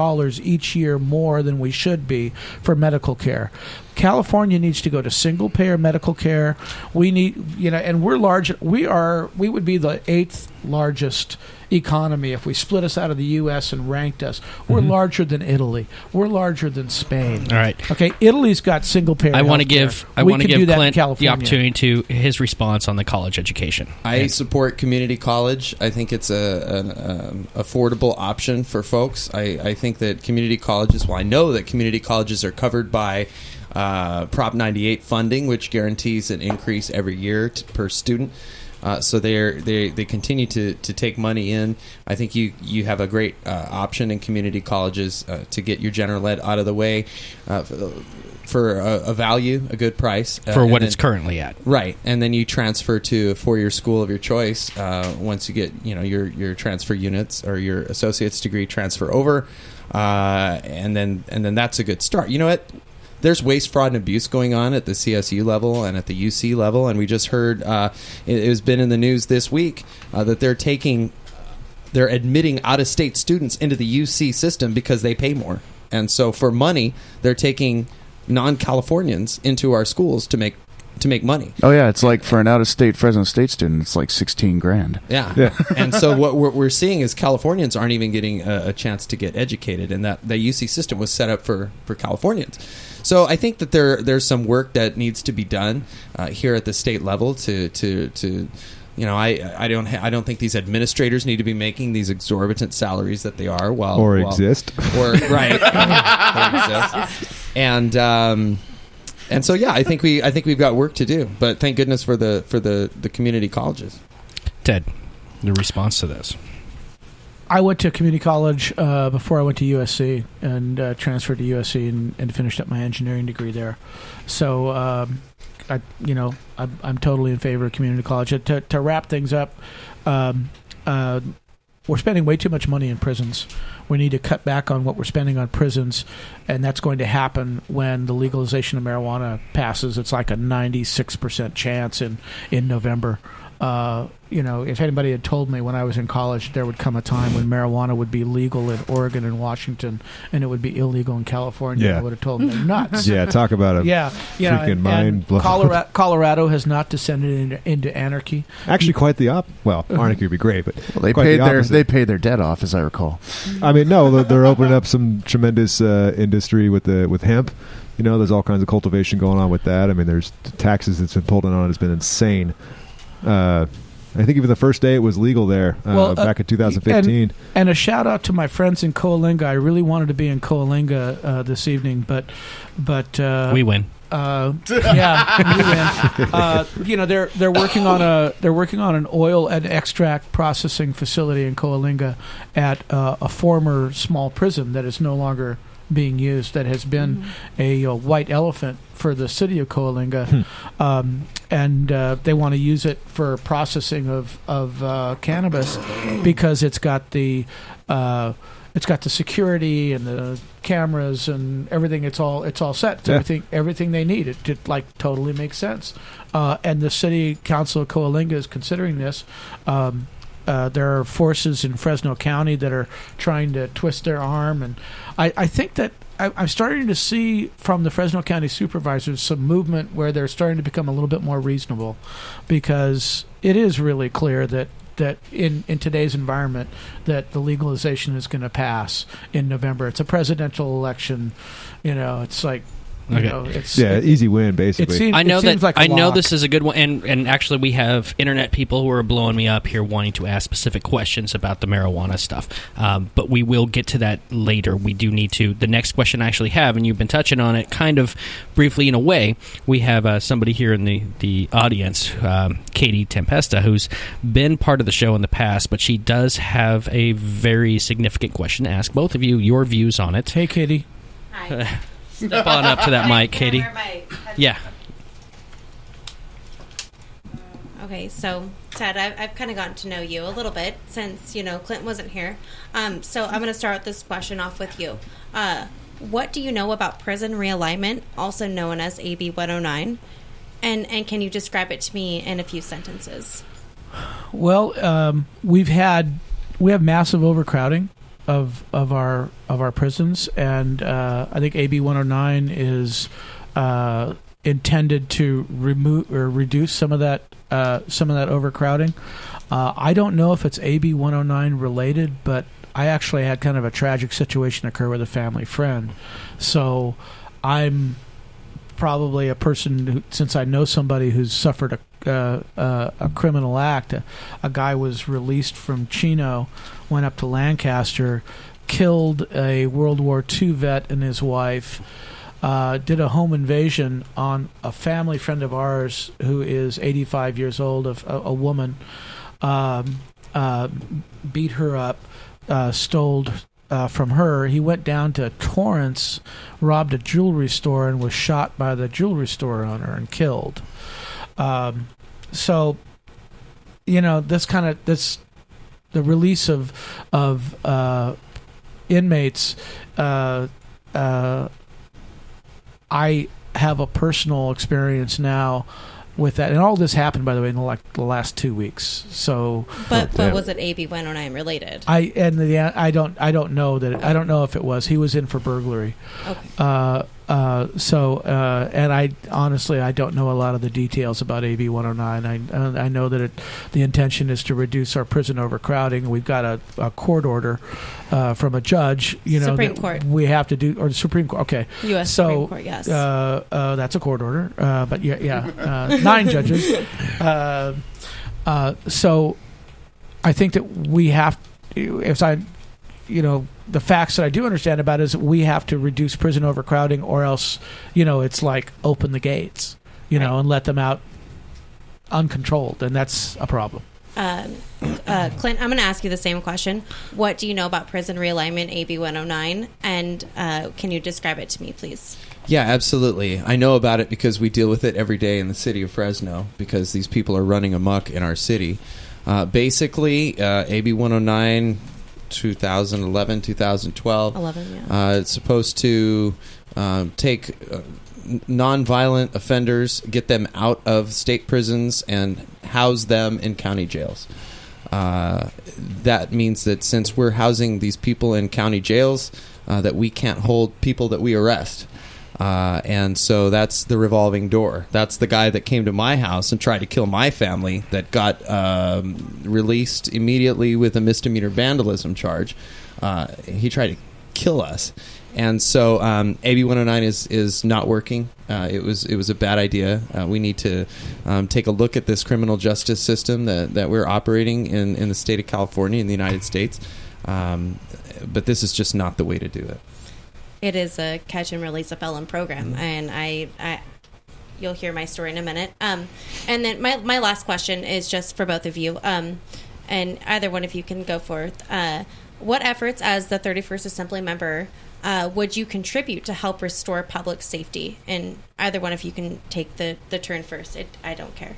each year more than we should be for medical care. California needs to go to single payer medical care. We need, and we're large. We would be the 8th largest economy if we split us out of the U.S. and ranked us. We're larger than Italy. We're larger than Spain. All right. Okay. Italy's got single payer. I want to give Clint the California. opportunity to his response on the college education. I support community college. I think it's an affordable option for folks. I think that community colleges. Well, I know that community colleges are covered by Prop 98 funding, which guarantees an increase every year per student. So they continue to take money in. I think you have a great option in community colleges to get your general ed out of the way. for a value, a good price. For what it's currently at. Right. And then you transfer to a four-year school of your choice once you get your transfer units or your associate's degree transfer over. And then that's a good start. You know what? There's waste, fraud, and abuse going on at the CSU level and at the UC level. And we just heard it has been in the news this week that they're admitting out-of-state students into the UC system because they pay more. And so for money, they're taking non-Californians into our schools to make money. Oh yeah, it's like for an out-of-state Fresno State student, it's like $16,000. Yeah. And so what we're seeing is Californians aren't even getting a chance to get educated, and that the UC system was set up for Californians. So I think that there's some work that needs to be done here at the state level to I don't think these administrators need to be making these exorbitant salaries that they are exist. And so I think we've got work to do, but thank goodness for the community colleges. Ted, the response to this. I went to community college before I went to USC and transferred to USC and finished up my engineering degree there. So I'm totally in favor of community college. To wrap things up, we're spending way too much money in prisons. We need to cut back on what we're spending on prisons, and that's going to happen when the legalization of marijuana passes. It's like a 96% chance in November. If anybody had told me when I was in college there would come a time when marijuana would be legal in Oregon and Washington and it would be illegal in California, I would have told them they're nuts. Yeah, talk about a freaking mind blow. Colorado has not descended into anarchy. Actually, quite the opposite. Well, anarchy would be great, but they paid their debt off, as I recall. I mean, no, they're opening up some tremendous industry with hemp. There's all kinds of cultivation going on with that. I mean, there's taxes that's been pulled in on it has been insane. I think even the first day it was legal there back in 2015. And a shout out to my friends in Coalinga. I really wanted to be in Coalinga this evening, but we win. We win. They're working on an oil and extract processing facility in Coalinga at a former small prison that is no longer being used, that has been a white elephant for the city of Coalinga, and they want to use it for processing of cannabis because it's got the security and the cameras and everything. It's all set. It's everything they need. It totally makes sense. And the city council of Coalinga is considering this. There are forces in Fresno County that are trying to twist their arm, and I think that I'm starting to see from the Fresno County supervisors some movement where they're starting to become a little bit more reasonable, because it is really clear that in today's environment that the legalization is going to pass in November. It's a presidential election. It's like easy win basically. I know this is a good one, and actually we have internet people who are blowing me up here wanting to ask specific questions about the marijuana stuff, but we will get to that later. We do need to. The next question I actually have, and you've been touching on it kind of briefly in a way, we have somebody here in the audience, Katie Tempesta, who's been part of the show in the past, but she does have a very significant question to ask both of you, your views on it. Hey, Katie. Hi. Step on up to that mic, Katie. Yeah. Okay, so Ted, I've kind of gotten to know you a little bit since Clint wasn't here. So I'm going to start this question off with you. What do you know about prison realignment, also known as AB 109, and can you describe it to me in a few sentences? Well, we have massive overcrowding of our prisons, and I think AB 109 is intended to remove or reduce some of that overcrowding. I don't know if it's AB 109 related, but I actually had kind of a tragic situation occur with a family friend, so I'm probably a person who, since I know somebody who's suffered a criminal act. A guy was released from Chino, went up to Lancaster, killed a World War II vet and his wife, did a home invasion on a family friend of ours who is 85 years old, a woman, beat her up, stole from her. He went down to Torrance, robbed a jewelry store, and was shot by the jewelry store owner and killed. So, this the release of inmates. I have a personal experience now with that, and all this happened, by the way, in the last 2 weeks. So, but was it AB 109 related? I don't know that. I don't know if it was. He was in for burglary. Okay. And I honestly I don't know a lot of the details about AB 109. I know that the intention is to reduce our prison overcrowding. We've got a court order from a judge. Supreme Court. We have to do, or the Supreme Court. Okay. U.S. Supreme Court. Yes. That's a court order. But yeah, 9 judges. So I think that we have, the facts that I do understand about is we have to reduce prison overcrowding, or else, it's like open the gates, and let them out uncontrolled, and that's a problem. Clint, I'm going to ask you the same question. What do you know about prison realignment AB 109, and can you describe it to me, please? Yeah, absolutely. I know about it because we deal with it every day in the city of Fresno, because these people are running amok in our city. Basically, AB 109... 2011, 2012. 11, yeah. It's supposed to take nonviolent offenders, get them out of state prisons, and house them in county jails. That means that since we're housing these people in county jails, that we can't hold people that we arrest. And so that's the revolving door. That's the guy that came to my house and tried to kill my family that got released immediately with a misdemeanor vandalism charge. He tried to kill us. And so AB 109 is not working. It was a bad idea. We need to take a look at this criminal justice system that we're operating in the state of California, in the United States. But this is just not the way to do it. It is a catch and release a felon program, and I you'll hear my story in a minute. And then my last question is just for both of you, and either one of you can go forth. What efforts, as the 31st Assembly member, would you contribute to help restore public safety? And either one of you can take the turn first. I don't care.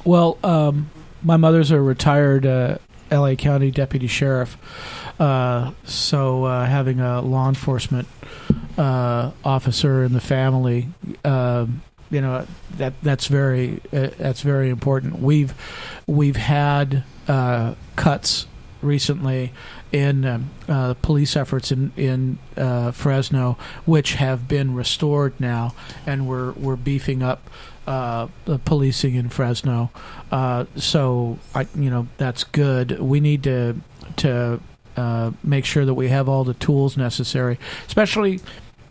Well, my mother's a retired L.A. County deputy sheriff. So having a law enforcement officer in the family, that's very important. We've had cuts recently in police efforts in Fresno, which have been restored now, and we're beefing up the policing in Fresno. So that's good. We need to make sure that we have all the tools necessary, especially,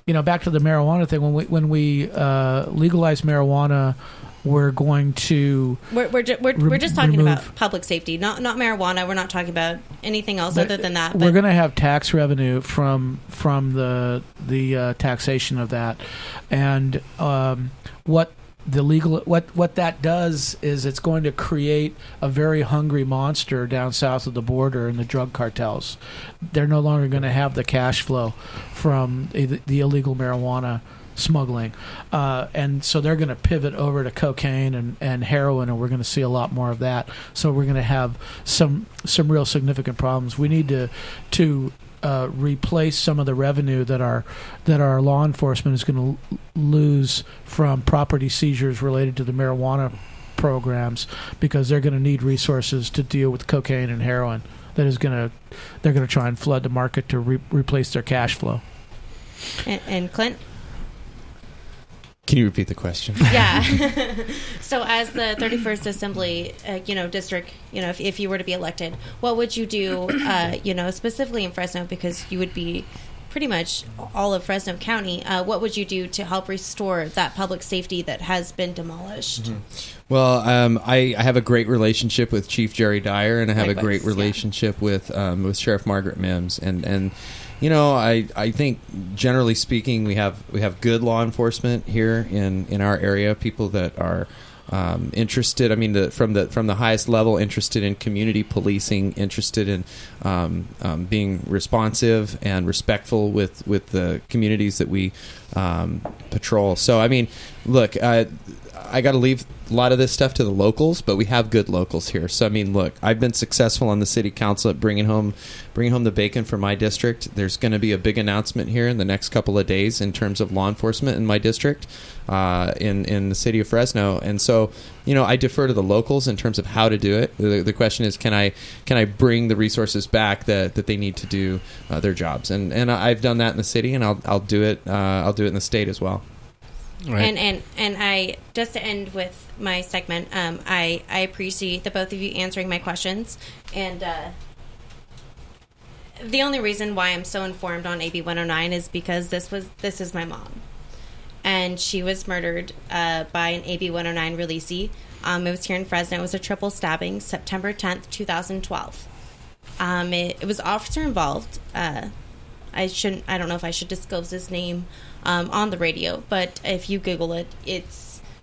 back to the marijuana thing. When we legalize marijuana, we're going to we're just talking about public safety, not marijuana. We're not talking about anything else other than that. We're going to have tax revenue from the taxation of that, and what that does is it's going to create a very hungry monster down south of the border in the drug cartels. They're no longer going to have the cash flow from the illegal marijuana smuggling, and so they're going to pivot over to cocaine and heroin, and we're going to see a lot more of that. So we're going to have some real significant problems. We need to replace some of the revenue that our law enforcement is going to lose from property seizures related to the marijuana programs, because they're going to need resources to deal with cocaine and heroin. They're going to try and flood the market to replace their cash flow. And Clint? Can you repeat the question? Yeah. So as the 31st Assembly, district, if you were to be elected, what would you do, specifically in Fresno, because you would be pretty much all of Fresno County. What would you do to help restore that public safety that has been demolished? Mm-hmm. Well, I have a great relationship with Chief Jerry Dyer, and I have a great relationship with Sheriff Margaret Mims, and I think generally speaking, we have good law enforcement here in our area. People that are interested. I mean, from the highest level, interested in community policing, interested in being responsive and respectful with the communities that we patrol. So, I mean, look, I got to leave a lot of this stuff to the locals, but we have good locals here. So, I mean, look, I've been successful on the city council at bringing home the bacon for my district. There's going to be a big announcement here in the next couple of days in terms of law enforcement in my district, in the city of Fresno. And so, I defer to the locals in terms of how to do it. The question is, can I bring the resources back that they need to do their jobs? And I've done that in the city, and I'll do it. I'll do it in the state as well. Right. And I, just to end with my segment, I appreciate the both of you answering my questions, and the only reason why I'm so informed on AB 109 is because this is my mom, and she was murdered by an AB 109 releasee. It was here in Fresno. It was a triple stabbing, September 10th, 2012. It was officer involved. I don't know if I should disclose his name on the radio, but if you Google it, it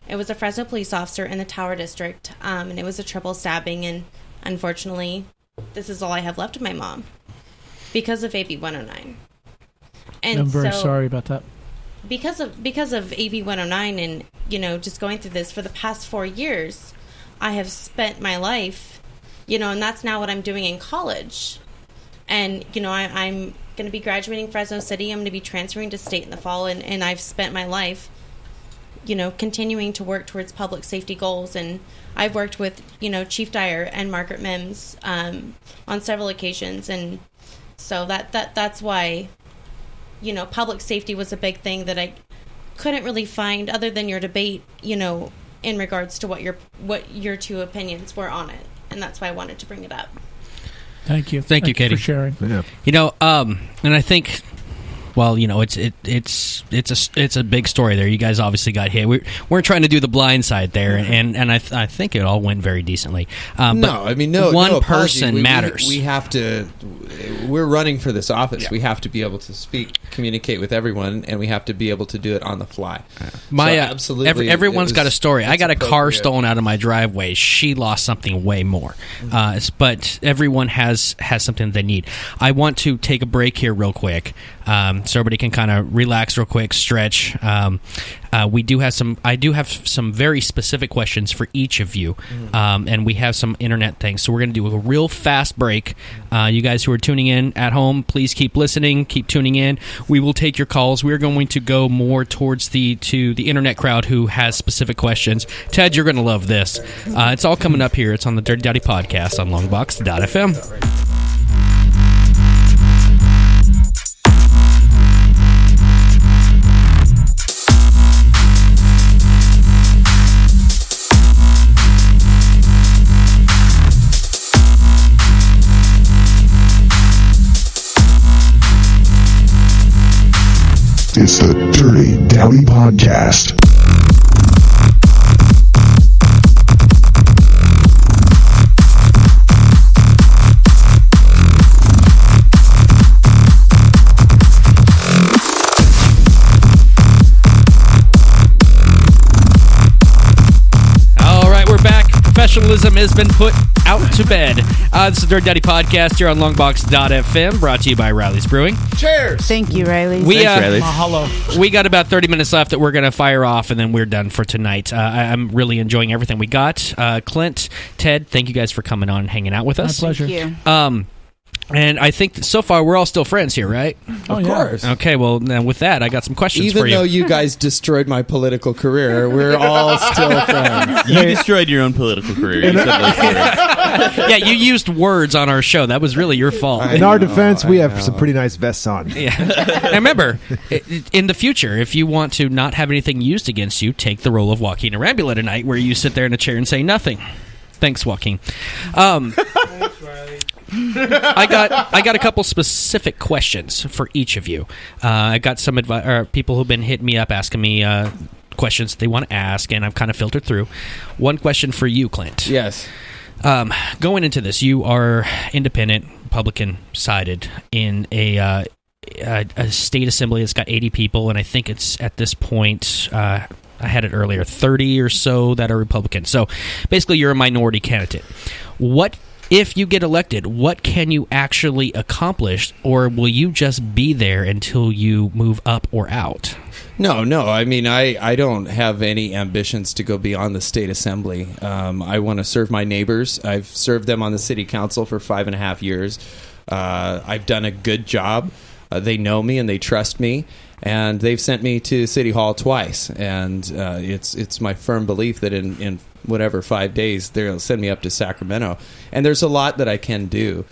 was a Fresno police officer in the Tower District, and it was a triple stabbing, and unfortunately, this is all I have left of my mom because of AB 109. And I'm very sorry about that. Because of AB 109 and, just going through this for the past 4 years, I have spent my life, and that's now what I'm doing in college. And, I'm going to be graduating Fresno City. I'm going to be transferring to state in the fall. And I've spent my life, continuing to work towards public safety goals. And I've worked with, Chief Dyer and Margaret Mims on several occasions. And so that's why, public safety was a big thing that I couldn't really find other than your debate, in regards to what your two opinions were on it. And that's why I wanted to bring it up. Thank you. Thank you, Katie, for sharing. Yeah. And I think, well, it's a big story there. You guys obviously got hit. We're trying to do the blind side there, and I think it all went very decently. One person matters. We have to. We're running for this office. Yeah. We have to be able to communicate with everyone, and we have to be able to do it on the fly. Absolutely, everyone's got a story. I got a car stolen out of my driveway. She lost something way more, but everyone has something they need. I want to take a break here real quick. So everybody can kind of relax real quick, stretch. I do have some very specific questions for each of you, and we have some internet things. So we're going to do a real fast break. You guys who are tuning in at home, please keep listening, keep tuning in. We will take your calls. We're going to go more towards the internet crowd who has specific questions. Ted, you're going to love this. It's all coming up here. It's on the Dirty Dowdy Podcast on Longbox.FM. It's the Dirty Dowdy Podcast. All right, we're back. Professionalism has been put out to bed. This is the Dirty Dowdy Podcast here on Longbox.FM, brought to you by Riley's Brewing. Cheers! Thank you, Riley. Thanks, Riley. Mahalo. We got about 30 minutes left that we're going to fire off, and then we're done for tonight. I'm really enjoying everything we got. Clint, Ted, thank you guys for coming on and hanging out with us. My pleasure. Thank you. And I think so far we're all still friends here, right? Of course. Okay, well, then with that, I got some questions for you. Even though you guys destroyed my political career, we're all still friends. You destroyed your own political career. You said those words. Yeah, you used words on our show. That was really your fault. In our defense, we have some pretty nice vests on. Yeah. And remember, in the future, if you want to not have anything used against you, take the role of Joaquin Arambula tonight, where you sit there in a chair and say nothing. Thanks, Joaquin. Thanks, Riley. I got a couple specific questions for each of you. I got some people who've been hitting me up asking me questions they want to ask, and I've kind of filtered through. One question for you, Clint. Yes. Going into this, you are independent, Republican-sided in a state assembly that's got 80 people, and I think it's at this point I had it earlier, 30 or so that are Republican. So basically, you're a minority candidate. What if you get elected? What can you actually accomplish, or will you just be there until you move up or out? No. I mean, I don't have any ambitions to go beyond the state assembly. I want to serve my neighbors. I've served them on the city council for 5.5 years. I've done a good job. They know me and they trust me, and they've sent me to City Hall twice. And it's my firm belief that in whatever 5 days they'll send me up to Sacramento. And there's a lot that I can do.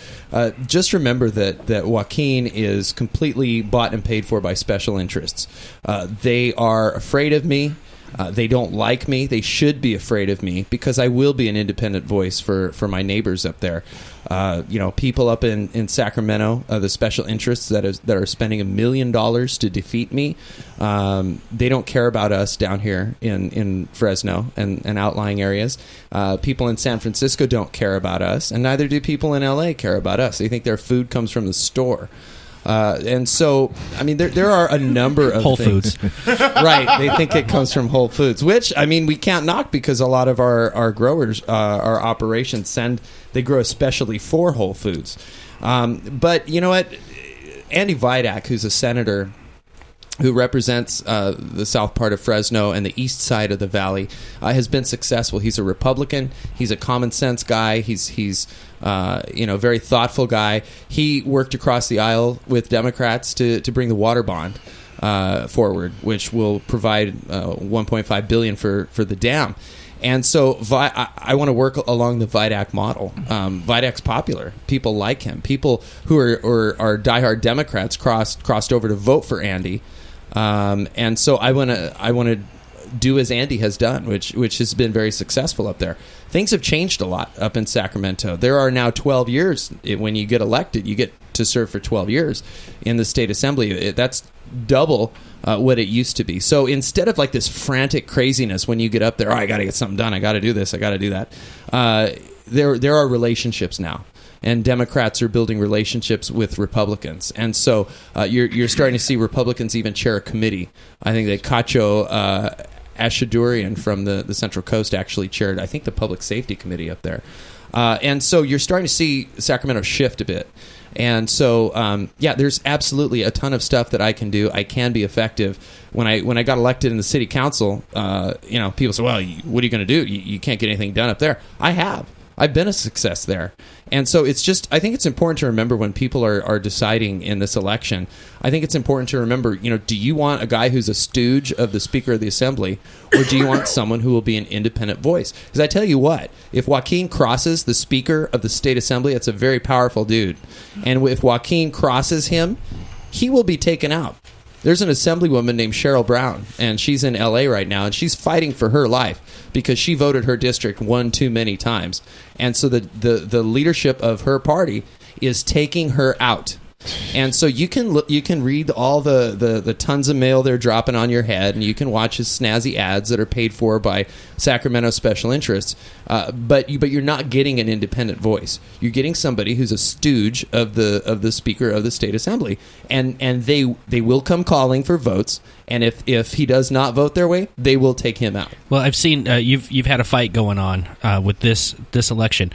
Just remember that Joaquin is completely bought and paid for by special interests. They are afraid of me. They don't like me. They should be afraid of me because I will be an independent voice for my neighbors up there. People up in Sacramento, the special interests that are spending $1 million to defeat me. They don't care about us down here in Fresno and outlying areas. People in San Francisco don't care about us, and neither do people in LA care about us. They think their food comes from the store. And so, I mean, there are a number of Whole things. Foods. Right. They think it comes from Whole Foods, which, I mean, we can't knock because a lot of our growers, our operations they grow especially for Whole Foods. But you know what? Andy Vidak, who's a senator who represents the south part of Fresno and the east side of the valley, has been successful. He's a Republican. He's a common sense guy. He's a very thoughtful guy. He worked across the aisle with Democrats to bring the water bond forward, which will provide $1.5 billion for the dam. And so I want to work along the Vidak model. Vidak's popular. People like him. People who are diehard Democrats crossed over to vote for Andy. And so I want to do as Andy has done, which has been very successful up there. Things have changed a lot up in Sacramento. There are now 12 years. When you get elected, you get to serve for 12 years in the state assembly. That's double what it used to be. So instead of like this frantic craziness when you get up there, I got to get something done, I got to do this, I got to do that, there are relationships now. And Democrats are building relationships with Republicans. And so you're starting to see Republicans even chair a committee. I think that Cacho Ashadurian from the Central Coast actually chaired, I think, the Public Safety Committee up there. And so you're starting to see Sacramento shift a bit. And so, there's absolutely a ton of stuff that I can do. I can be effective. When I got elected in the city council, people say, well, what are you going to do? You can't get anything done up there. I've been a success there. And so I think it's important to remember when people are deciding in this election, I think it's important to remember, do you want a guy who's a stooge of the Speaker of the Assembly, or do you want someone who will be an independent voice? Because I tell you what, if Joaquin crosses the Speaker of the State Assembly, it's a very powerful dude. And if Joaquin crosses him, he will be taken out. There's an assemblywoman named Cheryl Brown, and she's in L.A. right now, and she's fighting for her life because she voted her district one too many times. And so the leadership of her party is taking her out. And so you can read all the tons of mail they're dropping on your head, and you can watch his snazzy ads that are paid for by Sacramento special interests. But you're not getting an independent voice. You're getting somebody who's a stooge of the Speaker of the State Assembly, and they will come calling for votes. And if he does not vote their way, they will take him out. Well, I've seen you've had a fight going on with this election.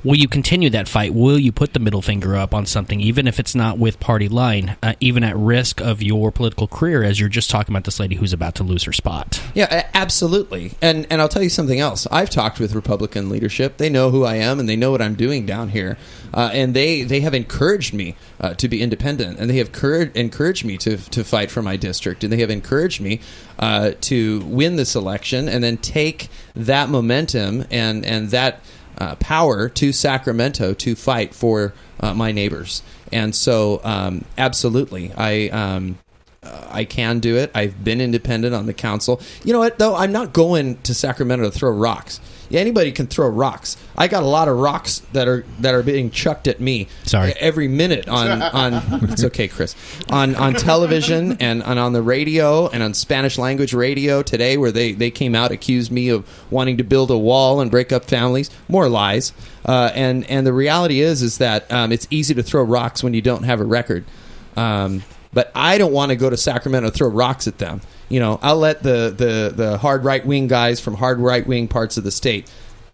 Will you continue that fight? Will you put the middle finger up on something, even if it's not with party line, even at risk of your political career, as you're just talking about this lady who's about to lose her spot? Yeah, absolutely. And I'll tell you something else. I've talked with Republican leadership. They know who I am, and they know what I'm doing down here. And they have encouraged me to be independent, and they have encouraged me to fight for my district, and they have encouraged me to win this election and then take that momentum and that power to Sacramento to fight for my neighbors. And so absolutely, I can do it. I've been independent on the council. You know what, though? I'm not going to Sacramento to throw rocks. Yeah, anybody can throw rocks. I got a lot of rocks that are being chucked at me every minute on it's okay, Chris, on television and on the radio and on Spanish language radio today, where they came out, accused me of wanting to build a wall and break up families. More lies. And the reality is that it's easy to throw rocks when you don't have a record. But I don't want to go to Sacramento and throw rocks at them. I'll let the hard right-wing guys from hard right-wing parts of the state,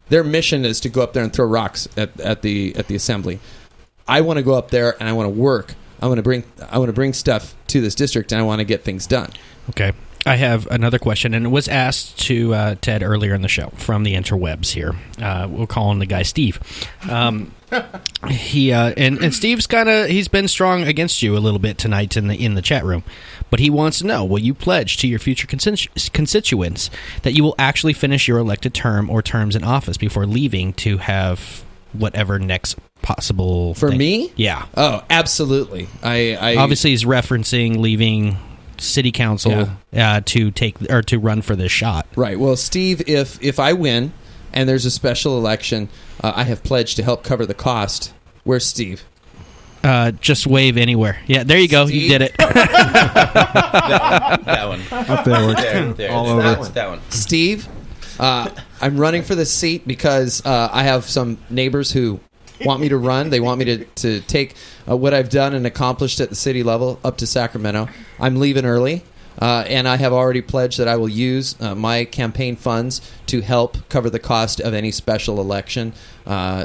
their mission is to go up there and throw rocks at the assembly. I want to go up there and I want to work. I want to bring stuff to this district, and I want to get things done. Okay. I have another question, and it was asked to Ted earlier in the show from the interwebs here. We'll call him the guy Steve. And Steve's he's been strong against you a little bit tonight in the chat room, but he wants to know: will you pledge to your future constituents that you will actually finish your elected term or terms in office before leaving to have whatever next possible for thing? Me? Yeah. Oh, absolutely. I obviously he's referencing leaving city council to run for this shot. Right. Well, Steve, if I win and there's a special election, I have pledged to help cover the cost. Where's Steve? Just wave anywhere. Yeah, there you go. Steve? You did it. that one. Up there. There. All over. That one. Steve, I'm running for this seat because I have some neighbors who want me to run. They want me to take what I've done and accomplished at the city level up to Sacramento. I'm leaving early, and I have already pledged that I will use my campaign funds to help cover the cost of any special election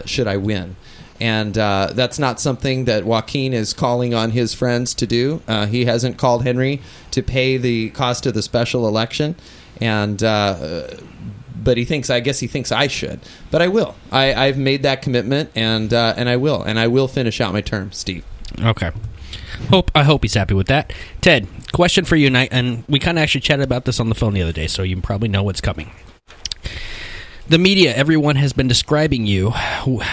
should I win. And that's not something that Joaquin is calling on his friends to do. He hasn't called Henry to pay the cost of the special election, and but he thinks I should. But I will. I've made that commitment, and I will finish out my term, Steve. Okay. I hope he's happy with that. Ted, question for you, and we kind of actually chatted about this on the phone the other day, so you probably know what's coming. The media, everyone has been describing you,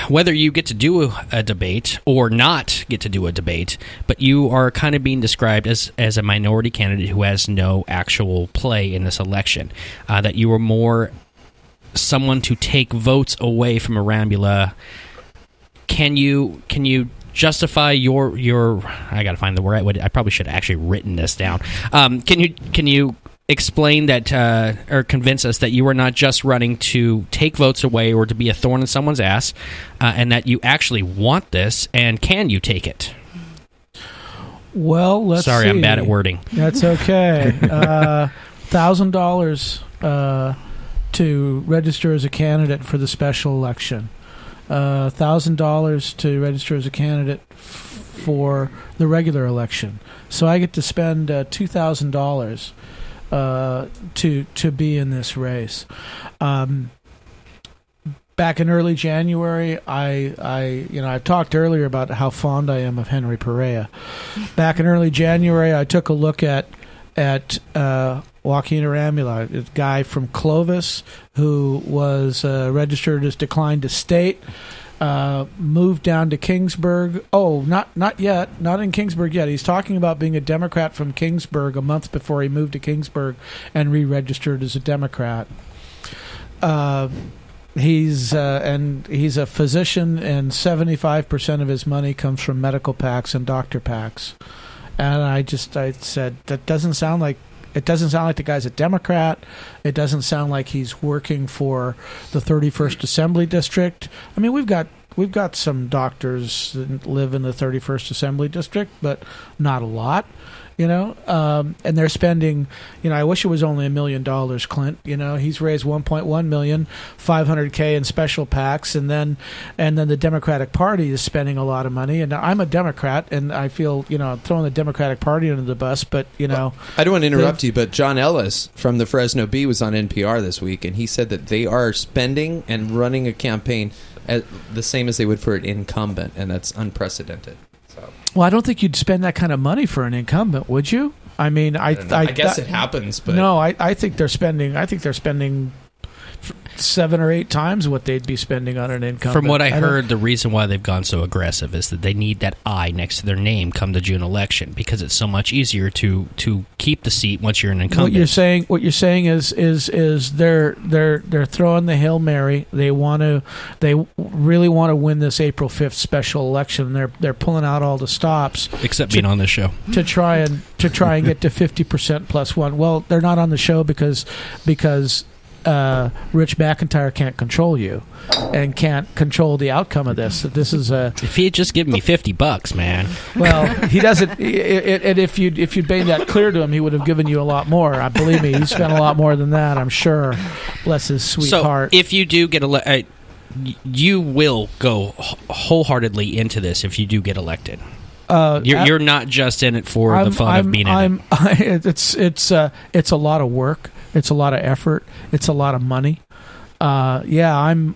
whether you get to do a debate or not get to do a debate, but you are kind of being described as a minority candidate who has no actual play in this election. That you were more someone to take votes away from Arambula. Can you justify your I gotta find the word. I probably should have actually written this down. Can you explain that or convince us that you are not just running to take votes away or to be a thorn in someone's ass, and that you actually want this, and can you take it? Well, let's Sorry, see. I'm bad at wording. That's okay. $1,000 to register as a candidate for the special election. $1,000 to register as a candidate for the regular election. So I get to spend $2,000 to be in this race. Back in early January, I talked earlier about how fond I am of Henry Perea. Back in early January, I took a look at Joaquin Arambula, a guy from Clovis who was registered as declined to state, moved down to Kingsburg. Oh, not yet. Not in Kingsburg yet. He's talking about being a Democrat from Kingsburg a month before he moved to Kingsburg and re-registered as a Democrat. He's a physician, and 75% of his money comes from medical PACs and doctor PACs. And I said, that doesn't sound like the guy's a Democrat. It doesn't sound like he's working for the 31st Assembly District. I mean, we've got some doctors that live in the 31st Assembly District, but not a lot, and they're spending, I wish it was only $1 million, Clint. He's raised $1.1 million, $500K in special PACs, and then the Democratic Party is spending a lot of money. And I'm a Democrat, and I feel, I'm throwing the Democratic Party under the bus, but Well, I don't want to interrupt you, but John Ellis from the Fresno Bee was on NPR this week, and he said that they are spending and running a campaign the same as they would for an incumbent, and that's unprecedented. Well, I don't think you'd spend that kind of money for an incumbent, would you? I mean, I guess it happens, but no, I think they're spending 7 or 8 times what they'd be spending on an incumbent. From what I heard, the reason why they've gone so aggressive is that they need that I next to their name come the June election, because it's so much easier to keep the seat once you're an incumbent. What you're saying is they're throwing the Hail Mary. They really want to win this April 5th special election. They're pulling out all the stops, except being on this show, to try and get to 50% plus one. Well, they're not on the show because Rich McIntyre can't control you and can't control the outcome of this. This is a. If he had just given me $50, man. Well, he doesn't. And if you'd made that clear to him, he would have given you a lot more. I believe me, he spent a lot more than that. I'm sure. Bless his sweet heart. If you do get elected, you will go wholeheartedly into this. If you do get elected, you're not just in it for the fun of being in it. It's a lot of work. It's a lot of effort. It's a lot of money. I'm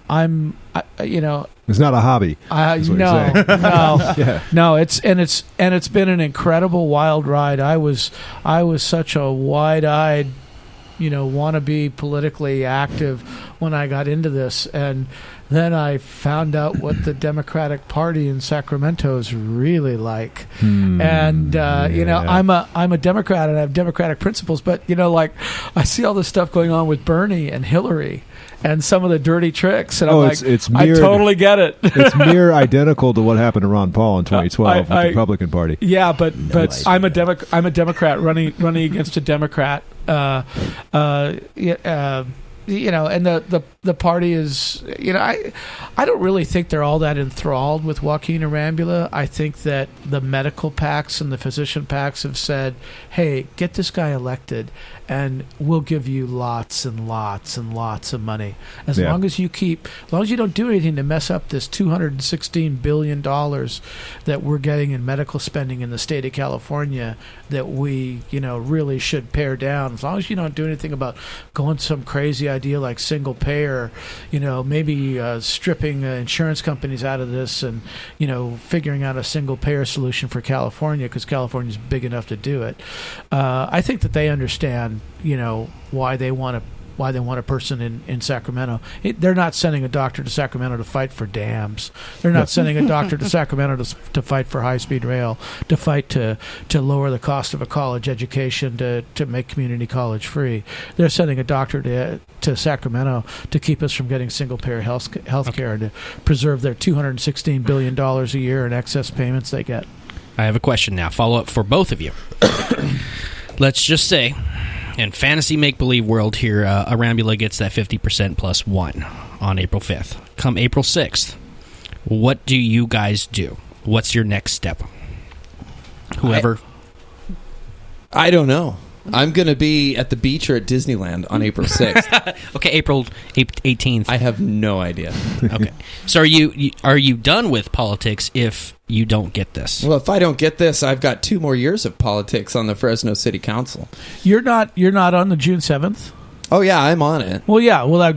it's not a hobby. No. It's been an incredible wild ride. I was such a wide-eyed, want to be politically active when I got into this, and then I found out what the Democratic Party in Sacramento is really like. I'm a Democrat and I have Democratic principles, but I see all this stuff going on with Bernie and Hillary and some of the dirty tricks, and I totally get it. It's near identical to what happened to Ron Paul in 2012 with the Republican Party. Yeah, but I'm a Democrat running against a Democrat. And the party is, I don't really think they're all that enthralled with Joaquin Arambula. I think that the medical PACs and the physician PACs have said, hey, get this guy elected and we'll give you lots and lots and lots of money. As long as you don't do anything to mess up this $216 billion that we're getting in medical spending in the state of California that we, really should pare down. As long as you don't do anything about going some crazy idea like single payer, maybe stripping insurance companies out of this and, figuring out a single payer solution for California because California's big enough to do it. I think that they understand, why they want a person in Sacramento. They're not sending a doctor to Sacramento to fight for dams. They're not sending a doctor to Sacramento to fight for high-speed rail, to fight to lower the cost of a college education, to make community college free. They're sending a doctor to Sacramento to keep us from getting single-payer health care and to preserve their $216 billion a year in excess payments they get. I have a question now. Follow-up for both of you. Let's just say, in fantasy make-believe world here, Arambula gets that 50% plus one on April 5th. Come April 6th, what do you guys do? What's your next step? Whoever. I don't know. I'm going to be at the beach or at Disneyland on April 6th. Okay, April 18th. I have no idea. Okay. So are you done with politics if you don't get this? Well, if I don't get this, I've got 2 more years of politics on the Fresno City Council. You're not on the June 7th? Oh, yeah, I'm on it. Well, yeah. Well,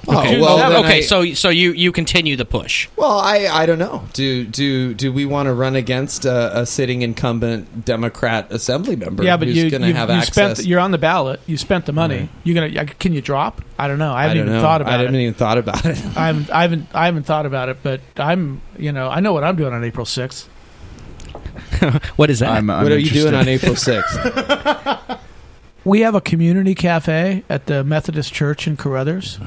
Okay, so you continue the push. Well, I don't know. Do we want to run against a sitting incumbent Democrat assembly member? Yeah, but who's going to have access? You're on the ballot. You spent the money. Right. Can you drop? I don't know. I haven't even thought about it. I haven't even thought about it. I haven't thought about it, but I know what I'm doing on April 6th. What is that? What are you doing on April 6th? We have a community cafe at the Methodist Church in Carruthers.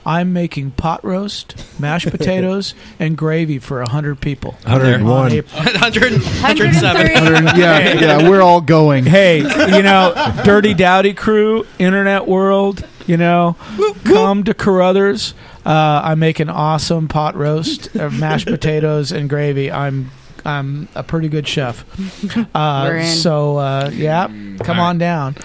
I'm making pot roast, mashed potatoes, and gravy for 100 people. 101. 107. Yeah, we're all going. Hey, Dirty Dowdy crew, internet world, come to Carruthers. I'm making awesome pot roast, mashed potatoes, and gravy. I'm a pretty good chef. Come on down.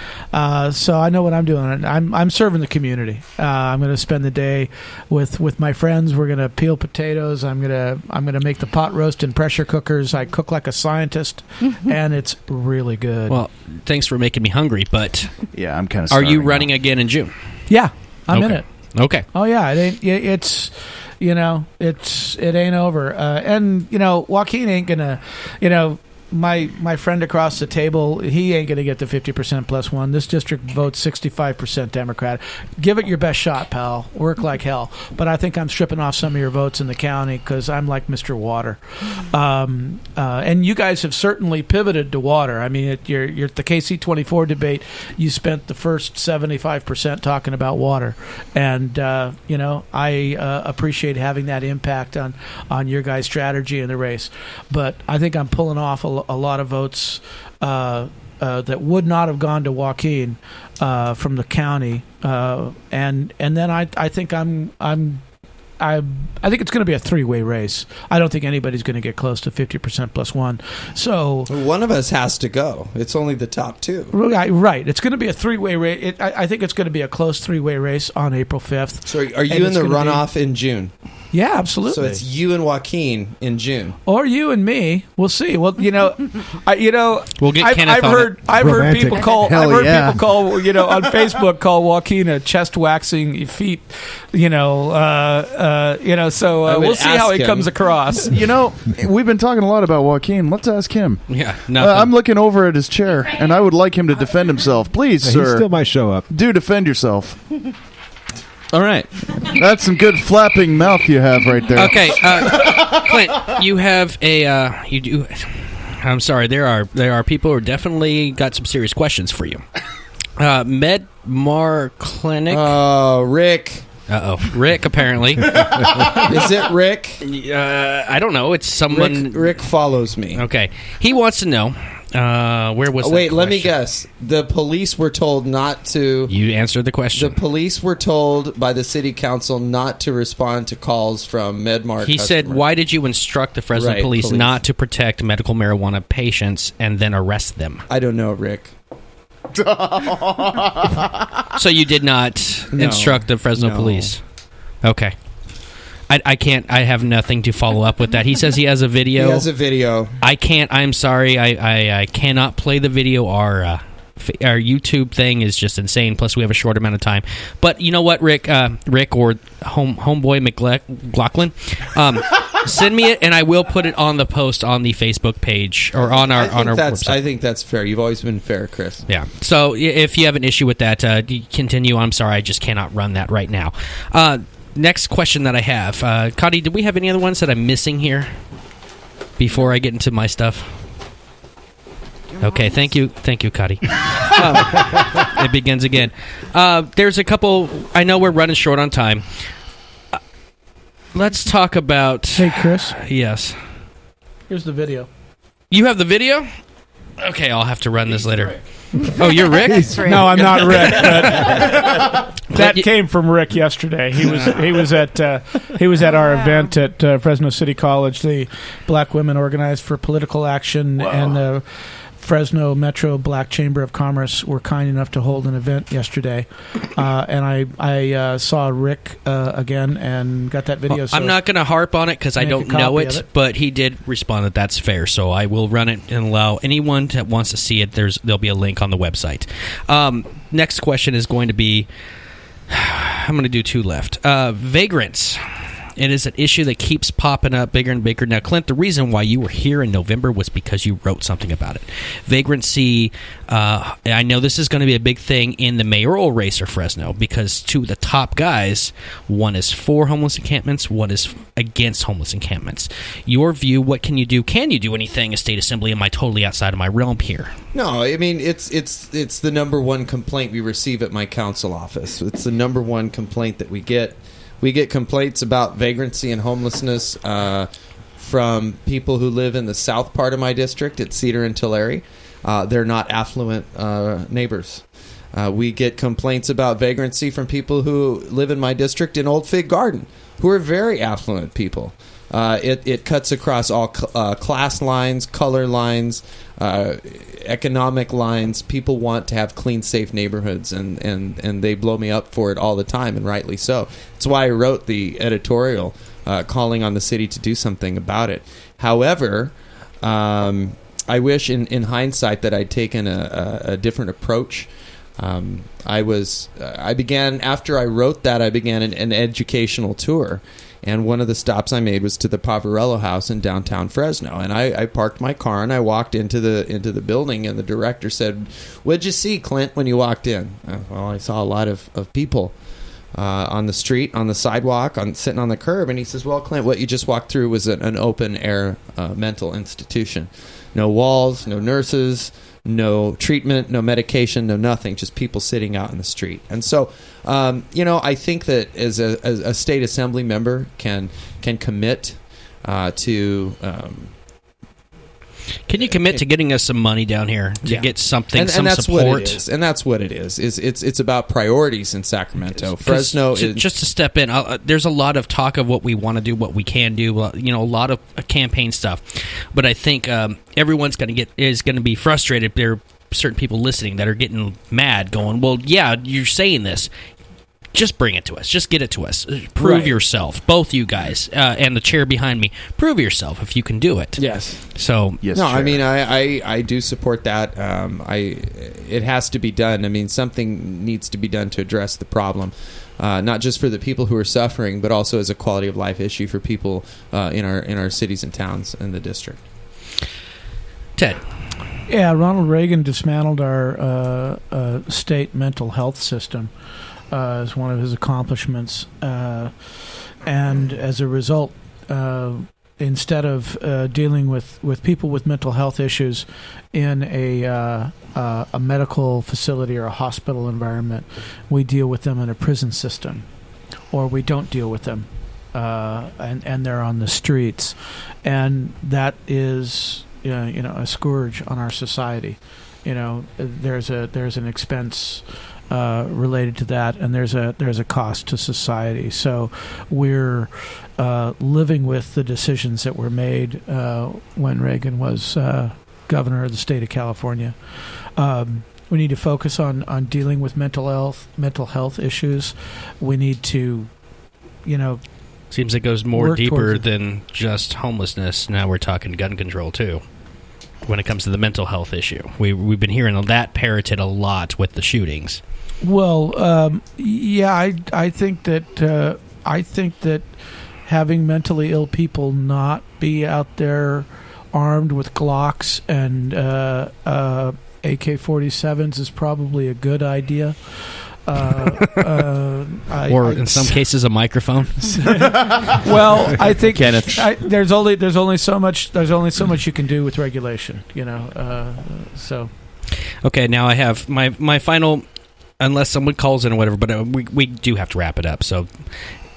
So I know what I'm doing. I'm serving the community. I'm going to spend the day with my friends. We're going to peel potatoes. I'm going to make the pot roast in pressure cookers. I cook like a scientist, and it's really good. Well, thanks for making me hungry, but yeah, I'm kind of. Are you running again in June? Yeah, I'm in it. Okay. Oh yeah, it ain't over. And Joaquin ain't gonna, my friend across the table, he ain't gonna get the 50% plus one. This district votes 65% Democrat. Give it your best shot, pal. Work like hell. But I think I'm stripping off some of your votes in the county because I'm like Mr. Water. And you guys have certainly pivoted to water. I mean, you're at the KC24 debate. You spent the first 75% talking about water, and I appreciate having that impact on your guys' strategy in the race. But I think I'm pulling off a lot of votes that would not have gone to Joaquin from the county, and then I think I think it's going to be a three-way race. I don't think anybody's going to get close to 50% plus one. So one of us has to go. It's only the top two. Right. It's going to be a three-way race. I think it's going to be a close three-way race on April 5th. So are you in the runoff in June? Yeah, absolutely. So it's you and Joaquin in June, or you and me. We'll see. Well, we'll get Kenneth I've heard people call. Hell I've heard yeah. people call. On Facebook, call Joaquin a chest waxing feet. So we'll see how he comes across. We've been talking a lot about Joaquin. Let's ask him. Yeah, I'm looking over at his chair, and I would like him to defend himself. Please, He sir. still might show up. Do defend yourself. All right. That's some good flapping mouth you have right there. Okay, Clint, you have a you do. I'm sorry. There are people who are definitely got some serious questions for you. MedMar Clinic. Oh, Rick. Rick. Apparently, is it Rick? I don't know. It's someone. Rick follows me. Okay, he wants to know. Where was that wait, let me question? guess. The police were told not to... You answered the question. The police were told by the city council not to respond to calls from MedMar He said, why did you instruct the Fresno police not to protect medical marijuana patients and then arrest them? I don't know, Rick. So you did not instruct the Fresno police? Okay. I can't. I have nothing to follow up with that. He says he has a video. He has a video. I can't. I'm sorry. I cannot play the video. Our YouTube thing is just insane. Plus, we have a short amount of time. But you know what, Rick or homeboy McLaughlin, send me it, and I will put it on the post on the Facebook page or on our website. I think that's fair. You've always been fair, Chris. Yeah. So if you have an issue with that, continue. I'm sorry. I just cannot run that right now. Next question that I have, Cody, do we have any other ones that I'm missing here before I get into my stuff? Okay, thank you, Cody. It begins again. There's a couple. I know we're running short on time. Let's talk about. Hey, Chris. Yes. Here's the video. You have the video? Okay, I'll have to run this later. Oh, you're Rick? No, I'm not Rick. But that came from Rick yesterday. He was at our event at Fresno City College. The Black Women Organized for Political Action and the Fresno Metro Black Chamber of Commerce were kind enough to hold an event yesterday, and I saw Rick again and got that video. So I'm not going to harp on it because I don't know it, but he did respond that that's fair, so I will run it and allow anyone that wants to see it. There'll be a link on the website. Next question is going to be, I'm going to do two left. Vagrants. It is an issue that keeps popping up bigger and bigger. Now, Clint, the reason why you were here in November was because you wrote something about it. Vagrancy, I know this is going to be a big thing in the mayoral race for Fresno because two of the top guys, one is for homeless encampments, one is against homeless encampments. Your view, what can you do? Can you do anything as state assembly? Am I totally outside of my realm here? No, I mean, it's the number one complaint we receive at my council office. It's the number one complaint that we get. We get complaints about vagrancy and homelessness from people who live in the south part of my district at Cedar and Tulare. They're not affluent neighbors. We get complaints about vagrancy from people who live in my district in Old Fig Garden, who are very affluent people. It cuts across all class lines, color lines, economic lines. People want to have clean, safe neighborhoods, and they blow me up for it all the time, and rightly so. That's why I wrote the editorial calling on the city to do something about it. However, I wish in hindsight that I'd taken a different approach. I began, after I wrote that, I began an educational tour. And one of the stops I made was to the Pavarello House in downtown Fresno. And I parked my car and I walked into the building, and the director said, "What'd you see, Clint, when you walked in?" Well, I saw a lot of people on the street, on the sidewalk, sitting on the curb. And he says, "Well, Clint, what you just walked through was an open-air mental institution. No walls, no nurses, no treatment, no medication, no nothing, just people sitting out in the street." And so, I think that as a state assembly member can commit to Can you commit to getting us some money down here to get something, some that's support? What it is. And that's what it is. It's about priorities in Sacramento. Fresno is just to step in. There's a lot of talk of what we want to do, what we can do. A lot of campaign stuff, but I think everyone's going to be frustrated. There are certain people listening that are getting mad, going, "Well, yeah, you're saying this." Just bring it to us. Just get it to us. Prove yourself, both you guys and the chair behind me. Prove yourself if you can do it. Yes. So no, Chair. I mean I do support that. It has to be done. I mean, something needs to be done to address the problem, not just for the people who are suffering, but also as a quality of life issue for people in our cities and towns in the district. Ted. Yeah, Ronald Reagan dismantled our state mental health system. As one of his accomplishments, and as a result, instead of dealing with people with mental health issues in a medical facility or a hospital environment, we deal with them in a prison system, or we don't deal with them, and they're on the streets, and that is a scourge on our society. There's an expense related to that, and there's a cost to society. So we're living with the decisions that were made when Reagan was governor of the state of California. We need to focus on dealing with mental health issues. We need to, seems it goes more deeper than just homelessness. Now we're talking gun control too. When it comes to the mental health issue, we've been hearing that parroted a lot with the shootings. Well, I think that having mentally ill people not be out there armed with Glocks and AK-47s is probably a good idea. In some cases, a microphone. Well, I think Kenneth. There's only so much you can do with regulation. So. Okay, now I have my final. Unless someone calls in or whatever, but we do have to wrap it up. So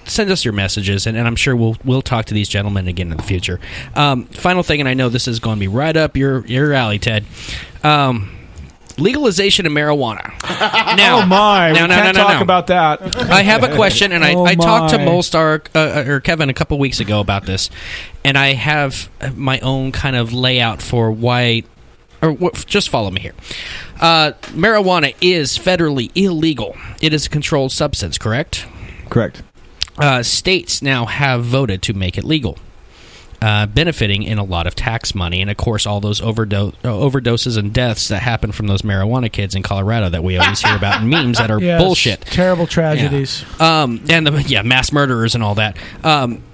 send us your messages, and I'm sure we'll talk to these gentlemen again in the future. Final thing, and I know this is going to be right up your alley, Ted. Legalization of marijuana. Now, we can't talk about that. I have a question, and I talked to Molstar or Kevin a couple weeks ago about this, and I have my own kind of layout for why. Just follow me here. Marijuana is federally illegal. It is a controlled substance, correct? Correct. States now have voted to make it legal, benefiting in a lot of tax money. And, of course, all those overdoses and deaths that happen from those marijuana kids in Colorado that we always hear about in memes that are bullshit. Terrible tragedies. Yeah. And mass murderers and all that.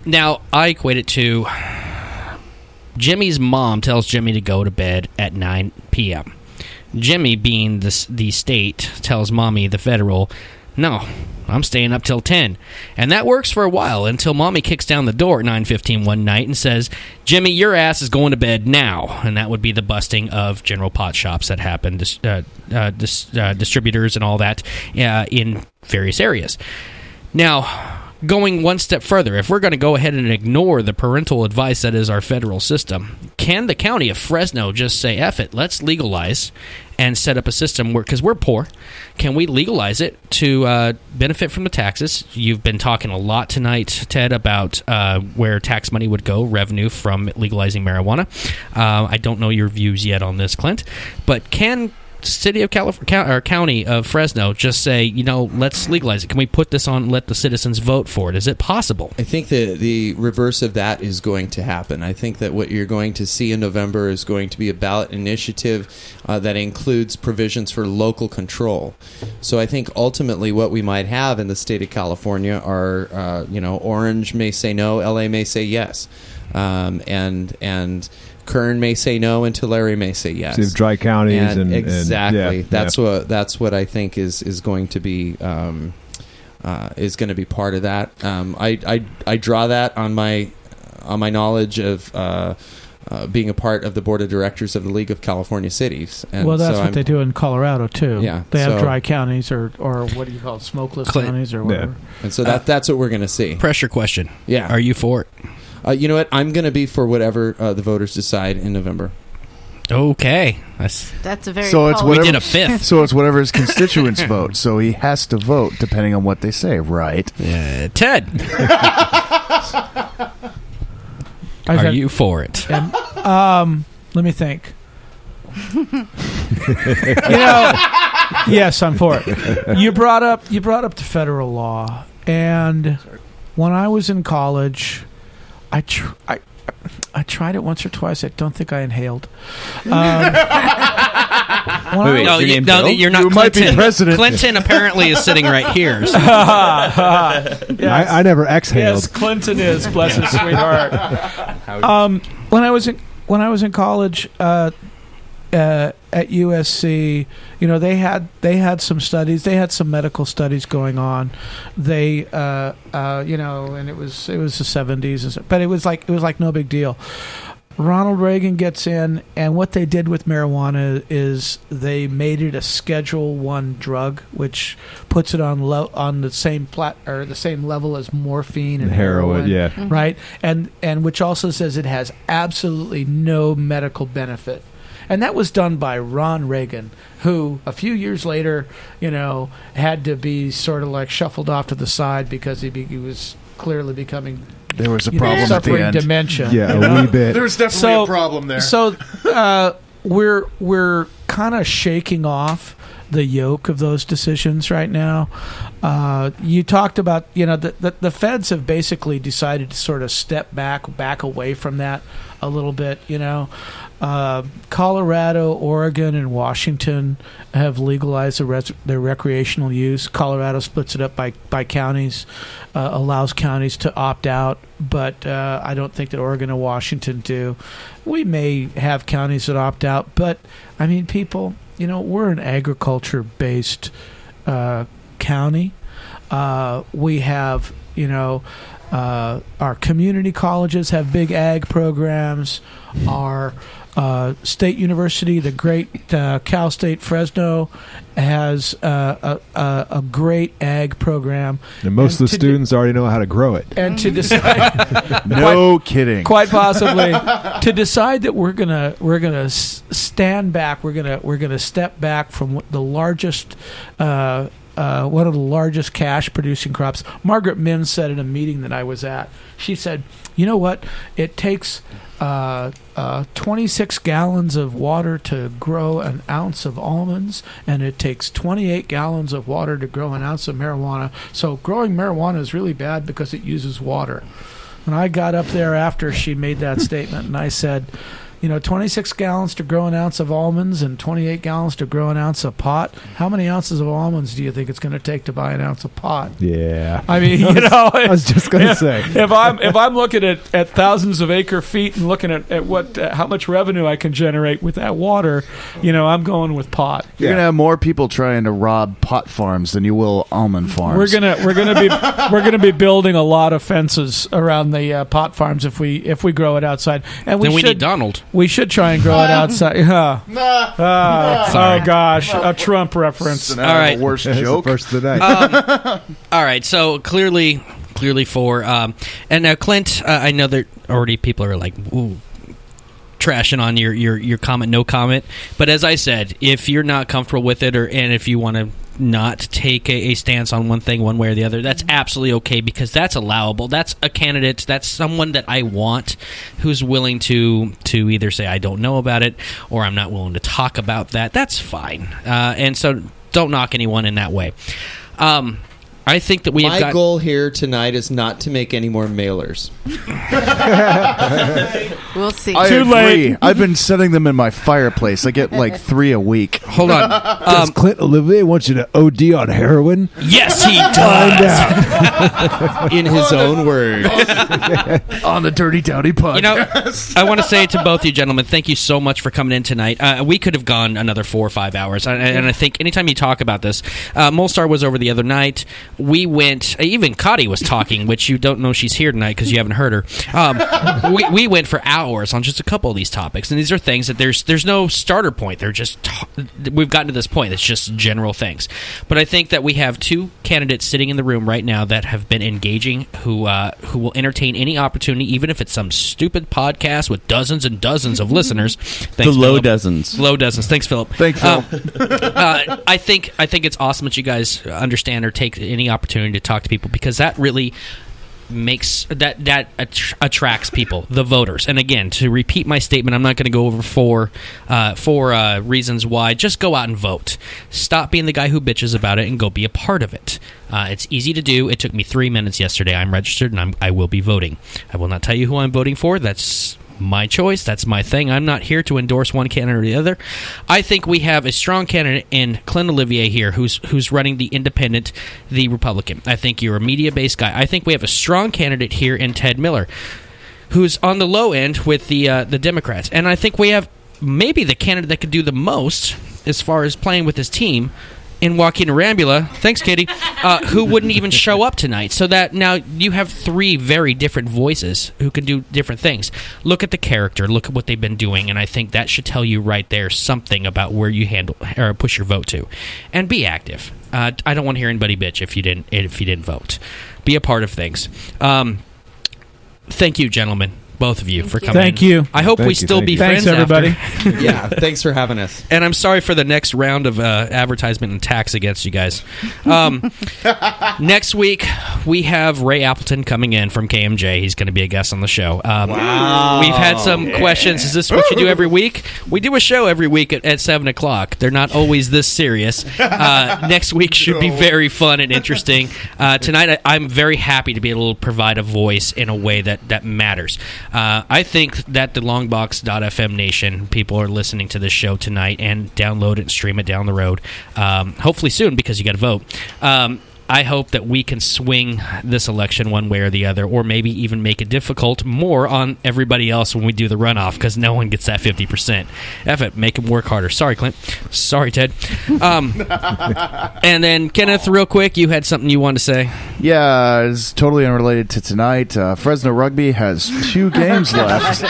Now, I equate it to... Jimmy's mom tells Jimmy to go to bed at 9 p.m. Jimmy, being the state, tells Mommy, the federal, no, I'm staying up till 10. And that works for a while until Mommy kicks down the door at 9:15 one night and says, Jimmy, your ass is going to bed now. And that would be the busting of general pot shops that happen, distributors and all that in various areas. Now... Going one step further, if we're going to go ahead and ignore the parental advice that is our federal system, can the county of Fresno just say, F it, let's legalize and set up a system where, because we're poor, can we legalize it to benefit from the taxes? You've been talking a lot tonight, Ted, about where tax money would go, revenue from legalizing marijuana. I don't know your views yet on this, Clint, but can... City of California or County of Fresno just say, let's legalize it? Can we put this on and let the citizens vote for it? Is it possible? I think the reverse of that is going to happen. I think that what you're going to see in November is going to be a ballot initiative that includes provisions for local control. So I think ultimately what we might have in the state of California are, Orange may say no, LA may say yes, and Kern may say no, and Tulare may say yes. So you have dry counties, and exactly. That's what I think is going to be part of that. I draw that on my knowledge of being a part of the board of directors of the League of California Cities. And that's what they do in Colorado too. Yeah, they have dry counties or what do you call it, smokeless counties or whatever. Yeah. And so that's what we're going to see. Pressure question. Yeah, are you for it? You know what? I'm going to be for whatever the voters decide in November. Okay. That's a very So it's polished- whatever, We did a fifth. So it's whatever his constituents vote. So he has to vote depending on what they say, right? Ted. Are you for it? Let me think. Yes, I'm for it. You brought up the federal law, and when I was in college, I tried it once or twice. I don't think I inhaled. Wait, no, you're not. You Clinton. might be president. Clinton apparently is sitting right here. So. I never exhaled. Yes, Clinton is. Bless his sweetheart. When I was in college at USC, they had some studies. They had some medical studies going on. They and it was the 70s, but it was like no big deal. Ronald Reagan gets in, and what they did with marijuana is they made it a Schedule I drug, which puts it on the same the same level as morphine and heroin, yeah. Mm-hmm. right? And which also says it has absolutely no medical benefit. And that was done by Ron Reagan, who a few years later, had to be sort of like shuffled off to the side because he was clearly becoming. There was a problem at the suffering end. dementia. Yeah, a wee bit. There's definitely a problem there. So we're kind of shaking off the yoke of those decisions right now. You talked about, the feds have basically decided to sort of step back away from that a little bit, Colorado, Oregon, and Washington have legalized their recreational use. Colorado splits it up by counties, allows counties to opt out, but I don't think that Oregon and Washington do. We may have counties that opt out, but, I mean, people, we're an agriculture-based county. We have, our community colleges have big ag programs. Our state university, the great Cal State Fresno, has a great ag program. And most of the students already know how to grow it. And to decide, no kidding, quite possibly, to decide that we're gonna stand back, we're gonna step back from the largest. One of the largest cash producing crops. Margaret Mims said in a meeting that I was at, she said, you know what, it takes 26 gallons of water to grow an ounce of almonds, and it takes 28 gallons of water to grow an ounce of marijuana. So growing marijuana is really bad because it uses water. And I got up there after she made that statement, and I said, 26 gallons to grow an ounce of almonds and 28 gallons to grow an ounce of pot. How many ounces of almonds do you think it's going to take to buy an ounce of pot? Yeah. I mean, I was just going to say. If I'm looking at thousands of acre feet and looking at what how much revenue I can generate with that water, I'm going with pot. You're gonna have more people trying to rob pot farms than you will almond farms. We're gonna be building a lot of fences around the pot farms if we grow it outside. And Then we need Donald. We should try and grow it outside. Oh gosh, a Trump reference. All right, the worst That's joke. the first of the night. All right, so clearly for and now Clint, I know that already people are like, ooh, trashing on your comment, no comment. But as I said, if you're not comfortable with it, and if you want to not take a stance on one thing one way or the other, that's absolutely okay, because that's allowable. That's a candidate, that's someone that I want who's willing to either say I don't know about it or I'm not willing to talk about that. That's fine. And so don't knock anyone in that way. I think that my goal here tonight is not to make any more mailers. We'll see. I Too agree. late. I've been setting them in my fireplace. I get like 3 a week. Hold on. Does Clint Olivier want you to OD on heroin? Yes, he does. In his own words. On the Dirty Dowdy Podcast. I want to say to both you gentlemen, thank you so much for coming in tonight. We could have gone another 4 or 5 hours, and I think anytime you talk about this, Molstar was over the other night. we went. Even Cotty was talking, which you don't know she's here tonight because you haven't heard her. We went for hours on just a couple of these topics, and these are things that there's no starter point. They're just we've gotten to this point. It's just general things. But I think that we have two candidates sitting in the room right now that have been engaging, who will entertain any opportunity, even if it's some stupid podcast with dozens and dozens of listeners. Thanks, low Phillip. dozens. Low dozens. Thanks, Philip. Thanks, Phil. I think it's awesome that you guys understand or take any opportunity to talk to people, because that really makes that attracts people, the voters. And again, to repeat my statement, I'm not going to go over four reasons why. Just go out and vote. Stop being the guy who bitches about it and go be a part of it. It's easy to do. It took me 3 minutes yesterday. I'm registered and I will be voting. I will not tell you who I'm voting for. That's my choice. That's my thing. I'm not here to endorse one candidate or the other. I think we have a strong candidate in Clint Olivier here, who's running the independent, the Republican. I think you're a media-based guy. I think we have a strong candidate here in Ted Miller, who's on the low end with the Democrats. And I think we have maybe the candidate that could do the most as far as playing with his team in Joaquin Arambula, thanks, Katie, who wouldn't even show up tonight. So that now you have three very different voices who can do different things. Look at the character, look at what they've been doing, and I think that should tell you right there something about where you handle or push your vote to. And be active. I don't want to hear anybody bitch if you didn't vote. Be a part of things. Thank you, gentlemen. Both of you for coming. Thank you. I hope we still be friends. Thanks, everybody. After. Yeah, thanks for having us. And I'm sorry for the next round of advertisement and tax against you guys. Next week, we have Ray Appleton coming in from KMJ. He's going to be a guest on the show. Wow. We've had some questions. Is this what you do every week? We do a show every week at 7 o'clock. They're not always this serious. Next week should be very fun and interesting. Tonight, I'm very happy to be able to provide a voice in a way that matters. I think that the Longbox.FM nation, people are listening to this show tonight and download it and stream it down the road. Hopefully soon, because you got to vote. I hope that we can swing this election one way or the other, or maybe even make it difficult more on everybody else when we do the runoff, because no one gets that 50%. F it, make them work harder. Sorry, Clint. Sorry, Ted. And then, Kenneth, real quick, you had something you wanted to say? Yeah, it's totally unrelated to tonight. Fresno Rugby has 2 games left.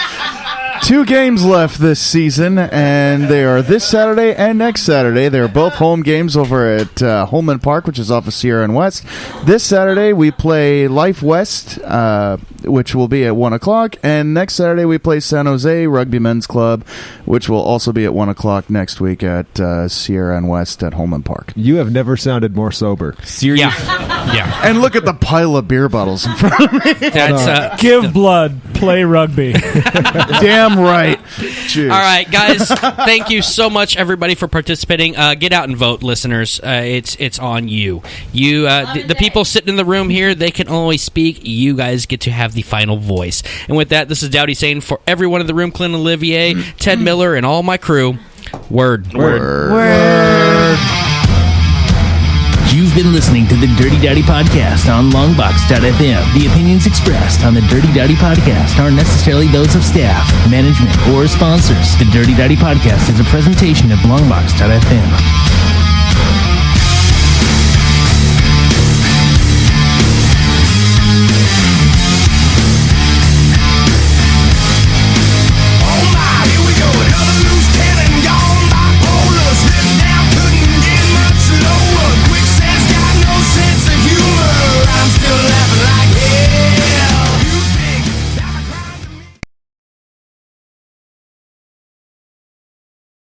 2 games left this season, and they are this Saturday and next Saturday. They're both home games over at Holman Park, which is off of Sierra and West. This Saturday, we play Life West, which will be at 1 o'clock, and next Saturday, we play San Jose Rugby Men's Club, which will also be at 1 o'clock next week at Sierra and West at Holman Park. You have never sounded more sober. Seriously? Yeah. And look at the pile of beer bottles in front of me. That's Give blood, play rugby. Damn right. Cheers. All right, guys. Thank you so much, everybody, for participating. Get out and vote, listeners. It's on you. You, the people sitting in the room here, they can only speak. You guys get to have the final voice. And with that, this is Dowdy saying for everyone in the room, Clint Olivier, Ted Miller, and all my crew, word. You've been listening to the Dirty Dowdy Podcast on Longbox.FM. The opinions expressed on the Dirty Dowdy Podcast aren't necessarily those of staff, management, or sponsors. The Dirty Dowdy Podcast is a presentation of Longbox.FM.